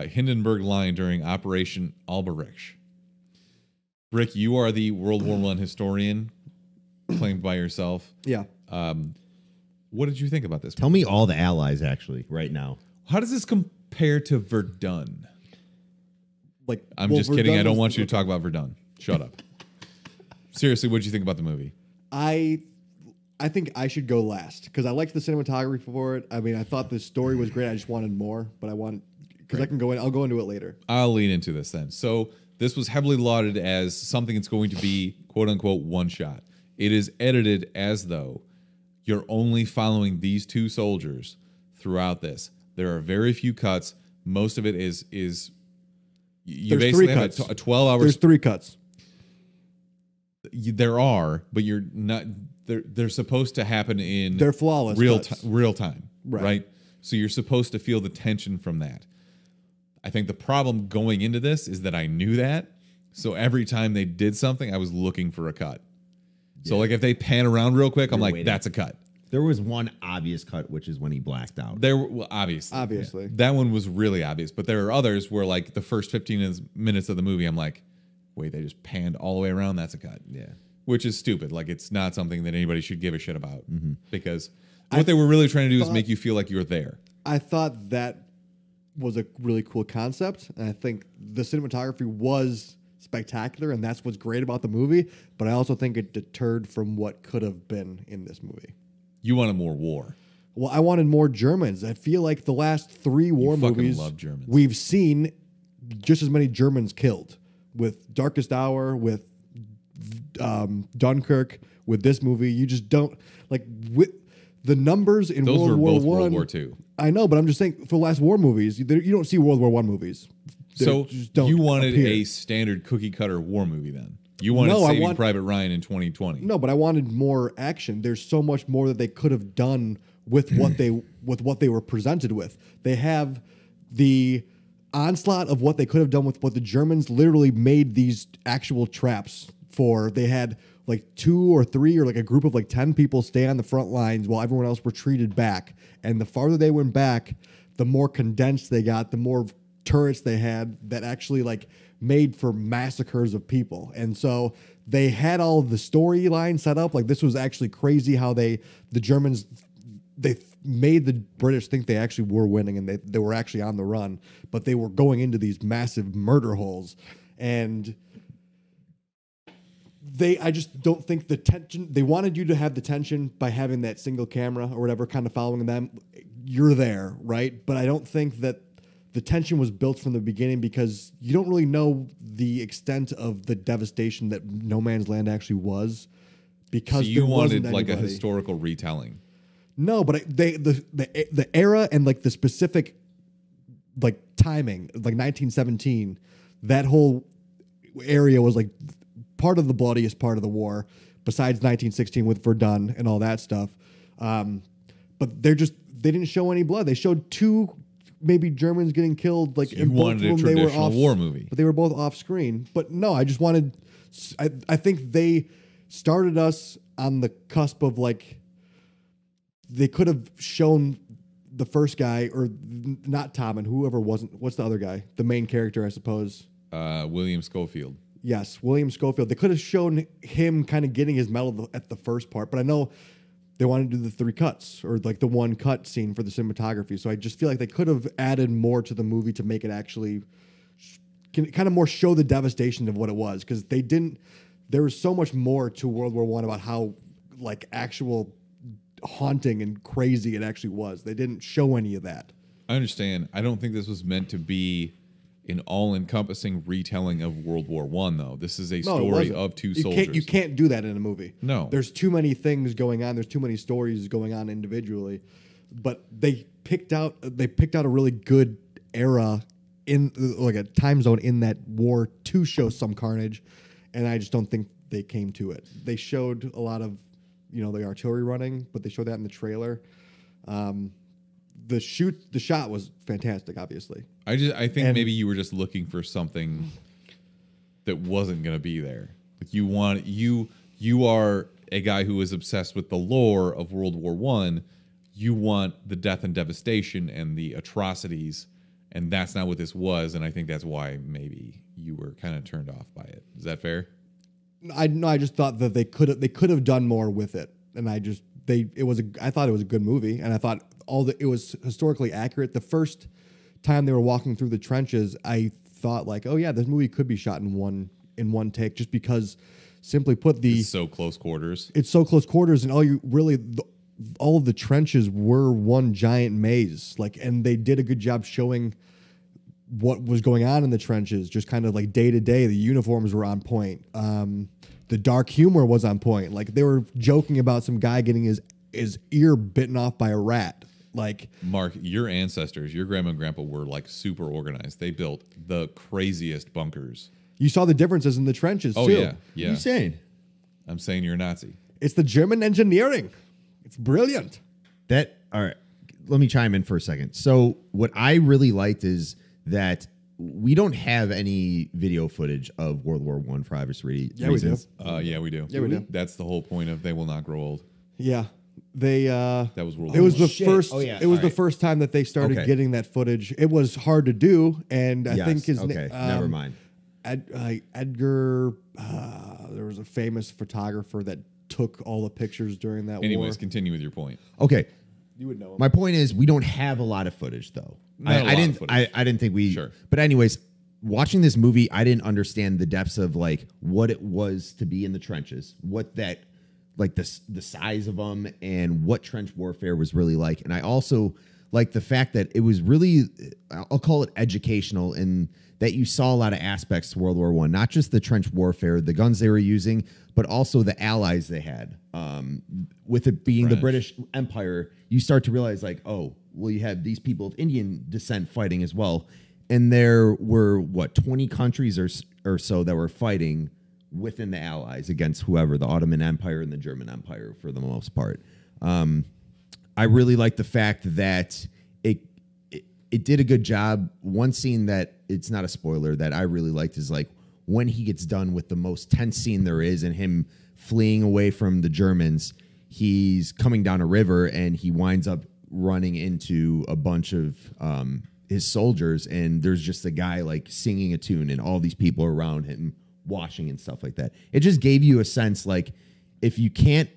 [SPEAKER 2] Hindenburg Line during Operation Alberich. Rick, you are the World War I historian, claimed by yourself.
[SPEAKER 1] Yeah.
[SPEAKER 2] What did you think about this?
[SPEAKER 3] Tell me all the allies, actually, right now.
[SPEAKER 2] How does this compare to Verdun?
[SPEAKER 1] Like
[SPEAKER 2] I'm
[SPEAKER 1] well,
[SPEAKER 2] just kidding. I
[SPEAKER 1] Verdun
[SPEAKER 2] don't
[SPEAKER 1] was-
[SPEAKER 2] want you to talk about Verdun. Shut up. Seriously, what did you think about the movie?
[SPEAKER 1] I think I should go last because I liked the cinematography for it. I mean, I thought the story was great. I just wanted more, but I want because I can go in. I'll go into it later.
[SPEAKER 2] I'll lean into this then. So this was heavily lauded as something that's going to be quote unquote one shot. It is edited as though you're only following these two soldiers throughout this. There are very few cuts. Most of it is you
[SPEAKER 1] There's
[SPEAKER 2] basically
[SPEAKER 1] three
[SPEAKER 2] have
[SPEAKER 1] cuts.
[SPEAKER 2] a 12 hours.
[SPEAKER 1] There's 3 cuts.
[SPEAKER 2] There are, but you're not. They're supposed to happen in
[SPEAKER 1] They're flawless
[SPEAKER 2] real time,
[SPEAKER 1] Right.
[SPEAKER 2] right? So you're supposed to feel the tension from that. I think the problem going into this is that I knew that. So every time they did something, I was looking for a cut. So like if they pan around real quick, I'm like,
[SPEAKER 3] waiting.
[SPEAKER 2] that's a cut.
[SPEAKER 3] There was one obvious cut, which is when he blacked out.
[SPEAKER 2] There, well, obviously, that one was really obvious. But there are others where, like the first 15 minutes of the movie, I'm like, wait, they just panned all the way around. That's a cut.
[SPEAKER 3] Yeah.
[SPEAKER 2] Which is stupid. Like it's not something that anybody should give a shit about because what they were really trying to do is make you feel like you're there.
[SPEAKER 1] I thought that was a really cool concept, and I think the cinematography was spectacular, and that's what's great about the movie. But I also think it deterred from what could have been in this movie.
[SPEAKER 2] You wanted more war.
[SPEAKER 1] Well, I wanted more Germans. I feel like the last 3 war
[SPEAKER 2] fucking
[SPEAKER 1] movies
[SPEAKER 2] love Germans.
[SPEAKER 1] we've seen just as many Germans killed. With Darkest Hour, with Dunkirk, with this movie, you just don't like with the numbers in
[SPEAKER 2] Those
[SPEAKER 1] World
[SPEAKER 2] were
[SPEAKER 1] War
[SPEAKER 2] both
[SPEAKER 1] One.
[SPEAKER 2] World War II.
[SPEAKER 1] I know, but I'm just saying for the last war movies, you don't see World War One movies. They
[SPEAKER 2] So
[SPEAKER 1] just don't
[SPEAKER 2] you wanted
[SPEAKER 1] appear.
[SPEAKER 2] a standard cookie cutter war movie then? You wanted
[SPEAKER 1] No, I
[SPEAKER 2] Saving
[SPEAKER 1] want-
[SPEAKER 2] Private Ryan in 2020?
[SPEAKER 1] No, but I wanted more action. There's so much more that they could have done with what they were presented with. They have the onslaught of what they could have done with what the Germans literally made these actual traps for. They had like 2 or 3 or like a group of like 10 people stay on the front lines while everyone else retreated back. And the farther they went back, the more condensed they got, the more turrets they had that actually like made for massacres of people. And so they had all of the storyline set up. Like this was actually crazy how the Germans, they made the British think they actually were winning and they were actually on the run, but they were going into these massive murder holes. And I just don't think the tension, they wanted you to have the tension by having that single camera or whatever kind of following them. You're there, right? But I don't think that the tension was built from the beginning because you don't really know the extent of the devastation that No Man's Land actually was. Because
[SPEAKER 2] So you
[SPEAKER 1] there
[SPEAKER 2] wanted
[SPEAKER 1] wasn't
[SPEAKER 2] like a
[SPEAKER 1] anybody.
[SPEAKER 2] historical retelling.
[SPEAKER 1] No, but the era and like the specific like timing, like 1917, that whole area was like part of the bloodiest part of the war, besides 1916 with Verdun and all that stuff. But they didn't show any blood. They showed 2 maybe Germans getting killed. Like
[SPEAKER 2] So you wanted a traditional war movie.
[SPEAKER 1] but they were both off screen. But no, I just wanted. I think they started us on the cusp of like. They could have shown the first guy, or not Tom and whoever wasn't. What's the other guy? The main character, I suppose.
[SPEAKER 2] William Schofield.
[SPEAKER 1] Yes, William Schofield. They could have shown him kind of getting his medal at the first part, but I know they wanted to do the 3 cuts or like the 1 cut scene for the cinematography. So I just feel like they could have added more to the movie to make it actually kind of more show the devastation of what it was, because they didn't. There was so much more to World War One about how like actual haunting and crazy it actually was. They didn't show any of that.
[SPEAKER 2] I understand. I don't think this was meant to be an all-encompassing retelling of World War One, though. This is a
[SPEAKER 1] No, it
[SPEAKER 2] story
[SPEAKER 1] wasn't.
[SPEAKER 2] of 2
[SPEAKER 1] You
[SPEAKER 2] soldiers.
[SPEAKER 1] you can't do that in a movie.
[SPEAKER 2] No.
[SPEAKER 1] There's too many things going on. There's too many stories going on individually. But they picked out a really good era in like a time zone in that war to show some carnage, and I just don't think they came to it. They showed a lot of, the artillery running, but they showed that in the trailer. The shot was fantastic, obviously.
[SPEAKER 2] I think
[SPEAKER 1] And-
[SPEAKER 2] maybe you were just looking for something that wasn't going to be there. Like you are a guy who is obsessed with the lore of World War One. You want the death and devastation and the atrocities, and that's not what this was. And I think that's why maybe you were kind of turned off by it. Is that fair?
[SPEAKER 1] I just thought that they could have done more with it, and I thought it was a good movie, and I thought it was historically accurate. The first time they were walking through the trenches, I thought like, oh yeah, this movie could be shot in one take, just because, simply put,
[SPEAKER 2] It's so close quarters.
[SPEAKER 1] it's so close quarters, and all of the trenches were one giant maze, and they did a good job showing what was going on in the trenches, just kind of like day to day. The uniforms were on point. The dark humor was on point. Like they were joking about some guy getting his ear bitten off by a rat. Like,
[SPEAKER 2] Mark, your ancestors, your grandma and grandpa were like super organized. They built the craziest bunkers.
[SPEAKER 1] you saw the differences in the trenches
[SPEAKER 2] Oh
[SPEAKER 1] too.
[SPEAKER 2] yeah,
[SPEAKER 3] What are
[SPEAKER 2] yeah.
[SPEAKER 3] you saying?
[SPEAKER 2] I'm saying you're a Nazi.
[SPEAKER 1] It's the German engineering. It's brilliant.
[SPEAKER 3] All right. Let me chime in for a second. So what I really liked is that we don't have any video footage of World War I for obvious reasons.
[SPEAKER 2] Yeah, we do.
[SPEAKER 1] Yeah, we do.
[SPEAKER 2] That's the whole point of They Will Not Grow Old.
[SPEAKER 1] Yeah. They
[SPEAKER 2] That was World
[SPEAKER 1] it
[SPEAKER 2] War
[SPEAKER 1] was
[SPEAKER 2] I.
[SPEAKER 1] the
[SPEAKER 3] shit.
[SPEAKER 1] first
[SPEAKER 3] Oh, yeah.
[SPEAKER 1] it was
[SPEAKER 3] All
[SPEAKER 1] the
[SPEAKER 3] right.
[SPEAKER 1] first time that they started
[SPEAKER 3] Okay.
[SPEAKER 1] getting that footage. It was hard to do, and I think his
[SPEAKER 3] okay. Never mind.
[SPEAKER 1] Edgar there was a famous photographer that took all the pictures during that
[SPEAKER 2] Anyways,
[SPEAKER 1] war.
[SPEAKER 2] continue with your point.
[SPEAKER 3] Okay.
[SPEAKER 1] You would know him.
[SPEAKER 3] My point is we don't have a lot of footage though.
[SPEAKER 2] Not a lot of footage.
[SPEAKER 3] I didn't think we
[SPEAKER 2] Sure.
[SPEAKER 3] But anyways, watching this movie, I didn't understand the depths of like what it was to be in the trenches, what that like the size of them and what trench warfare was really like. And I also like the fact that it was really, I'll call it educational, in that you saw a lot of aspects to World War I, not just the trench warfare, the guns they were using, but also the allies they had. With it being the
[SPEAKER 2] French.
[SPEAKER 3] British Empire, you start to realize like, oh, well, you have these people of Indian descent fighting as well. And there were, 20 countries or so that were fighting within the Allies against whoever, the Ottoman Empire and the German Empire for the most part. I really like the fact that it did a good job. One scene that, it's not a spoiler, that I really liked is like when he gets done with the most tense scene there is and him fleeing away from the Germans, he's coming down a river and he winds up running into a bunch of his soldiers, and there's just a guy like singing a tune and all these people are around him watching and stuff like that. It just gave you a sense like if you can't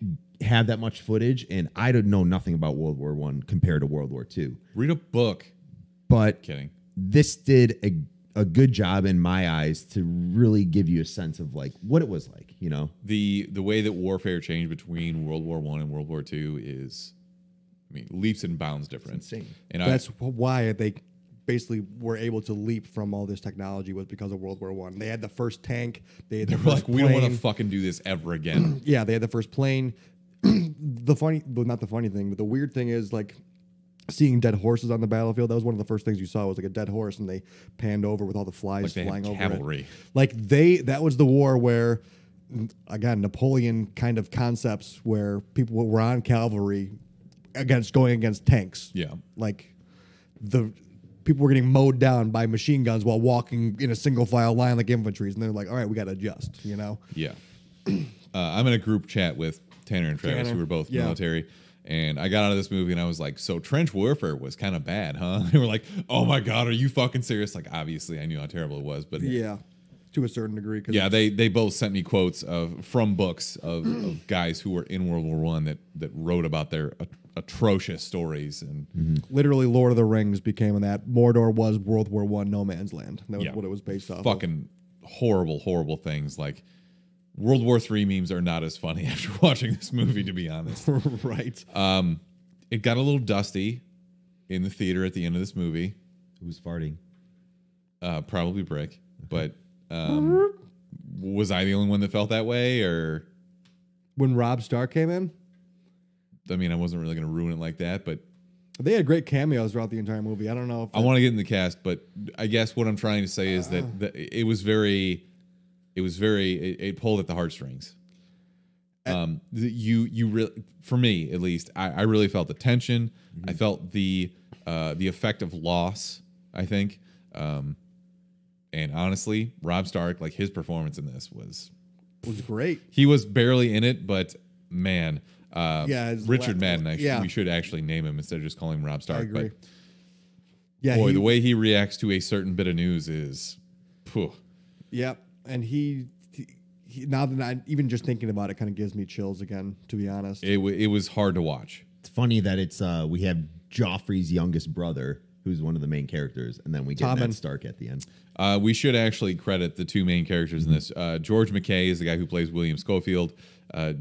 [SPEAKER 3] have that much footage, and I don't know nothing about World War I compared to World War II,
[SPEAKER 2] Read a book.
[SPEAKER 3] but
[SPEAKER 2] Kidding.
[SPEAKER 3] this did a good job in my eyes to really give you a sense of like what it was like, you know?
[SPEAKER 2] The way that warfare changed between World War I and World War II is, I mean, leaps and bounds different.
[SPEAKER 3] It's insane.
[SPEAKER 2] And
[SPEAKER 1] That's why they basically were able to leap from all this technology, was because of World War I. They had the first tank. They had the
[SPEAKER 2] we're
[SPEAKER 1] first
[SPEAKER 2] like, we don't want to
[SPEAKER 1] plane.
[SPEAKER 2] fucking do this ever again.
[SPEAKER 1] Yeah, they had the first plane. Not the funny thing, but the weird thing is like seeing dead horses on the battlefield. That was one of the first things you saw, was like a dead horse, and they panned over with all the flies
[SPEAKER 2] Like they
[SPEAKER 1] flying
[SPEAKER 2] had
[SPEAKER 1] over
[SPEAKER 2] cavalry.
[SPEAKER 1] it. Like that was the war where, again, Napoleon kind of concepts where people were on cavalry going against tanks.
[SPEAKER 2] Yeah.
[SPEAKER 1] Like the people were getting mowed down by machine guns while walking in a single file line like infantries, and they're like, all right, we got to adjust, you know?
[SPEAKER 2] Yeah. I'm in a group chat with Tanner and Travis,
[SPEAKER 1] Tanner,
[SPEAKER 2] who were both
[SPEAKER 1] yeah.
[SPEAKER 2] military. And I got out of this movie and I was like, so trench warfare was kind of bad, huh? They were like, oh my God, are you fucking serious? Like, obviously, I knew how terrible it was. But
[SPEAKER 1] Yeah, to a certain degree. 'Cause
[SPEAKER 2] yeah, they both sent me quotes from books of guys who were in World War I that wrote about their atrocious stories. And
[SPEAKER 1] literally, Lord of the Rings became that. Mordor was World War I, no man's land. That was
[SPEAKER 2] Yeah.
[SPEAKER 1] what it was based off
[SPEAKER 2] fucking horrible, horrible things. Like, World War III memes are not as funny after watching this movie, to be honest.
[SPEAKER 1] of. Right.
[SPEAKER 2] It got a little dusty in the theater at the end of this movie.
[SPEAKER 3] Who's farting?
[SPEAKER 2] Probably Brick. But was I the only one that felt that way? Or,
[SPEAKER 1] When Rob Stark came in,
[SPEAKER 2] I mean, I wasn't really going to ruin it like that, but
[SPEAKER 1] they had great cameos throughout the entire movie. I don't know if
[SPEAKER 2] I want to get in the cast. But I guess what I'm trying to say is that it was very, it pulled at the heartstrings. You really, for me at least, I really felt the tension.
[SPEAKER 3] Mm-hmm.
[SPEAKER 2] I felt the effect of loss, I think. And honestly, Rob Stark, like, his performance in this was
[SPEAKER 1] great.
[SPEAKER 2] he was barely in it, but man,
[SPEAKER 1] his
[SPEAKER 2] Richard Madden,
[SPEAKER 1] yeah.
[SPEAKER 2] we should actually name him instead of just calling him Rob Stark.
[SPEAKER 1] I agree.
[SPEAKER 2] But
[SPEAKER 1] Yeah,
[SPEAKER 2] boy, the way he reacts to a certain bit of news is, phew.
[SPEAKER 1] Yep, and he now that I'm even just thinking about it, kind of gives me chills again. To be honest,
[SPEAKER 2] It was hard to watch.
[SPEAKER 3] It's funny that it's we have Joffrey's youngest brother, who's one of the main characters, and then we get
[SPEAKER 1] Tommen.
[SPEAKER 3] Ned Stark at the end.
[SPEAKER 2] We should actually credit the two main characters in this. George McKay is the guy who plays William Schofield.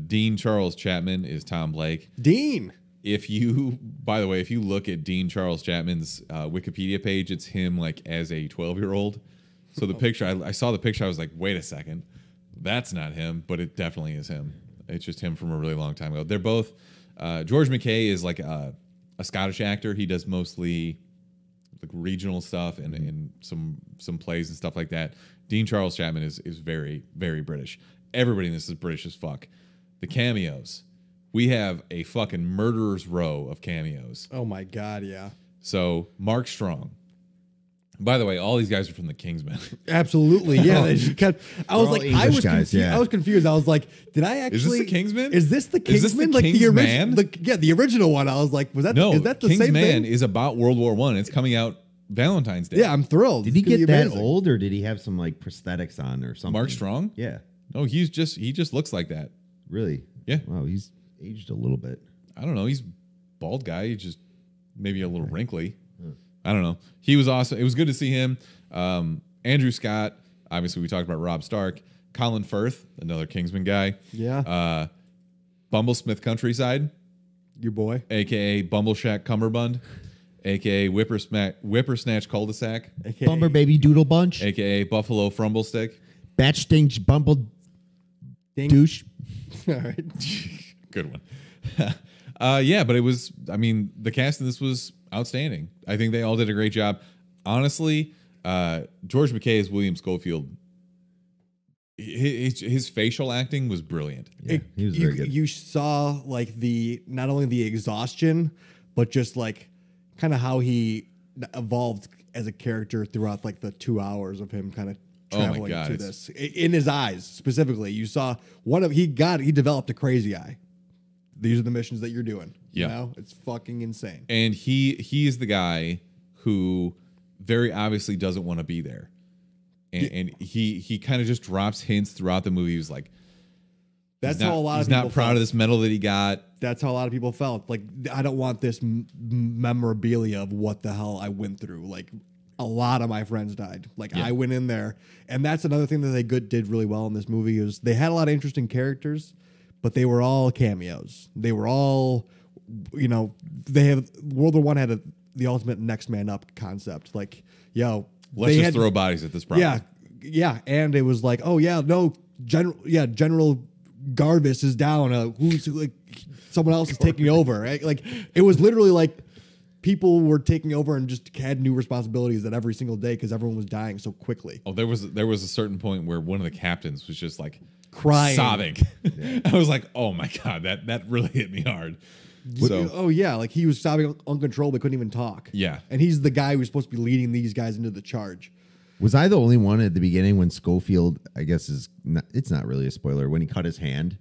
[SPEAKER 2] Dean Charles Chapman is Tom Blake.
[SPEAKER 1] Dean.
[SPEAKER 2] By the way, if you look at Dean Charles Chapman's Wikipedia page, it's him like as a 12-year-old. So the picture, I saw the picture, I was like, wait a second, that's not him, but it definitely is him. It's just him from a really long time ago. They're both, George McKay is like a Scottish actor. He does mostly regional stuff and some plays and stuff like that. Dean Charles Chapman is very, very British. Everybody in this is British as fuck. The cameos. We have a fucking murderer's row of cameos.
[SPEAKER 1] Oh my god, yeah.
[SPEAKER 2] So Mark Strong. By the way, all these guys are from the Kingsmen.
[SPEAKER 1] Absolutely, yeah. They just kept, I was like, I was
[SPEAKER 3] guys,
[SPEAKER 1] confused.
[SPEAKER 3] yeah.
[SPEAKER 1] I was confused. I was like, did I actually?
[SPEAKER 2] Is this the Kingsman?
[SPEAKER 1] Is this the Kingsman?
[SPEAKER 2] Is this the
[SPEAKER 1] like
[SPEAKER 2] Kingsman?
[SPEAKER 1] the original one. I was like, was that?
[SPEAKER 2] No,
[SPEAKER 1] is that the
[SPEAKER 2] Kingsman
[SPEAKER 1] same thing?
[SPEAKER 2] is about World War I. It's coming out Valentine's Day.
[SPEAKER 1] Yeah, I'm thrilled.
[SPEAKER 3] Did he
[SPEAKER 1] It's gonna
[SPEAKER 3] get
[SPEAKER 1] be
[SPEAKER 3] that
[SPEAKER 1] amazing.
[SPEAKER 3] old, or did he have some like prosthetics on or something?
[SPEAKER 2] Mark Strong?
[SPEAKER 3] Yeah,
[SPEAKER 2] No, he just looks like that.
[SPEAKER 3] really.
[SPEAKER 2] Yeah.
[SPEAKER 3] Wow, he's aged a little bit.
[SPEAKER 2] I don't know. He's bald guy. He's just maybe a little wrinkly. I don't know. He was awesome. It was good to see him. Andrew Scott. Obviously, we talked about Rob Stark. Colin Firth, another Kingsman guy.
[SPEAKER 1] Yeah,
[SPEAKER 2] Bumblesmith Countryside,
[SPEAKER 1] your boy.
[SPEAKER 2] a.k.a. Bumbleshack Cumberbund, a.k.a. Whippersnatch Cul-de-sac,
[SPEAKER 1] AKA,
[SPEAKER 3] Bumper baby doodle bunch.
[SPEAKER 2] a.k.a. Buffalo Frumblestick.
[SPEAKER 3] Batch stinks bumble
[SPEAKER 1] Ding.
[SPEAKER 3] douche.
[SPEAKER 1] All right.
[SPEAKER 2] Good one. Yeah, but it was, I mean, the cast in this was outstanding. I think they all did a great job. Honestly, George McKay as William Schofield, his facial acting was brilliant.
[SPEAKER 3] Yeah, he was very good.
[SPEAKER 1] You saw like not only the exhaustion, but just like kind of how he evolved as a character throughout like the 2 hours of him kind of
[SPEAKER 2] Oh my
[SPEAKER 1] traveling
[SPEAKER 2] God,
[SPEAKER 1] to
[SPEAKER 2] it's-
[SPEAKER 1] this. In his eyes specifically, you saw he developed a crazy eye. These are the missions that you're doing.
[SPEAKER 2] Yeah.
[SPEAKER 1] You know? It's fucking insane.
[SPEAKER 2] And he is the guy who very obviously doesn't want to be there. And he kind of just drops hints throughout the movie. He was like,
[SPEAKER 1] That's
[SPEAKER 2] he's not,
[SPEAKER 1] how a lot of
[SPEAKER 2] he's
[SPEAKER 1] people
[SPEAKER 2] not proud
[SPEAKER 1] felt.
[SPEAKER 2] of this medal that he got.
[SPEAKER 1] That's how a lot of people felt. Like, I don't want this memorabilia of what the hell I went through. Like, a lot of my friends died. Like,
[SPEAKER 2] Yeah.
[SPEAKER 1] I went in there. And that's another thing that they did really well in this movie is they had a lot of interesting characters, but they were all cameos. They were all, World War I had the ultimate next man up concept. Like,
[SPEAKER 2] Let's just throw bodies at this problem.
[SPEAKER 1] Yeah. And it was like, oh, yeah, no, General Garvis is down. Someone else is taking over. Right? Like, it was literally like people were taking over and just had new responsibilities that every single day because everyone was dying so quickly.
[SPEAKER 2] Oh, there was a certain point where one of the captains was just like
[SPEAKER 1] Crying.
[SPEAKER 2] sobbing. I was like, oh my God, that really hit me hard. So
[SPEAKER 1] Oh, yeah. Like, he was sobbing uncontrollably, couldn't even talk.
[SPEAKER 2] Yeah.
[SPEAKER 1] And he's the guy who's supposed to be leading these guys into the charge.
[SPEAKER 3] Was I the only one at the beginning when Schofield, I guess it's not really a spoiler, when he cut his hand?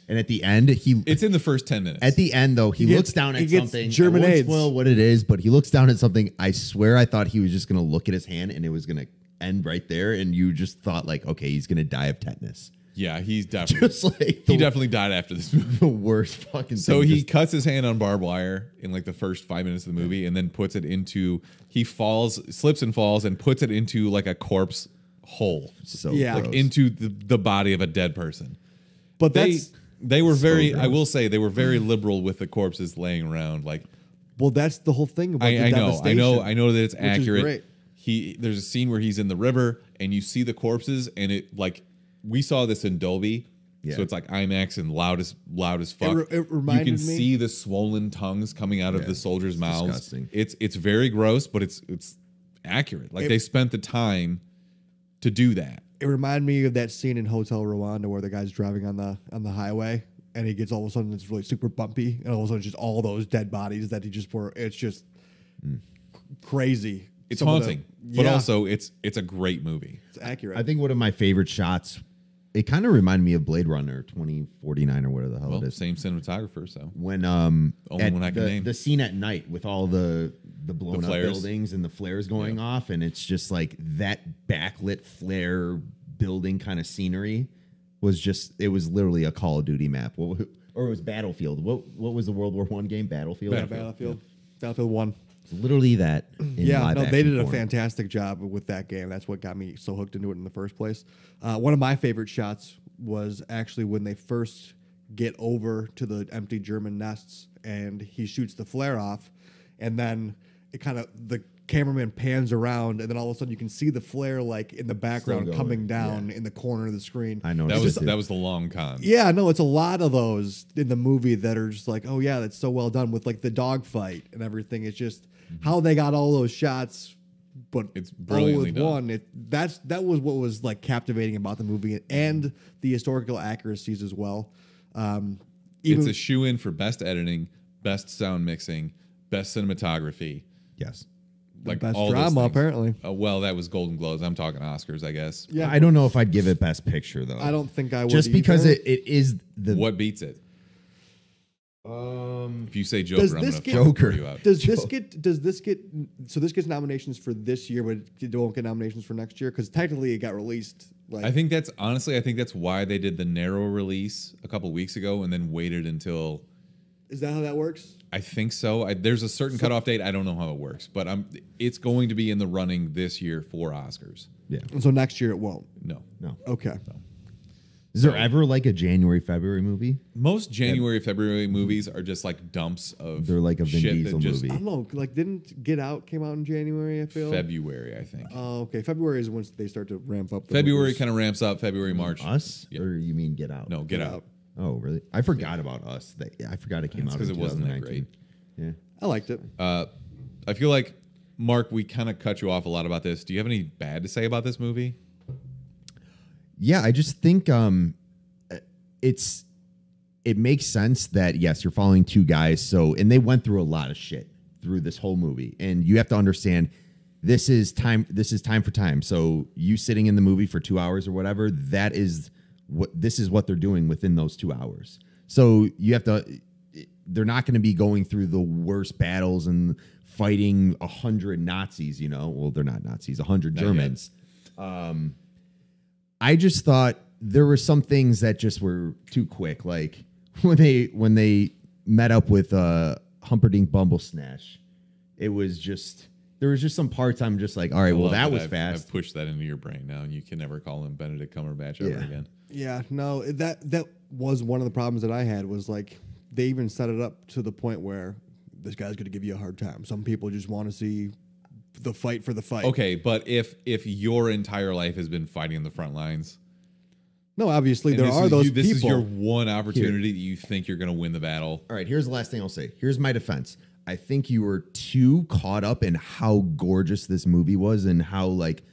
[SPEAKER 3] And at the end,
[SPEAKER 2] it's in the first 10 minutes.
[SPEAKER 3] at the end though, he looks down
[SPEAKER 1] he
[SPEAKER 3] at
[SPEAKER 1] gets
[SPEAKER 3] something.
[SPEAKER 1] German
[SPEAKER 3] I won't
[SPEAKER 1] AIDS.
[SPEAKER 3] spoil what it is, but he looks down at something. I swear I thought he was just gonna look at his hand and it was gonna end right there, and you just thought like, okay, he's gonna die of tetanus.
[SPEAKER 2] Yeah, he's definitely
[SPEAKER 3] Just like
[SPEAKER 2] he definitely died after this movie.
[SPEAKER 3] the worst fucking
[SPEAKER 2] So
[SPEAKER 3] thing.
[SPEAKER 2] he
[SPEAKER 3] Just-
[SPEAKER 2] cuts his hand on barbed wire in like the first 5 minutes of the movie, and then puts it into slips and falls, and puts it into like a corpse hole,
[SPEAKER 3] so
[SPEAKER 1] Yeah.
[SPEAKER 3] gross.
[SPEAKER 2] into the body of a dead person.
[SPEAKER 1] But
[SPEAKER 2] They
[SPEAKER 1] that's
[SPEAKER 2] they were very.
[SPEAKER 3] gross.
[SPEAKER 2] I will say they were very liberal with the corpses laying around. Like
[SPEAKER 1] that's the whole thing about the
[SPEAKER 2] I know
[SPEAKER 1] devastation.
[SPEAKER 2] that it's
[SPEAKER 1] is
[SPEAKER 2] accurate.
[SPEAKER 1] great.
[SPEAKER 2] There's a scene where he's in the river and you see the corpses, and it like we saw this in Dolby.
[SPEAKER 3] Yeah.
[SPEAKER 2] So it's like IMAX and loud as fuck.
[SPEAKER 1] It reminded
[SPEAKER 2] you can
[SPEAKER 1] me-
[SPEAKER 2] see the swollen tongues coming out of the soldiers' mouths.
[SPEAKER 3] disgusting.
[SPEAKER 2] It's very gross, but it's accurate. Like they spent the time to do that.
[SPEAKER 1] It reminded me of that scene in Hotel Rwanda where the guy's driving on the highway and he gets all of a sudden it's really super bumpy and all of a sudden just all those dead bodies that he just pour. It's just crazy.
[SPEAKER 2] It's
[SPEAKER 1] Some of the-
[SPEAKER 2] haunting, but
[SPEAKER 1] Yeah,
[SPEAKER 2] also it's a great movie.
[SPEAKER 1] it's accurate.
[SPEAKER 3] I think one of my favorite shots. It kind of reminded me of Blade Runner 2049 or whatever the hell
[SPEAKER 2] Well,
[SPEAKER 3] it is.
[SPEAKER 2] same cinematographer, so
[SPEAKER 3] When
[SPEAKER 2] Only
[SPEAKER 3] at
[SPEAKER 2] one I can name.
[SPEAKER 3] the scene at night with all the blown up
[SPEAKER 2] flares.
[SPEAKER 3] buildings and the flares going off, and it's just like that backlit flare building kind of scenery was literally a Call of Duty map. Or it was Battlefield. What was the World War I game? Battlefield.
[SPEAKER 1] Battlefield 1.
[SPEAKER 3] It's literally that. In
[SPEAKER 1] Yeah,
[SPEAKER 3] live
[SPEAKER 1] no, they
[SPEAKER 3] action
[SPEAKER 1] did a
[SPEAKER 3] form.
[SPEAKER 1] fantastic job with that game. That's what got me so hooked into it in the first place. One of my favorite shots was actually when they first get over to the empty German nests and he shoots the flare off, and then the cameraman pans around, and then all of a sudden you can see the flare like in the background
[SPEAKER 3] going,
[SPEAKER 1] coming down in the corner of the screen.
[SPEAKER 3] I know
[SPEAKER 2] that was the long con.
[SPEAKER 1] Yeah, no, it's a lot of those in the movie that are just like, oh yeah, that's so well done with like the dogfight and everything. It's just how they got all those shots, but
[SPEAKER 2] It's brilliantly
[SPEAKER 1] with
[SPEAKER 2] done.
[SPEAKER 1] one. That was what was like captivating about the movie and the historical accuracies as well.
[SPEAKER 2] It's a shoe-in for best editing, best sound mixing, best cinematography.
[SPEAKER 3] Yes.
[SPEAKER 2] Like
[SPEAKER 1] best
[SPEAKER 2] all those
[SPEAKER 1] drama,
[SPEAKER 2] things.
[SPEAKER 1] apparently.
[SPEAKER 2] Well, that was Golden Globes. I'm talking Oscars, I guess.
[SPEAKER 1] Yeah,
[SPEAKER 3] I don't know if I'd give it Best Picture though.
[SPEAKER 1] I don't think I would
[SPEAKER 3] Just because
[SPEAKER 1] either.
[SPEAKER 3] it is the
[SPEAKER 2] What beats it? If you say Joker,
[SPEAKER 1] Does
[SPEAKER 2] I'm
[SPEAKER 1] this
[SPEAKER 2] going
[SPEAKER 1] get-
[SPEAKER 2] to
[SPEAKER 3] Joker.
[SPEAKER 2] throw you out.
[SPEAKER 1] Does this get so this gets nominations for this year, but it won't get nominations for next year because technically it got released. Like,
[SPEAKER 2] I think that's why they did the narrow release a couple weeks ago and then waited until.
[SPEAKER 1] is that how that works?
[SPEAKER 2] I think so. There's a certain cutoff date. I don't know how it works, but it's going to be in the running this year for Oscars.
[SPEAKER 3] yeah.
[SPEAKER 1] And so next year it won't.
[SPEAKER 2] No.
[SPEAKER 3] No.
[SPEAKER 1] Okay.
[SPEAKER 3] Is there ever like a January February movie?
[SPEAKER 2] Most January, February movies are just like dumps of.
[SPEAKER 3] They're like a Vin
[SPEAKER 2] shit
[SPEAKER 3] Diesel
[SPEAKER 2] that just
[SPEAKER 3] movie.
[SPEAKER 1] I don't know. Like, didn't Get Out came out in January? I feel.
[SPEAKER 2] February, I think.
[SPEAKER 1] Oh, okay. February is when they start to ramp up. The
[SPEAKER 2] February
[SPEAKER 1] movies.
[SPEAKER 2] kind of ramps up. February, March.
[SPEAKER 3] Us?
[SPEAKER 2] Yeah.
[SPEAKER 3] Or you mean Get Out?
[SPEAKER 2] No, Get Out.
[SPEAKER 3] Oh, really? I forgot about Us. I forgot it came
[SPEAKER 2] That's
[SPEAKER 3] out
[SPEAKER 2] 'cause
[SPEAKER 3] in
[SPEAKER 2] it wasn't that
[SPEAKER 3] 2019. Yeah.
[SPEAKER 1] I liked it.
[SPEAKER 2] I feel like, Mark, we kind of cut you off a lot about this. Do you have any bad to say about this movie?
[SPEAKER 3] Yeah, I just think it makes sense that yes, you're following two guys. And they went through a lot of shit through this whole movie, and you have to understand this is time. This is time for time. So you sitting in the movie for 2 hours or whatever, this is what they're doing within those 2 hours. So you have to. They're not going to be going through the worst battles and fighting 100 Nazis. Well, they're not Nazis. 100
[SPEAKER 2] Not
[SPEAKER 3] Germans. I just thought there were some things that just were too quick. Like when they met up with Humperdinck Bumblesnatch, there was just some parts I'm just like, all right,
[SPEAKER 2] I
[SPEAKER 3] well
[SPEAKER 2] love
[SPEAKER 3] that was
[SPEAKER 2] I've
[SPEAKER 3] fast.
[SPEAKER 2] pushed that into your brain now, and you can never call him Benedict Cumberbatch ever
[SPEAKER 3] Yeah.
[SPEAKER 2] again.
[SPEAKER 1] Yeah. No, that was one of the problems that I had was like they even set it up to the point where this guy's going to give you a hard time. Some people just want to see the fight for the fight.
[SPEAKER 2] Okay, but if your entire life has been fighting in the front lines,
[SPEAKER 1] No, obviously
[SPEAKER 2] and
[SPEAKER 1] there are those
[SPEAKER 2] this is
[SPEAKER 1] people.
[SPEAKER 2] your one opportunity that you think you're going to win the battle.
[SPEAKER 3] All right, here's the last thing I'll say. Here's my defense. I think you were too caught up in how gorgeous this movie was and how like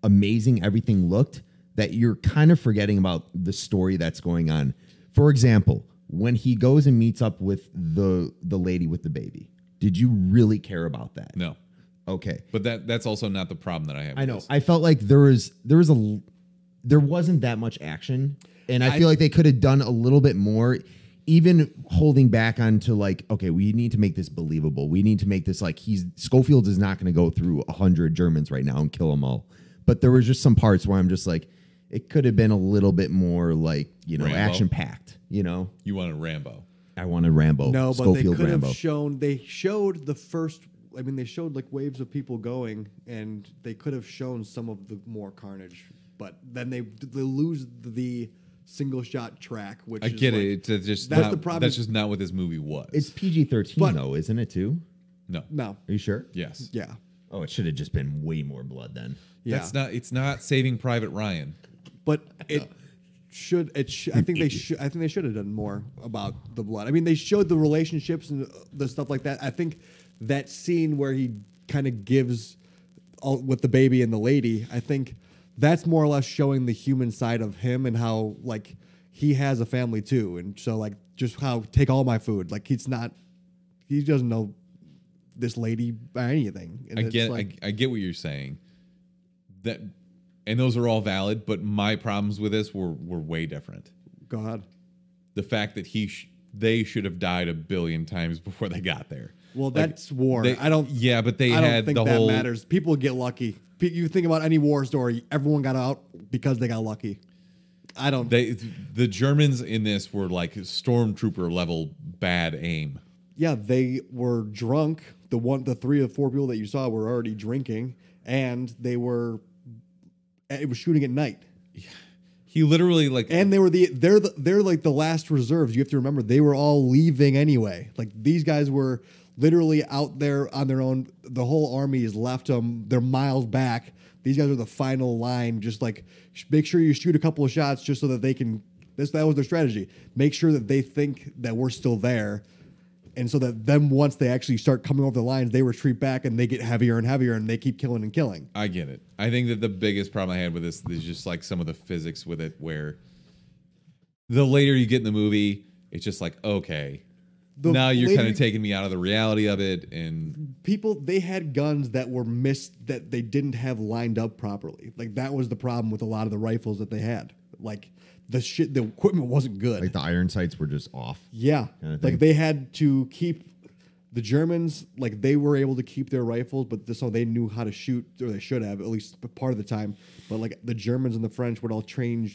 [SPEAKER 3] amazing everything looked that you're kind of forgetting about the story that's going on. For example, when he goes and meets up with the lady with the baby, did you really care about that?
[SPEAKER 2] No,
[SPEAKER 3] Okay.
[SPEAKER 2] but that's also not the problem that I have.
[SPEAKER 3] I
[SPEAKER 2] with
[SPEAKER 3] know.
[SPEAKER 2] this.
[SPEAKER 3] I felt like there wasn't that much action, and I feel like they could have done a little bit more, even holding back onto like, okay, we need to make this believable. We need to make this like Schofield is not going to go through 100 Germans right now and kill them all. But there was just some parts where I'm just like, it could have been a little bit more like
[SPEAKER 2] Rambo?
[SPEAKER 3] action packed.
[SPEAKER 2] You wanted Rambo.
[SPEAKER 3] I wanted Rambo.
[SPEAKER 1] No, but
[SPEAKER 3] Schofield
[SPEAKER 1] they could
[SPEAKER 3] Rambo.
[SPEAKER 1] have shown. They showed the first. I mean, they showed like waves of people going, and they could have shown some of the more carnage. But then they lose the single shot track, which
[SPEAKER 2] I
[SPEAKER 1] is
[SPEAKER 2] get
[SPEAKER 1] like,
[SPEAKER 2] it. It's just
[SPEAKER 1] that's
[SPEAKER 2] not,
[SPEAKER 1] the problem.
[SPEAKER 2] That's just not what this movie was.
[SPEAKER 3] It's PG-13
[SPEAKER 1] But-
[SPEAKER 3] though, isn't it too?
[SPEAKER 2] no.
[SPEAKER 1] No,
[SPEAKER 3] Are you sure?
[SPEAKER 2] Yes.
[SPEAKER 1] yeah,
[SPEAKER 3] Oh, it should have just been way more blood then.
[SPEAKER 1] yeah.
[SPEAKER 2] That's not. It's not Saving Private Ryan.
[SPEAKER 1] But it should. I think they should. I think they should have done more about the blood. I mean, they showed the relationships and the stuff like that. I think that scene where he kind of gives all with the baby and the lady. I think that's more or less showing the human side of him and how like he has a family too, and so like just how take all my food. Like he's not. He doesn't know this lady or anything. And
[SPEAKER 2] I
[SPEAKER 1] it's
[SPEAKER 2] get.
[SPEAKER 1] like,
[SPEAKER 2] I get what you're saying. That, and those are all valid. But my problems with this were way different.
[SPEAKER 1] go ahead.
[SPEAKER 2] The fact that they should have died a billion times before they got there.
[SPEAKER 1] Well,
[SPEAKER 2] Like,
[SPEAKER 1] that's war.
[SPEAKER 2] they-
[SPEAKER 1] I don't.
[SPEAKER 2] Yeah, but they
[SPEAKER 1] I
[SPEAKER 2] had
[SPEAKER 1] don't think
[SPEAKER 2] the
[SPEAKER 1] that
[SPEAKER 2] whole.
[SPEAKER 1] matters. People get lucky. You think about any war story, everyone got out because they got lucky. I don't.
[SPEAKER 2] The Germans in this were like stormtrooper level bad aim.
[SPEAKER 1] Yeah, they were drunk. The 3 or 4 people that you saw were already drinking, and they were. It was shooting at night,
[SPEAKER 2] He literally like.
[SPEAKER 1] and they're like the last reserves. You have to remember they were all leaving anyway. Like these guys were literally out there on their own. The whole army has left them. They're miles back. These guys are the final line. Just like make sure you shoot a couple of shots just so that they can. That was their strategy. Make sure that they think that we're still there, And so that then once they actually start coming over the lines, they retreat back and they get heavier and heavier and they keep killing and killing.
[SPEAKER 2] I get it. I think that the biggest problem I had with this is just like some of the physics with it, where the later you get in the movie, it's just like, okay, now you're kind of taking me out of the reality of it. And
[SPEAKER 1] they had guns that were missed, that they didn't have lined up properly. Like that was the problem with a lot of the rifles that they had. Like the equipment wasn't good.
[SPEAKER 3] Like the iron sights were just off.
[SPEAKER 1] Yeah. Like they had to keep the Germans, like they were able to keep their rifles, but so they knew how to shoot, or they should have, at least part of the time. But like the Germans and the French would all turn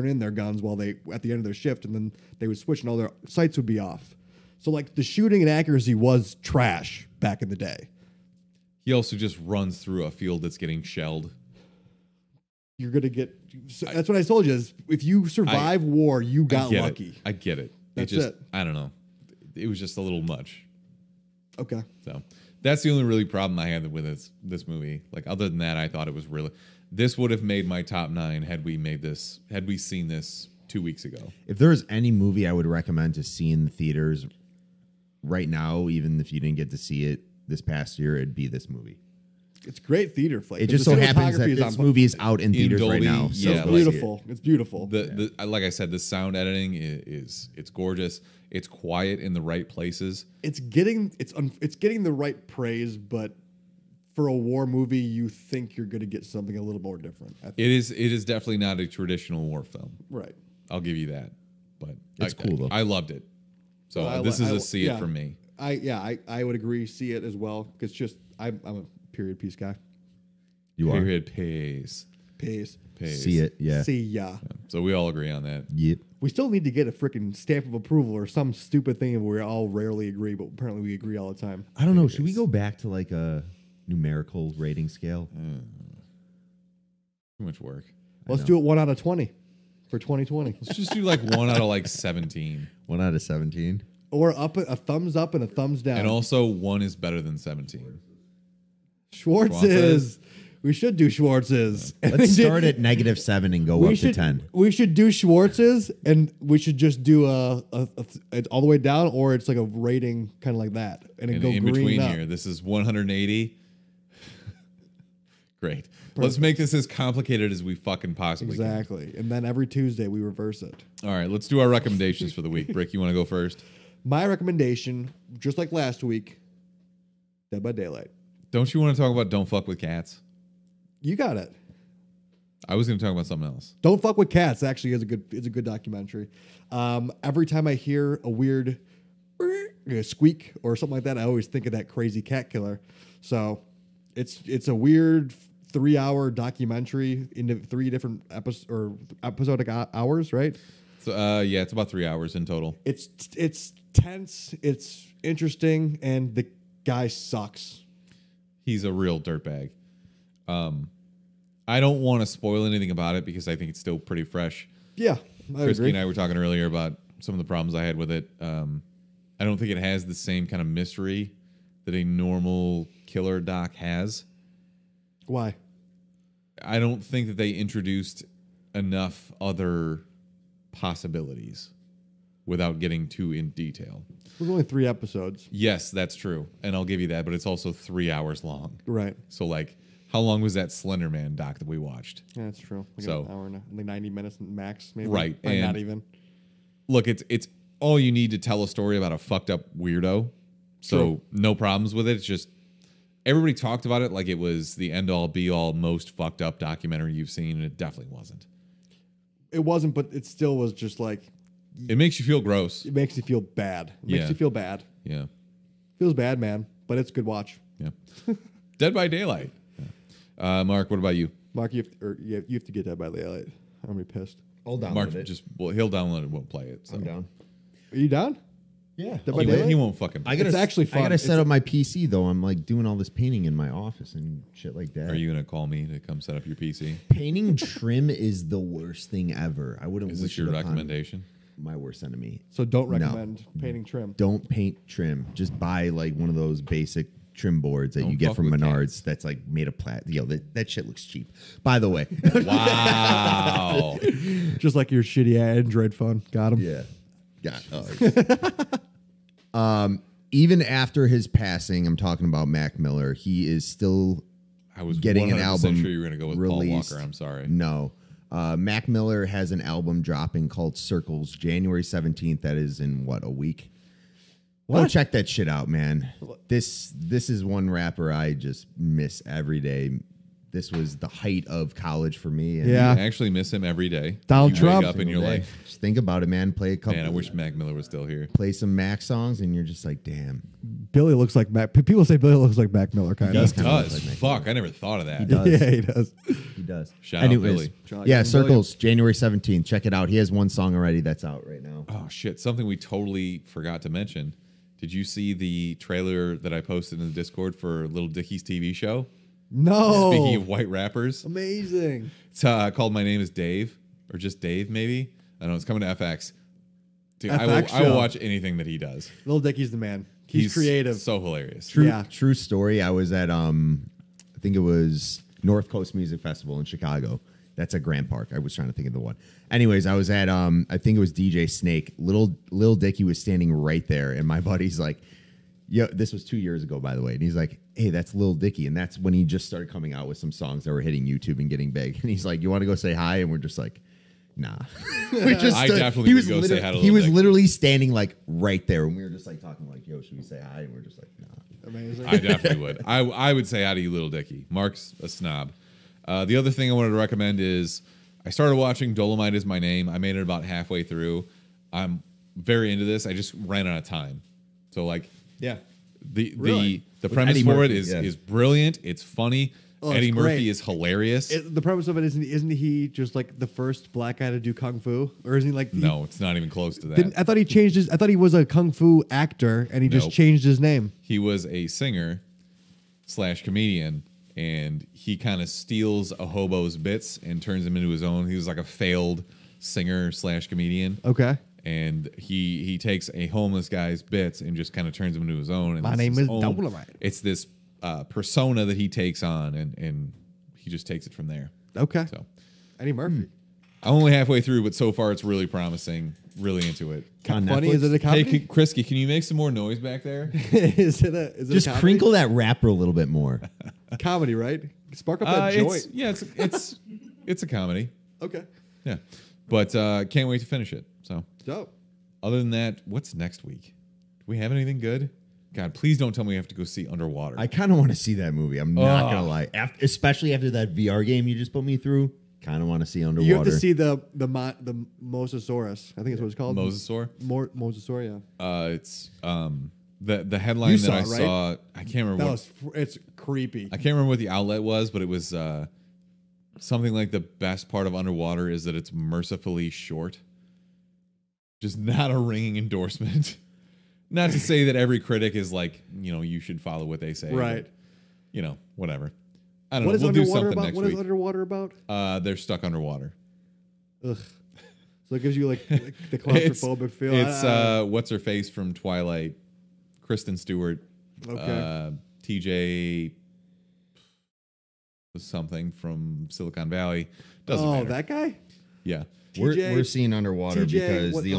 [SPEAKER 1] in their guns while at the end of their shift, and then they would switch and all their sights would be off. So like the shooting and accuracy was trash back in the day.
[SPEAKER 2] he also just runs through a field that's getting shelled.
[SPEAKER 1] You're gonna get. That's what I told you. Is if you survive war, you got lucky.
[SPEAKER 2] I get it.
[SPEAKER 1] That's
[SPEAKER 2] it. I don't know. It was just a little much.
[SPEAKER 1] Okay.
[SPEAKER 2] So that's the only really problem I had with this movie. Like other than that, I thought it was really. This would have made my top 9 had we seen this 2 weeks ago.
[SPEAKER 3] If there was any movie I would recommend to see in the theaters right now, even if you didn't get to see it this past year, it'd be this movie.
[SPEAKER 1] It's great theater flavor.
[SPEAKER 3] It just so happens that this movie is out in theaters
[SPEAKER 2] Dolby,
[SPEAKER 3] right now. So
[SPEAKER 2] yeah,
[SPEAKER 1] it's beautiful. It's beautiful.
[SPEAKER 2] Like I said, the sound editing it's gorgeous. It's quiet in the right places.
[SPEAKER 1] It's getting the right praise, but for a war movie, you think you're going to get something a little more different. I think.
[SPEAKER 2] It is definitely not a traditional war film.
[SPEAKER 1] Right.
[SPEAKER 2] I'll give you that. But
[SPEAKER 3] it's cool though.
[SPEAKER 2] I loved it. So this is a see it for me.
[SPEAKER 1] I would agree. See it as well because just I'm a period piece guy.
[SPEAKER 3] You are.
[SPEAKER 2] Period piece.
[SPEAKER 1] Piece.
[SPEAKER 3] See it. Yeah.
[SPEAKER 1] See ya.
[SPEAKER 2] Yeah. So we all agree on that.
[SPEAKER 3] Yep.
[SPEAKER 1] We still need to get a freaking stamp of approval or some stupid thing where we all rarely agree, but apparently we agree all the time.
[SPEAKER 3] I don't know. Should we go back to like a numerical rating scale?
[SPEAKER 2] Too much work.
[SPEAKER 1] Let's do it 1 out of 20 for 2020.
[SPEAKER 2] Let's just do like 1 out of like 17.
[SPEAKER 3] 1 out of 17.
[SPEAKER 1] Or up a thumbs up and a thumbs down.
[SPEAKER 2] And also 1 is better than 17.
[SPEAKER 1] Schwartz's. We should do Schwartz's.
[SPEAKER 3] Let's start at -7 and go up to 10.
[SPEAKER 1] We should do Schwartz's, and we should just do it's all the way down, or it's like a rating kind of like that, and it go
[SPEAKER 2] in
[SPEAKER 1] green
[SPEAKER 2] between
[SPEAKER 1] up.
[SPEAKER 2] here, this is 180. Great. Let's make this as complicated as we fucking possibly can.
[SPEAKER 1] Exactly. And then every Tuesday we reverse it.
[SPEAKER 2] All right, let's do our recommendations for the week. Brick, you want to go first?
[SPEAKER 1] My recommendation, just like last week, Dead by Daylight.
[SPEAKER 2] Don't you want to talk about Don't Fuck with Cats?
[SPEAKER 1] You got it.
[SPEAKER 2] I was going to talk about something else.
[SPEAKER 1] Don't Fuck with Cats actually is a good documentary. Every time I hear a weird squeak or something like that, I always think of that crazy cat killer. So it's a weird 3-hour documentary into 3 different episodic hours, right?
[SPEAKER 2] So, yeah, it's about 3 hours in total.
[SPEAKER 1] It's tense, it's interesting, and the guy sucks.
[SPEAKER 2] He's a real dirtbag. I don't want to spoil anything about it because I think it's still pretty fresh.
[SPEAKER 1] Yeah, I
[SPEAKER 2] Christy
[SPEAKER 1] agree.
[SPEAKER 2] and I were talking earlier about some of the problems I had with it. I don't think it has the same kind of mystery that a normal killer doc has.
[SPEAKER 1] Why?
[SPEAKER 2] I don't think that they introduced enough other possibilities without getting too in detail.
[SPEAKER 1] There's only 3 episodes.
[SPEAKER 2] Yes, that's true. And I'll give you that, but it's also 3 hours long.
[SPEAKER 1] Right.
[SPEAKER 2] So, like, how long was that Slender Man doc that we watched?
[SPEAKER 1] Yeah, that's true. Like
[SPEAKER 2] So-
[SPEAKER 1] an hour and like 90 minutes max, maybe.
[SPEAKER 2] Right,
[SPEAKER 1] Probably
[SPEAKER 2] and-
[SPEAKER 1] not even.
[SPEAKER 2] Look, it's all you need to tell a story about a fucked up weirdo. So,
[SPEAKER 1] True.
[SPEAKER 2] no problems with it. It's just everybody talked about it like it was the end all be all most fucked up documentary you've seen, and it definitely wasn't.
[SPEAKER 1] It wasn't, but it still was just like,
[SPEAKER 2] It makes you feel gross.
[SPEAKER 1] it makes you feel bad. It
[SPEAKER 2] Yeah.
[SPEAKER 1] makes you feel bad.
[SPEAKER 2] Yeah.
[SPEAKER 1] Feels bad, man, but it's a good watch.
[SPEAKER 2] Yeah. Dead by Daylight. Yeah. Mark, what about you?
[SPEAKER 1] Mark, you have to get that by Daylight. I'm gonna be pissed.
[SPEAKER 3] I'll download
[SPEAKER 2] Mark
[SPEAKER 3] it.
[SPEAKER 2] he'll download it, won't play it. So.
[SPEAKER 3] I'm down.
[SPEAKER 1] Are you down?
[SPEAKER 3] Yeah.
[SPEAKER 1] Dead by
[SPEAKER 2] He,
[SPEAKER 1] Daylight?
[SPEAKER 2] he won't fucking play.
[SPEAKER 1] It's actually fun.
[SPEAKER 3] I gotta
[SPEAKER 1] It's-
[SPEAKER 3] set up my PC though. I'm like doing all this painting in my office and shit like that.
[SPEAKER 2] Are you gonna call me to come set up your PC?
[SPEAKER 3] Painting trim is the worst thing ever. I wouldn't
[SPEAKER 2] Is
[SPEAKER 3] wish
[SPEAKER 2] this your
[SPEAKER 3] it upon
[SPEAKER 2] recommendation?
[SPEAKER 3] my worst enemy.
[SPEAKER 1] So don't
[SPEAKER 3] No.
[SPEAKER 1] recommend painting trim.
[SPEAKER 3] Don't paint trim. Just buy like one of those basic trim boards that
[SPEAKER 2] Don't
[SPEAKER 3] you get
[SPEAKER 2] fuck
[SPEAKER 3] from
[SPEAKER 2] with
[SPEAKER 3] Menards.
[SPEAKER 2] cats.
[SPEAKER 3] That's like made of plat. That shit looks cheap. By the way.
[SPEAKER 2] Wow.
[SPEAKER 1] Just like your shitty Android phone. Got him.
[SPEAKER 3] Yeah. Even after his passing, I'm talking about Mac Miller. He is still
[SPEAKER 2] I was
[SPEAKER 3] getting an
[SPEAKER 2] 100%
[SPEAKER 3] album.
[SPEAKER 2] sure you were going to go with
[SPEAKER 3] released.
[SPEAKER 2] Paul Walker. I'm sorry.
[SPEAKER 3] No. Mac Miller has an album dropping called Circles, January 17th. That is in what, a week? Go check that shit out, man. This is one rapper I just miss every day. This was the height of college for me. And
[SPEAKER 1] Yeah.
[SPEAKER 2] I actually miss him every day.
[SPEAKER 1] Donald
[SPEAKER 2] you
[SPEAKER 1] Trump.
[SPEAKER 2] Wake up and you're like,
[SPEAKER 3] just think about it, man. Play a couple.
[SPEAKER 2] man, I wish Mac Miller was still here.
[SPEAKER 3] Play some Mac songs, and you're just like, damn.
[SPEAKER 1] Billy looks like Mac. People say Billy looks like Mac Miller, kind
[SPEAKER 2] He
[SPEAKER 1] of.
[SPEAKER 3] kinda looks
[SPEAKER 2] does.
[SPEAKER 3] like Mac
[SPEAKER 2] Fuck, I never thought of that.
[SPEAKER 3] He does.
[SPEAKER 1] Yeah, he does.
[SPEAKER 3] He does.
[SPEAKER 2] Shout out Billy.
[SPEAKER 3] Yeah, Circles, January 17th. Check it out. He has one song already that's out right now.
[SPEAKER 2] Oh shit! Something we totally forgot to mention. Did you see the trailer that I posted in the Discord for Little Dicky's TV show?
[SPEAKER 1] No.
[SPEAKER 2] Speaking of white rappers,
[SPEAKER 1] Amazing.
[SPEAKER 2] it's called My Name Is Dave, or just Dave, maybe. I know it's coming to FX. Dude, I
[SPEAKER 1] FX
[SPEAKER 2] will
[SPEAKER 1] show.
[SPEAKER 2] watch anything that he does.
[SPEAKER 1] Little Dicky's the man. He's creative.
[SPEAKER 2] so hilarious.
[SPEAKER 3] True story. I was at I think it was North Coast Music Festival in Chicago. That's at Grand Park. I was trying to think of the one. Anyways, I was at I think it was DJ Snake. Lil Dicky was standing right there, and my buddy's like, "Yo, this was 2 years ago, by the way." And he's like, "Hey, that's Lil Dicky," and that's when he just started coming out with some songs that were hitting YouTube and getting big. And he's like, "You want to go say hi?" And we're just like, "Nah." We just
[SPEAKER 2] I
[SPEAKER 3] stood-
[SPEAKER 2] definitely
[SPEAKER 3] he
[SPEAKER 2] would
[SPEAKER 3] was
[SPEAKER 2] go say hi to
[SPEAKER 3] He
[SPEAKER 2] Lil
[SPEAKER 3] was
[SPEAKER 2] Dicky.
[SPEAKER 3] literally standing like right there, and we were just like talking like, "Yo, should we say hi?" And we're just like, "Nah."
[SPEAKER 1] Amazing.
[SPEAKER 2] I definitely would. I would say hi to you, Little Dicky. Mark's a snob. The other thing I wanted to recommend is I started watching Dolomite Is My Name. I made it about halfway through. I'm very into this. I just ran out of time. So like,
[SPEAKER 1] Yeah.
[SPEAKER 2] the premise
[SPEAKER 3] Eddie
[SPEAKER 2] for
[SPEAKER 3] Murphy,
[SPEAKER 2] it
[SPEAKER 3] yeah.
[SPEAKER 2] is brilliant. It's funny.
[SPEAKER 1] Oh, it's
[SPEAKER 2] Eddie Murphy
[SPEAKER 1] great.
[SPEAKER 2] is hilarious.
[SPEAKER 1] The premise of it isn't he just like the first black guy to do kung fu, or isn't he like?
[SPEAKER 2] no, it's not even close to that.
[SPEAKER 1] I thought he changed his. I thought he was a kung fu actor, and he just
[SPEAKER 2] Nope.
[SPEAKER 1] changed his name.
[SPEAKER 2] He was a singer / comedian, and he kind of steals a hobo's bits and turns them into his own. He was like a failed singer / comedian.
[SPEAKER 1] Okay.
[SPEAKER 2] And he takes a homeless guy's bits and just kind of turns them into his own. And
[SPEAKER 1] My
[SPEAKER 2] it's
[SPEAKER 1] name
[SPEAKER 2] his
[SPEAKER 1] is
[SPEAKER 2] own-
[SPEAKER 1] Dolomite.
[SPEAKER 2] It's this persona that he takes on, and he just takes it from there.
[SPEAKER 1] Okay.
[SPEAKER 2] So
[SPEAKER 1] Eddie Murphy.
[SPEAKER 2] I'm only halfway through, but so far it's really promising. Really into it.
[SPEAKER 3] On
[SPEAKER 1] Funny?
[SPEAKER 3] Netflix?
[SPEAKER 1] Is it a
[SPEAKER 2] Hey,
[SPEAKER 1] comedy?
[SPEAKER 2] Chrisky, can you make some more noise back there?
[SPEAKER 1] Is it a
[SPEAKER 3] Just
[SPEAKER 1] comedy?
[SPEAKER 3] crinkle that rapper a little bit more.
[SPEAKER 1] Comedy, right? Spark up that joint.
[SPEAKER 2] It's a comedy.
[SPEAKER 1] Okay.
[SPEAKER 2] Yeah, but can't wait to finish it. So,
[SPEAKER 1] Dope.
[SPEAKER 2] other than that, what's next week? Do we have anything good? God, please don't tell me we have to go see Underwater.
[SPEAKER 3] I kind of want to see that movie. I'm not
[SPEAKER 2] Oh.
[SPEAKER 3] gonna lie, especially after that VR game you just put me through. Kind of want to see Underwater.
[SPEAKER 1] You have to see the Mosasaurus. I think it's what it's called.
[SPEAKER 2] Mosasaur.
[SPEAKER 1] Mosasaur. Yeah.
[SPEAKER 2] It's the headline
[SPEAKER 1] You
[SPEAKER 2] that
[SPEAKER 1] saw
[SPEAKER 2] I
[SPEAKER 1] it, right?
[SPEAKER 2] saw. I can't remember.
[SPEAKER 1] It's creepy.
[SPEAKER 2] I can't remember what the outlet was, but it was something like the best part of Underwater is that it's mercifully short. Just not a ringing endorsement. Not to say that every critic is like, you should follow what they say.
[SPEAKER 1] Right.
[SPEAKER 2] But, whatever. I don't
[SPEAKER 1] What
[SPEAKER 2] know.
[SPEAKER 1] is
[SPEAKER 2] We'll do
[SPEAKER 1] Underwater
[SPEAKER 2] something
[SPEAKER 1] about?
[SPEAKER 2] next
[SPEAKER 1] What is
[SPEAKER 2] week.
[SPEAKER 1] Underwater about?
[SPEAKER 2] They're stuck underwater.
[SPEAKER 1] Ugh. So it gives you like the claustrophobic feel.
[SPEAKER 2] It's what's her face from Twilight, Kristen Stewart.
[SPEAKER 1] Okay.
[SPEAKER 2] TJ was something from Silicon Valley. Doesn't matter.
[SPEAKER 1] That guy?
[SPEAKER 2] Yeah.
[SPEAKER 3] We're seeing Underwater
[SPEAKER 1] TJ,
[SPEAKER 3] because
[SPEAKER 1] what-
[SPEAKER 3] the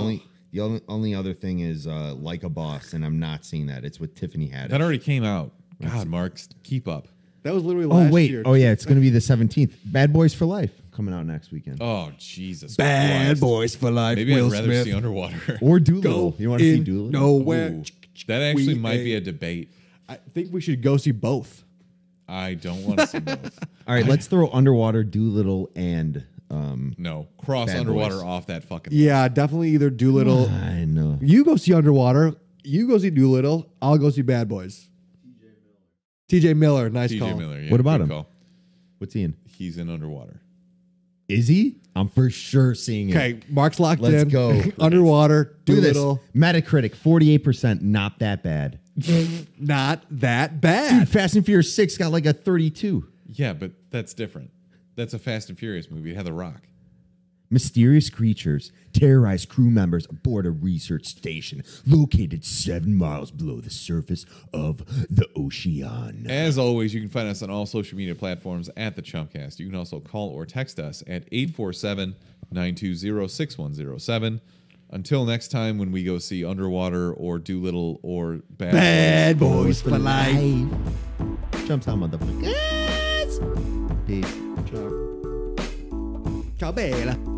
[SPEAKER 3] only other thing is Like a Boss, and I'm not seeing that. It's with Tiffany Haddish.
[SPEAKER 2] That already came out. God, Mark, keep up.
[SPEAKER 1] That was literally
[SPEAKER 3] Oh
[SPEAKER 1] last
[SPEAKER 3] wait!
[SPEAKER 1] year.
[SPEAKER 3] Oh yeah, it's going to be the 17th. Bad Boys for Life coming out next weekend.
[SPEAKER 2] Oh, Jesus
[SPEAKER 1] Bad
[SPEAKER 2] Christ.
[SPEAKER 1] Boys for Life.
[SPEAKER 2] Maybe
[SPEAKER 1] Will
[SPEAKER 2] I'd rather
[SPEAKER 1] Smith.
[SPEAKER 2] see Underwater.
[SPEAKER 3] Or Doolittle.
[SPEAKER 1] Go
[SPEAKER 3] You want to see
[SPEAKER 1] in
[SPEAKER 3] Doolittle?
[SPEAKER 1] nowhere.
[SPEAKER 2] Ooh, that actually
[SPEAKER 1] We
[SPEAKER 2] might be a
[SPEAKER 1] ain't-
[SPEAKER 2] debate.
[SPEAKER 1] I think we should go see both.
[SPEAKER 2] I don't want to see both.
[SPEAKER 3] All right, let's throw Underwater, Doolittle, and
[SPEAKER 2] No. Cross
[SPEAKER 3] Bad
[SPEAKER 2] Underwater
[SPEAKER 3] Boys.
[SPEAKER 2] off that fucking
[SPEAKER 1] Yeah, definitely either Doolittle.
[SPEAKER 3] I know.
[SPEAKER 1] You go see Underwater. You go see Doolittle. I'll go see Bad Boys. TJ Miller. Nice
[SPEAKER 2] TJ
[SPEAKER 1] call.
[SPEAKER 2] Miller. Yeah,
[SPEAKER 3] What about
[SPEAKER 2] good
[SPEAKER 3] him?
[SPEAKER 2] call.
[SPEAKER 3] What's he in?
[SPEAKER 2] He's in Underwater.
[SPEAKER 3] Is he? I'm for sure seeing it.
[SPEAKER 1] Okay, Mark's locked
[SPEAKER 3] Let's
[SPEAKER 1] in.
[SPEAKER 3] go.
[SPEAKER 1] Underwater.
[SPEAKER 3] Look at this.
[SPEAKER 1] Doolittle.
[SPEAKER 3] Metacritic, 48%. Not that bad.
[SPEAKER 1] Not that bad.
[SPEAKER 3] Dude, Fast and Furious 6 got like a 32.
[SPEAKER 2] Yeah, but that's different. That's a Fast and Furious movie. It had The Rock.
[SPEAKER 3] Mysterious creatures terrorize crew members aboard a research station located 7 miles below the surface of the ocean.
[SPEAKER 2] As always, you can find us on all social media platforms at the Chumpcast. You can also call or text us at 847-920-6107. Until next time when we go see Underwater or Doolittle or
[SPEAKER 1] Bad Boys for Life.
[SPEAKER 3] Jumps out, motherfuckers. Peace.
[SPEAKER 1] Ciao. Ciao, Bella.